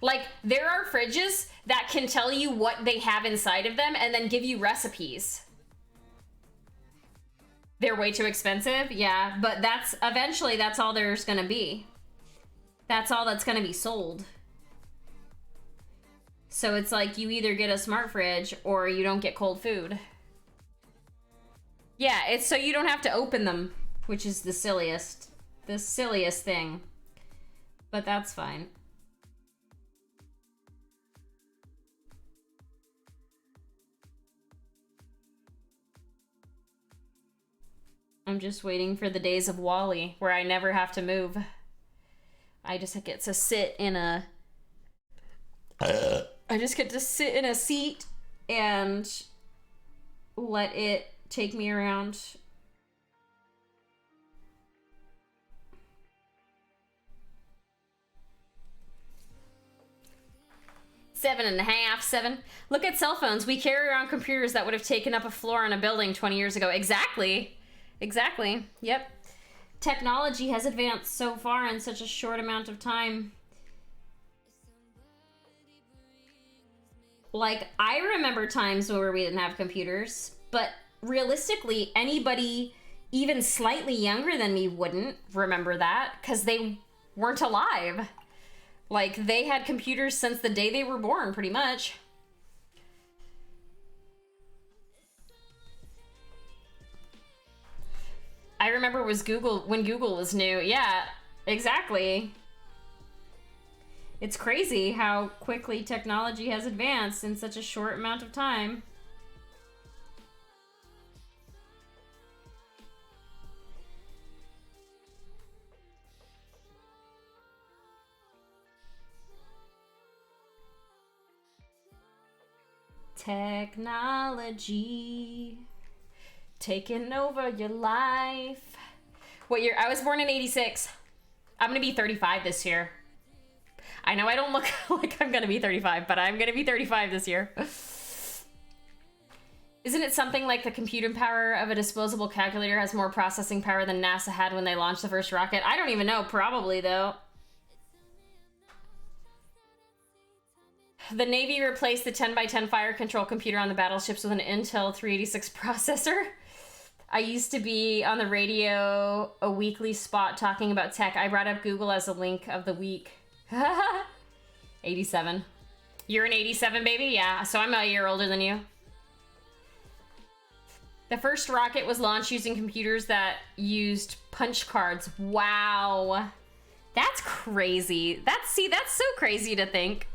Speaker 1: Like, there are fridges that can tell you what they have inside of them and then give you recipes. They're way too expensive? Yeah, but that's... Eventually, that's all there's gonna be. That's all that's gonna be sold. So it's like you either get a smart fridge or you don't get cold food. Yeah, it's so you don't have to open them, which is the silliest thing. But that's fine. I'm just waiting for the days of Wall-E where I never have to move. I just get to sit in a... I just get to sit in a seat and let it take me around. Seven and a half, 7. Look at cell phones. We carry around computers that would have taken up a floor in a building 20 years ago. Exactly. Exactly. Yep. Technology has advanced so far in such a short amount of time. Like, I remember times where we didn't have computers, but realistically, anybody even slightly younger than me wouldn't remember that because they weren't alive. Like, they had computers since the day they were born, pretty much. I remember when Google was new. Yeah, exactly. It's crazy how quickly technology has advanced in such a short amount of time. Technology taking over your life. What year? I was born in 86. I'm gonna be 35 this year. I know I don't look like I'm gonna be 35, but I'm gonna be 35 this year. Isn't it something like the computing power of a disposable calculator has more processing power than NASA had when they launched the first rocket? I don't even know. Probably, though. The Navy replaced the 10x10 fire control computer on the battleships with an Intel 386 processor. I used to be on the radio, a weekly spot talking about tech. I brought up Google as a link of the week. 87. You're an 87, baby? Yeah, so I'm a year older than you. The first rocket was launched using computers that used punch cards. Wow. That's crazy. That's so crazy to think.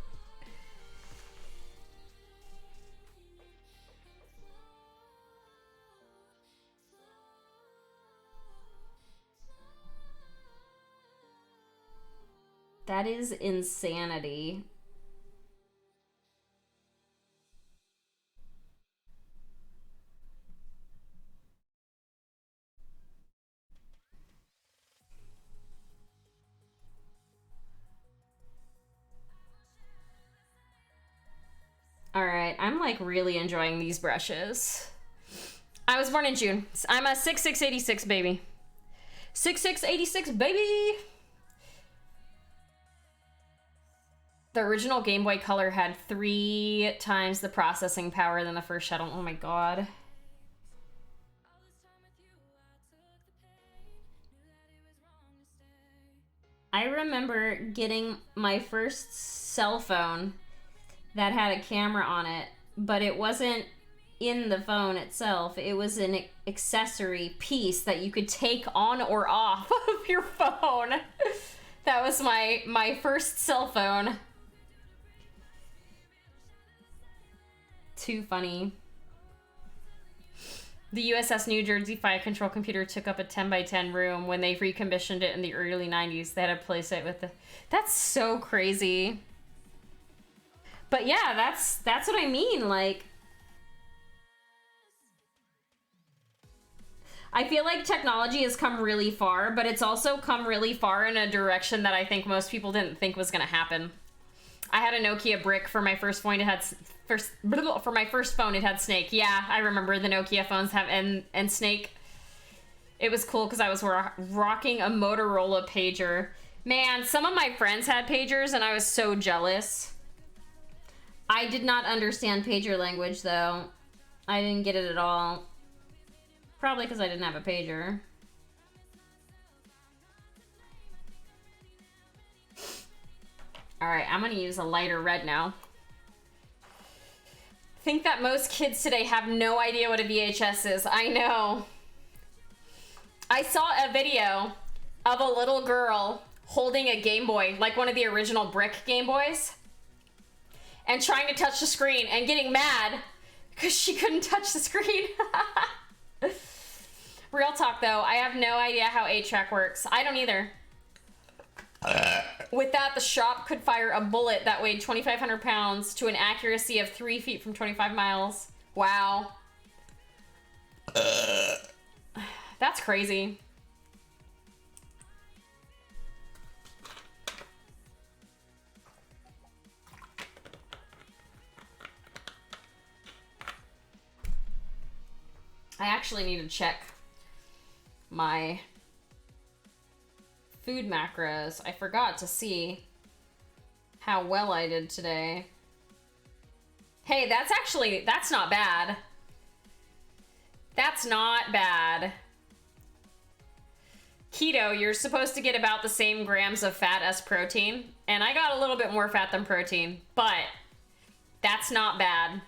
Speaker 1: That is insanity. All right, I'm like really enjoying these brushes. I was born in June. I'm a 6686 baby. 6686 baby. The original Game Boy Color had 3 times the processing power than the first shuttle. Oh my god. I remember getting my first cell phone that had a camera on it, but it wasn't in the phone itself. It was an accessory piece that you could take on or off of your phone. That was my first cell phone. Too funny. The USS New Jersey fire control computer took up a 10x10 room when they recommissioned it in the early 90s. They had to place it with the... That's so crazy. But yeah, that's what I mean. Like, I feel like technology has come really far, but it's also come really far in a direction that I think most people didn't think was gonna happen. I had a Nokia brick for my first phone. It had for my first phone. It had Snake. Yeah, I remember the Nokia phones have and Snake. It was cool because I was rocking a Motorola pager. Man, some of my friends had pagers, and I was so jealous. I did not understand pager language, though. I didn't get it at all. Probably because I didn't have a pager. Alright, I'm gonna use a lighter red now. Think that most kids today have no idea what a VHS is. I know. I saw a video of a little girl holding a Game Boy, like one of the original brick Game Boys, and trying to touch the screen and getting mad because she couldn't touch the screen. Real talk, though, I have no idea how 8-track works. I don't either. With that, the shop could fire a bullet that weighed 2,500 pounds to an accuracy of 3 feet from 25 miles. Wow. That's crazy. I actually need to check my food macros. I forgot to see how well I did today. Hey, that's not bad. That's not bad. Keto, you're supposed to get about the same grams of fat as protein, and I got a little bit more fat than protein, but that's not bad.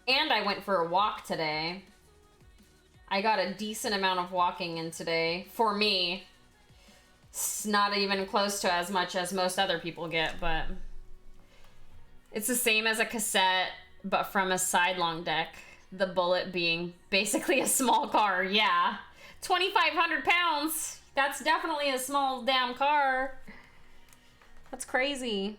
Speaker 1: And I went for a walk today. I got a decent amount of walking in today. For me, it's not even close to as much as most other people get, but it's the same as a cassette, but from a sidelong deck. The Bullet being basically a small car. Yeah. 2,500 pounds. That's definitely a small damn car. That's crazy.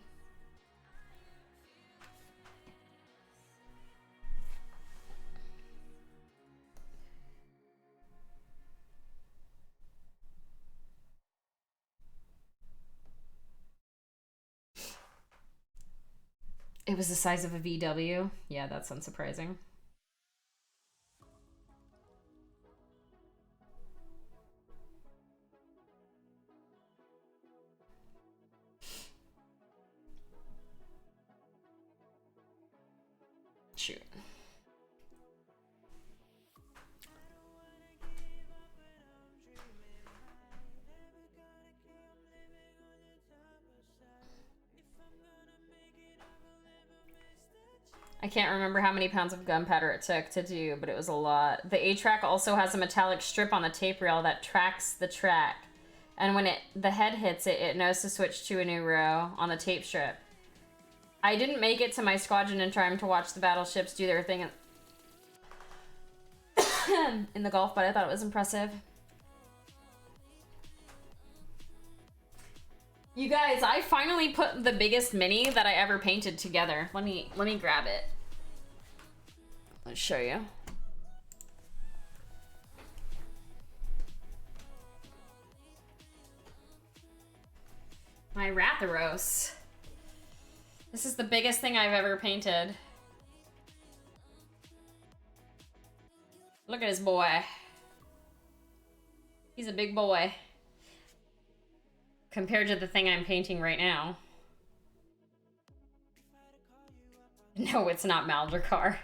Speaker 1: It was the size of a VW. Yeah, that's unsurprising. Shoot. I can't remember how many pounds of gunpowder it took to do, but it was a lot. The 8-track also has a metallic strip on the tape reel that tracks the track. And when the head hits it, it knows to switch to a new row on the tape strip. I didn't make it to my squadron in time to watch the battleships do their thing in the Gulf, but I thought it was impressive. You guys, I finally put the biggest mini that I ever painted together. Let me grab it. Let's show you. My Ratharos. This is the biggest thing I've ever painted. Look at his boy. He's a big boy. Compared to the thing I'm painting right now. No, it's not Maldrakar.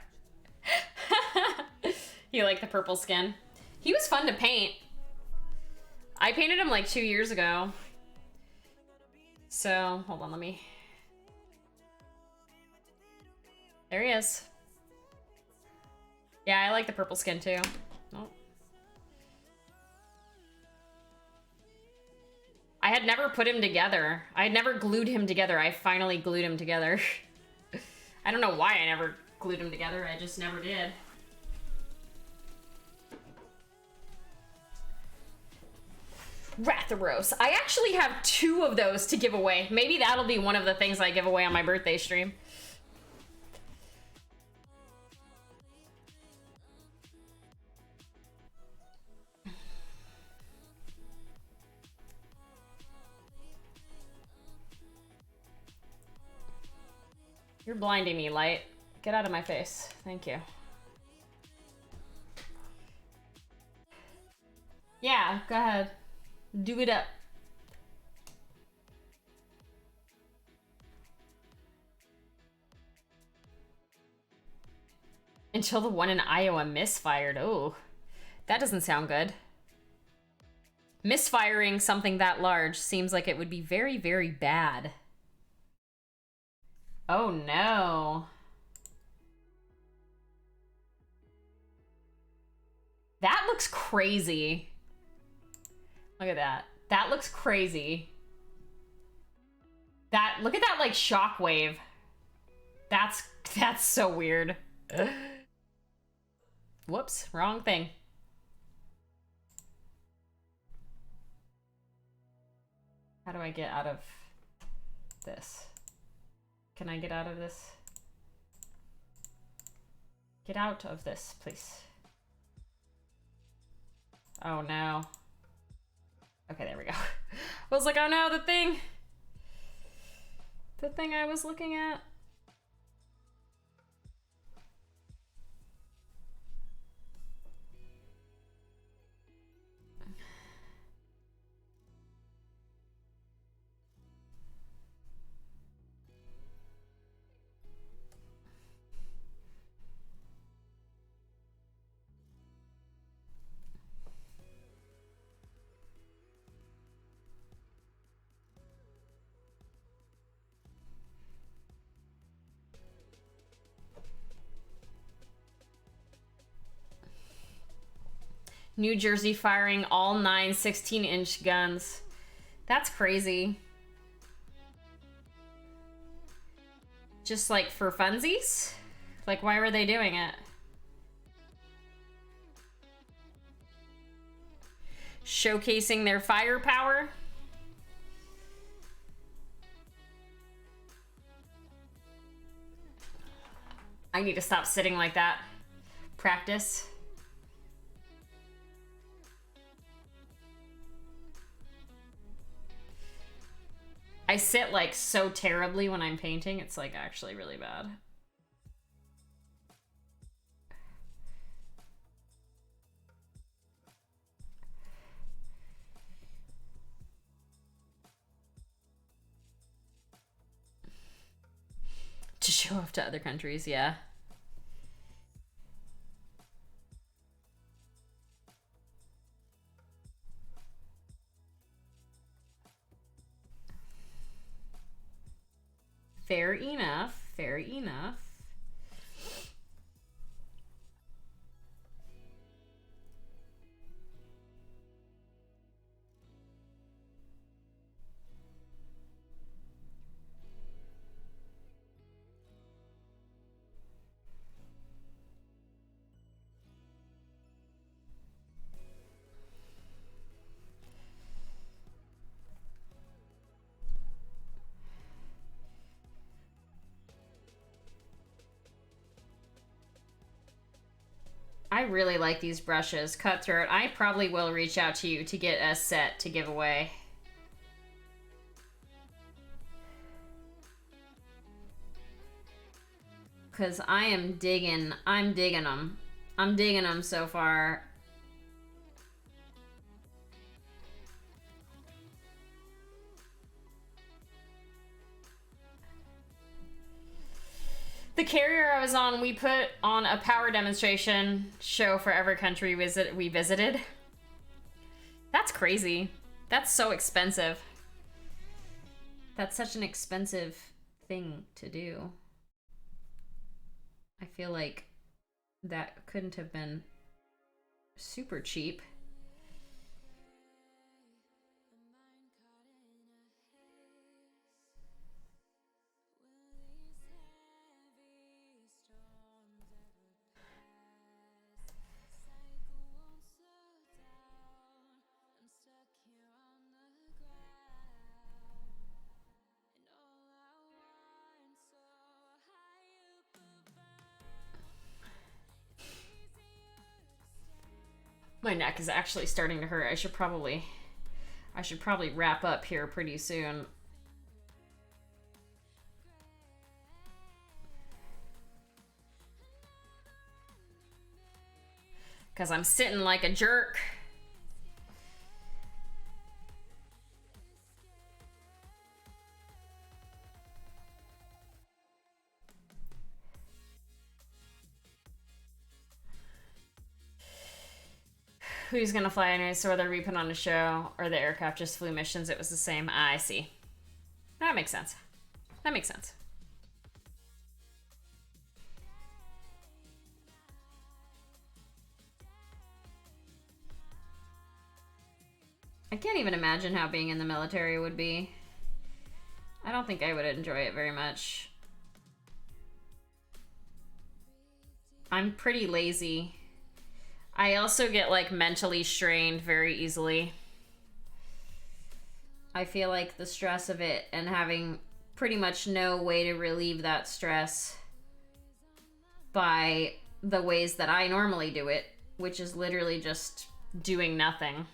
Speaker 1: You like the purple skin? He was fun to paint. I painted him like 2 years ago. So, hold on, let me... There he is. Yeah, I like the purple skin too. Oh. I had never put him together. I had never glued him together. I finally glued him together. I don't know why I never glued him together. I just never did. Ratharos. I actually have 2 of those to give away. Maybe that'll be one of the things I give away on my birthday stream. You're blinding me, Light. Get out of my face. Thank you. Yeah, go ahead. Do it up. Until the one in Iowa misfired. Oh, that doesn't sound good. Misfiring something that large seems like it would be very, very bad. Oh no. That looks crazy. Look at that. That looks crazy. Look at that like shockwave. That's so weird. Whoops, wrong thing. How do I get out of this? Can I get out of this? Get out of this, please. Oh no. Okay, there we go. I was like, oh no, the thing I was looking at. New Jersey firing all 9 16-inch guns. That's crazy. Just like for funsies? Like, why were they doing it? Showcasing their firepower? I need to stop sitting like that. Practice. I sit like so terribly when I'm painting, it's like actually really bad. To show off to other countries, yeah. Fair enough, fair enough. I really like these brushes. Cutthroat, I probably will reach out to you to get a set to give away. Cause I'm digging them. I'm digging them so far. The carrier I was on, we put on a power demonstration show for every country we visited. That's crazy. That's so expensive. That's such an expensive thing to do. I feel like that couldn't have been super cheap. My neck is actually starting to hurt. I should probably wrap up here pretty soon. Because I'm sitting like a jerk. Who's gonna fly anyways? So whether we put on a show or the aircraft just flew missions, it was the same. I see. That makes sense. That makes sense. I can't even imagine how being in the military would be. I don't think I would enjoy it very much. I'm pretty lazy. I also get like mentally strained very easily. I feel like the stress of it and having pretty much no way to relieve that stress by the ways that I normally do it, which is literally just doing nothing.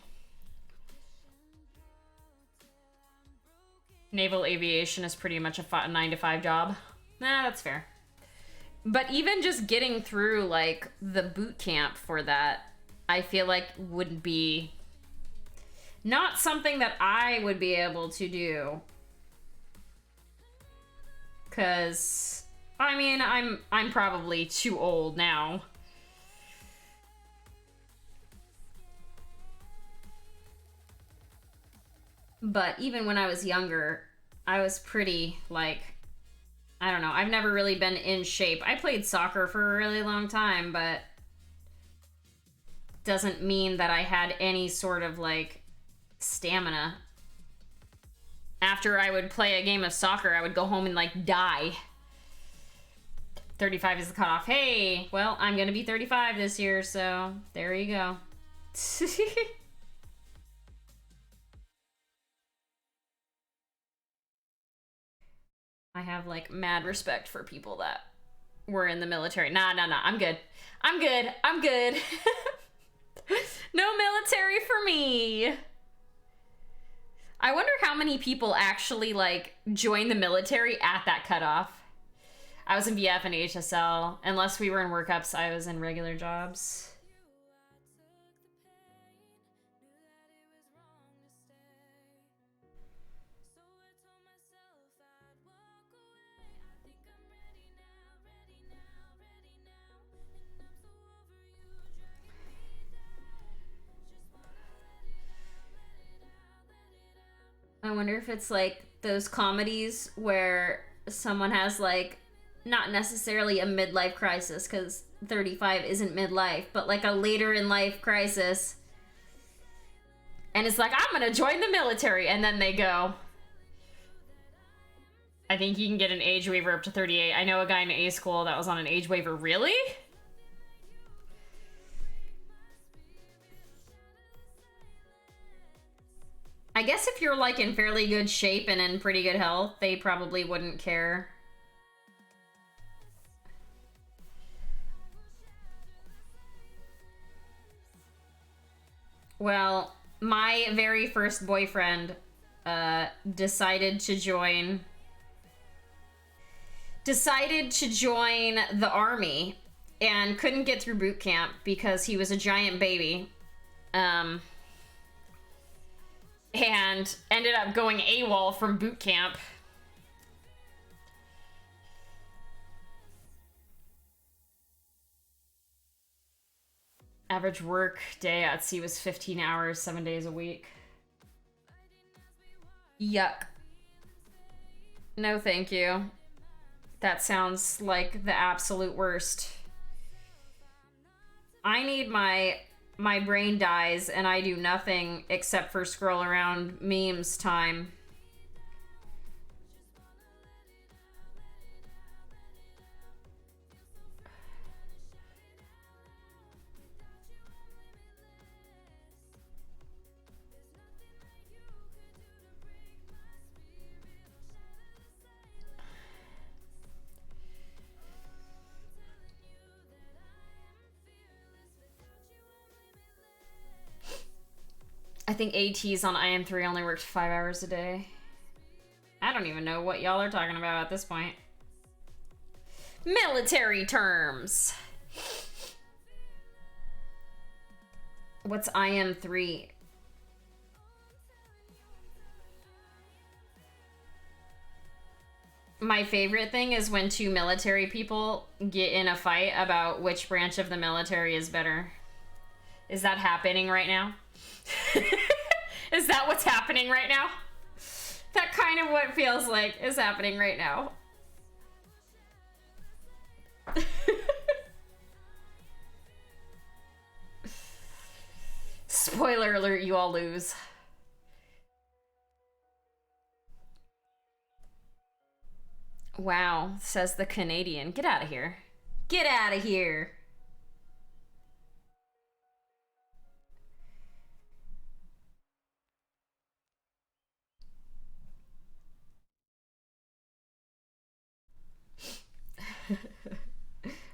Speaker 1: Naval aviation is pretty much a 9-to-5 job. Nah, that's fair. But even just getting through like the boot camp for that, I feel like would be not something that I would be able to do. 'Cause I mean, I'm probably too old now. But even when I was younger, I was pretty, like, I don't know. I've never really been in shape. I played soccer for a really long time, but doesn't mean that I had any sort of, like, stamina. After I would play a game of soccer, I would go home and, like, die. 35 is the cutoff. Hey, well, I'm gonna be 35 this year, so there you go. I have like mad respect for people that were in the military. Nah, I'm good. I'm good. No military for me. I wonder how many people actually like join the military at that cutoff. I was in VF and HSL. Unless we were in workups, I was in regular jobs. I wonder if it's like those comedies where someone has like not necessarily a midlife crisis, because 35 isn't midlife, but like a later in life crisis. And it's like, I'm gonna join the military, and then they go. I think you can get an age waiver up to 38. I know a guy in A school that was on an age waiver. Really? I guess if you're like in fairly good shape and in pretty good health, they probably wouldn't care. Well, my very first boyfriend decided to join the army and couldn't get through boot camp because he was a giant baby. And ended up going AWOL from boot camp. Average work day at sea was 15 hours, 7 days a week. Yuck. No, thank you. That sounds like the absolute worst. I need my brain dies and I do nothing except for scroll around memes time. I think ATs on IM3 only worked 5 hours a day. I don't even know what y'all are talking about at this point. Military terms. What's IM3? My favorite thing is when two military people get in a fight about which branch of the military is better. Is that happening right now? Is that what's happening right now? That kind of what it feels like is happening right now. Spoiler alert, you all lose. Wow, says the Canadian. Get out of here. Get out of here.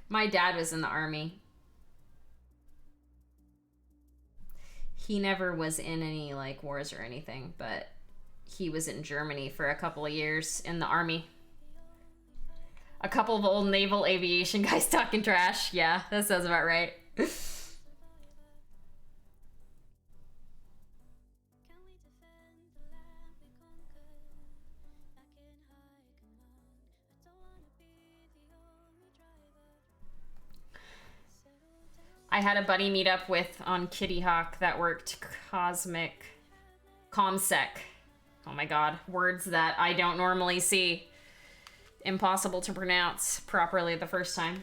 Speaker 1: My dad was in the army. He never was in any like wars or anything, but he was in Germany for a couple of years in the army. A couple of old naval aviation guys talking trash. Yeah, that sounds about right. I had a buddy meet up with on Kitty Hawk that worked ComSec. Oh my god, words that I don't normally see. Impossible to pronounce properly the first time.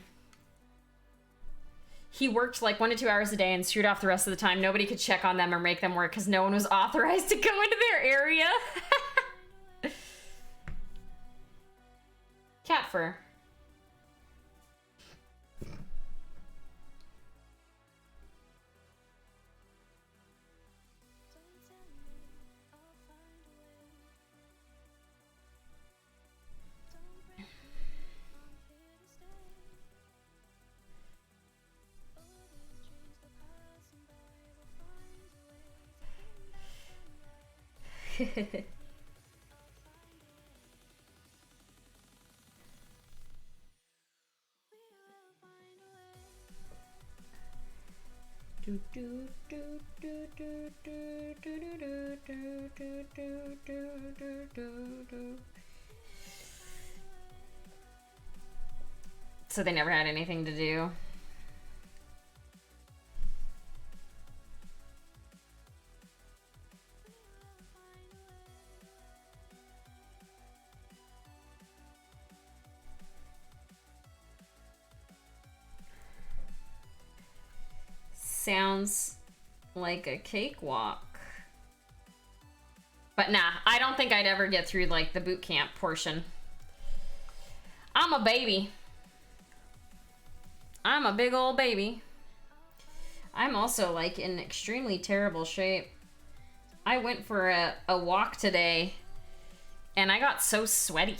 Speaker 1: He worked like 1 to 2 hours a day and screwed off the rest of the time. Nobody could check on them or make them work because no one was authorized to go into their area. Cat fur. So they never had anything to do. Sounds like a cakewalk. But nah, I don't think I'd ever get through like the boot camp portion. I'm a baby. I'm a big old baby. I'm also like in extremely terrible shape. I went for a walk today and I got so sweaty.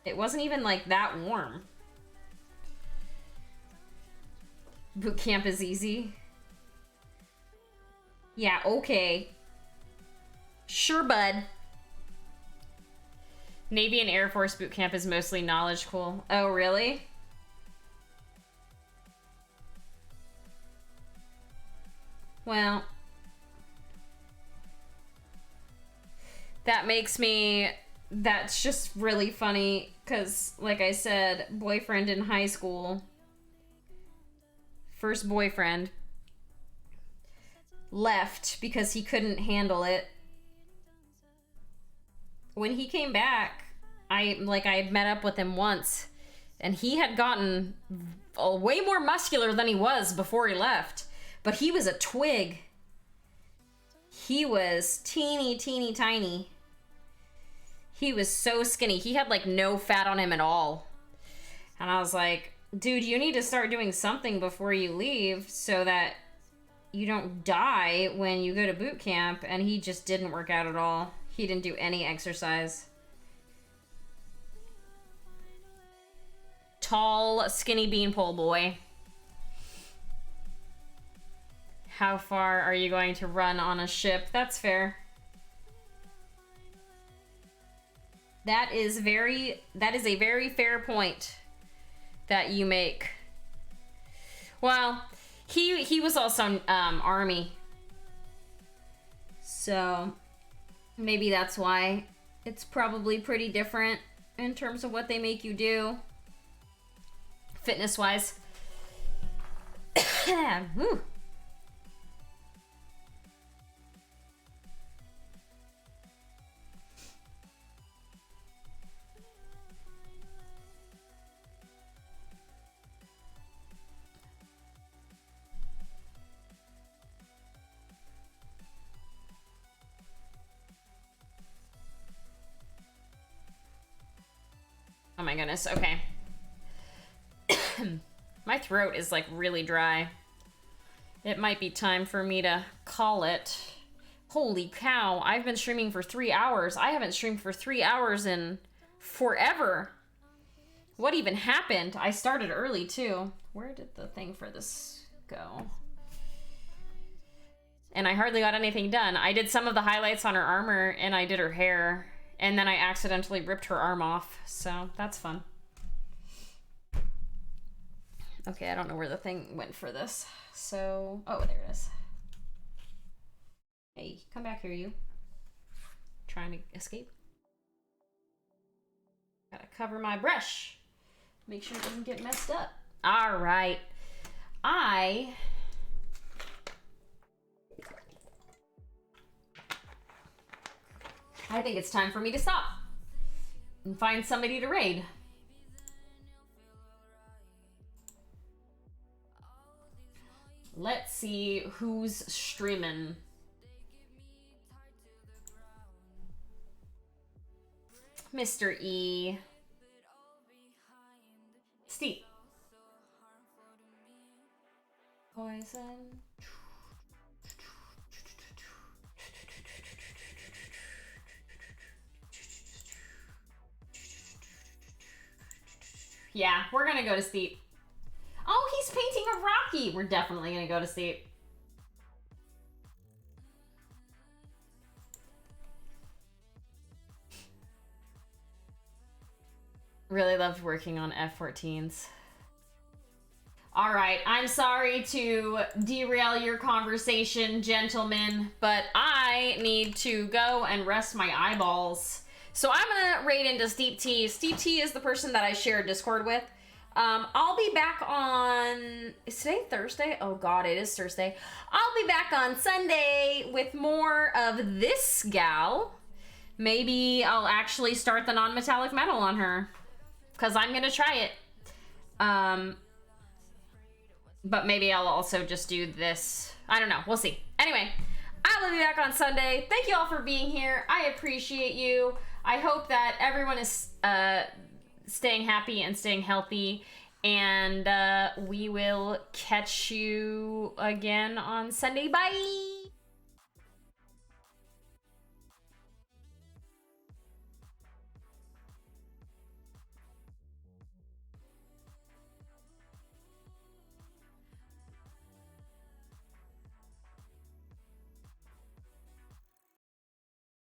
Speaker 1: It wasn't even like that warm. Boot camp is easy. Yeah, okay. Sure, bud. Navy and Air Force boot camp is mostly knowledge cool. Oh, really? Well, that makes me... That's just really funny because, like I said, boyfriend in high school... First boyfriend left because he couldn't handle it. When he came back, I had met up with him once and he had gotten way more muscular than he was before he left, but he was a twig. He was teeny tiny. He was so skinny. He had like no fat on him at all. And I was like, dude, you need to start doing something before you leave so that you don't die when you go to boot camp. And he just didn't work out at all. He didn't do any exercise. Tall, skinny beanpole boy. How far are you going to run on a ship? That's fair. That is a very fair point that you make. Well, he was also Army. So maybe that's why it's probably pretty different in terms of what they make you do. Fitness-wise. Woo. Oh my goodness, okay. My throat is like really dry. It might be time for me to call it. Holy cow, I've been streaming for 3 hours. I haven't streamed for 3 hours in forever. What even happened? I started early too. Where did the thing for this go? And I hardly got anything done. I did some of the highlights on her armor and I did her hair. And then I accidentally ripped her arm off, so that's fun. Okay, I don't know where the thing went for this. So, oh, there it is. Hey, come back here, you. Trying to escape. Gotta cover my brush. Make sure it doesn't get messed up. All right. I think it's time for me to stop and find somebody to raid. Let's see who's streaming. Mr. E. Steve. Poison. Yeah, we're gonna go to sleep. Oh, he's painting a Rocky. We're definitely gonna go to sleep. Really loved working on F-14s. All right, I'm sorry to derail your conversation, gentlemen, but I need to go and rest my eyeballs. So I'm gonna raid into Steep T. Steep T is the person that I share Discord with. I'll be back on, is today Thursday? Oh God, it is Thursday. I'll be back on Sunday with more of this gal. Maybe I'll actually start the non-metallic metal on her, because I'm gonna try it. But maybe I'll also just do this. I don't know, we'll see. Anyway, I will be back on Sunday. Thank you all for being here. I appreciate you. I hope that everyone is staying happy and staying healthy, and we will catch you again on Sunday. Bye!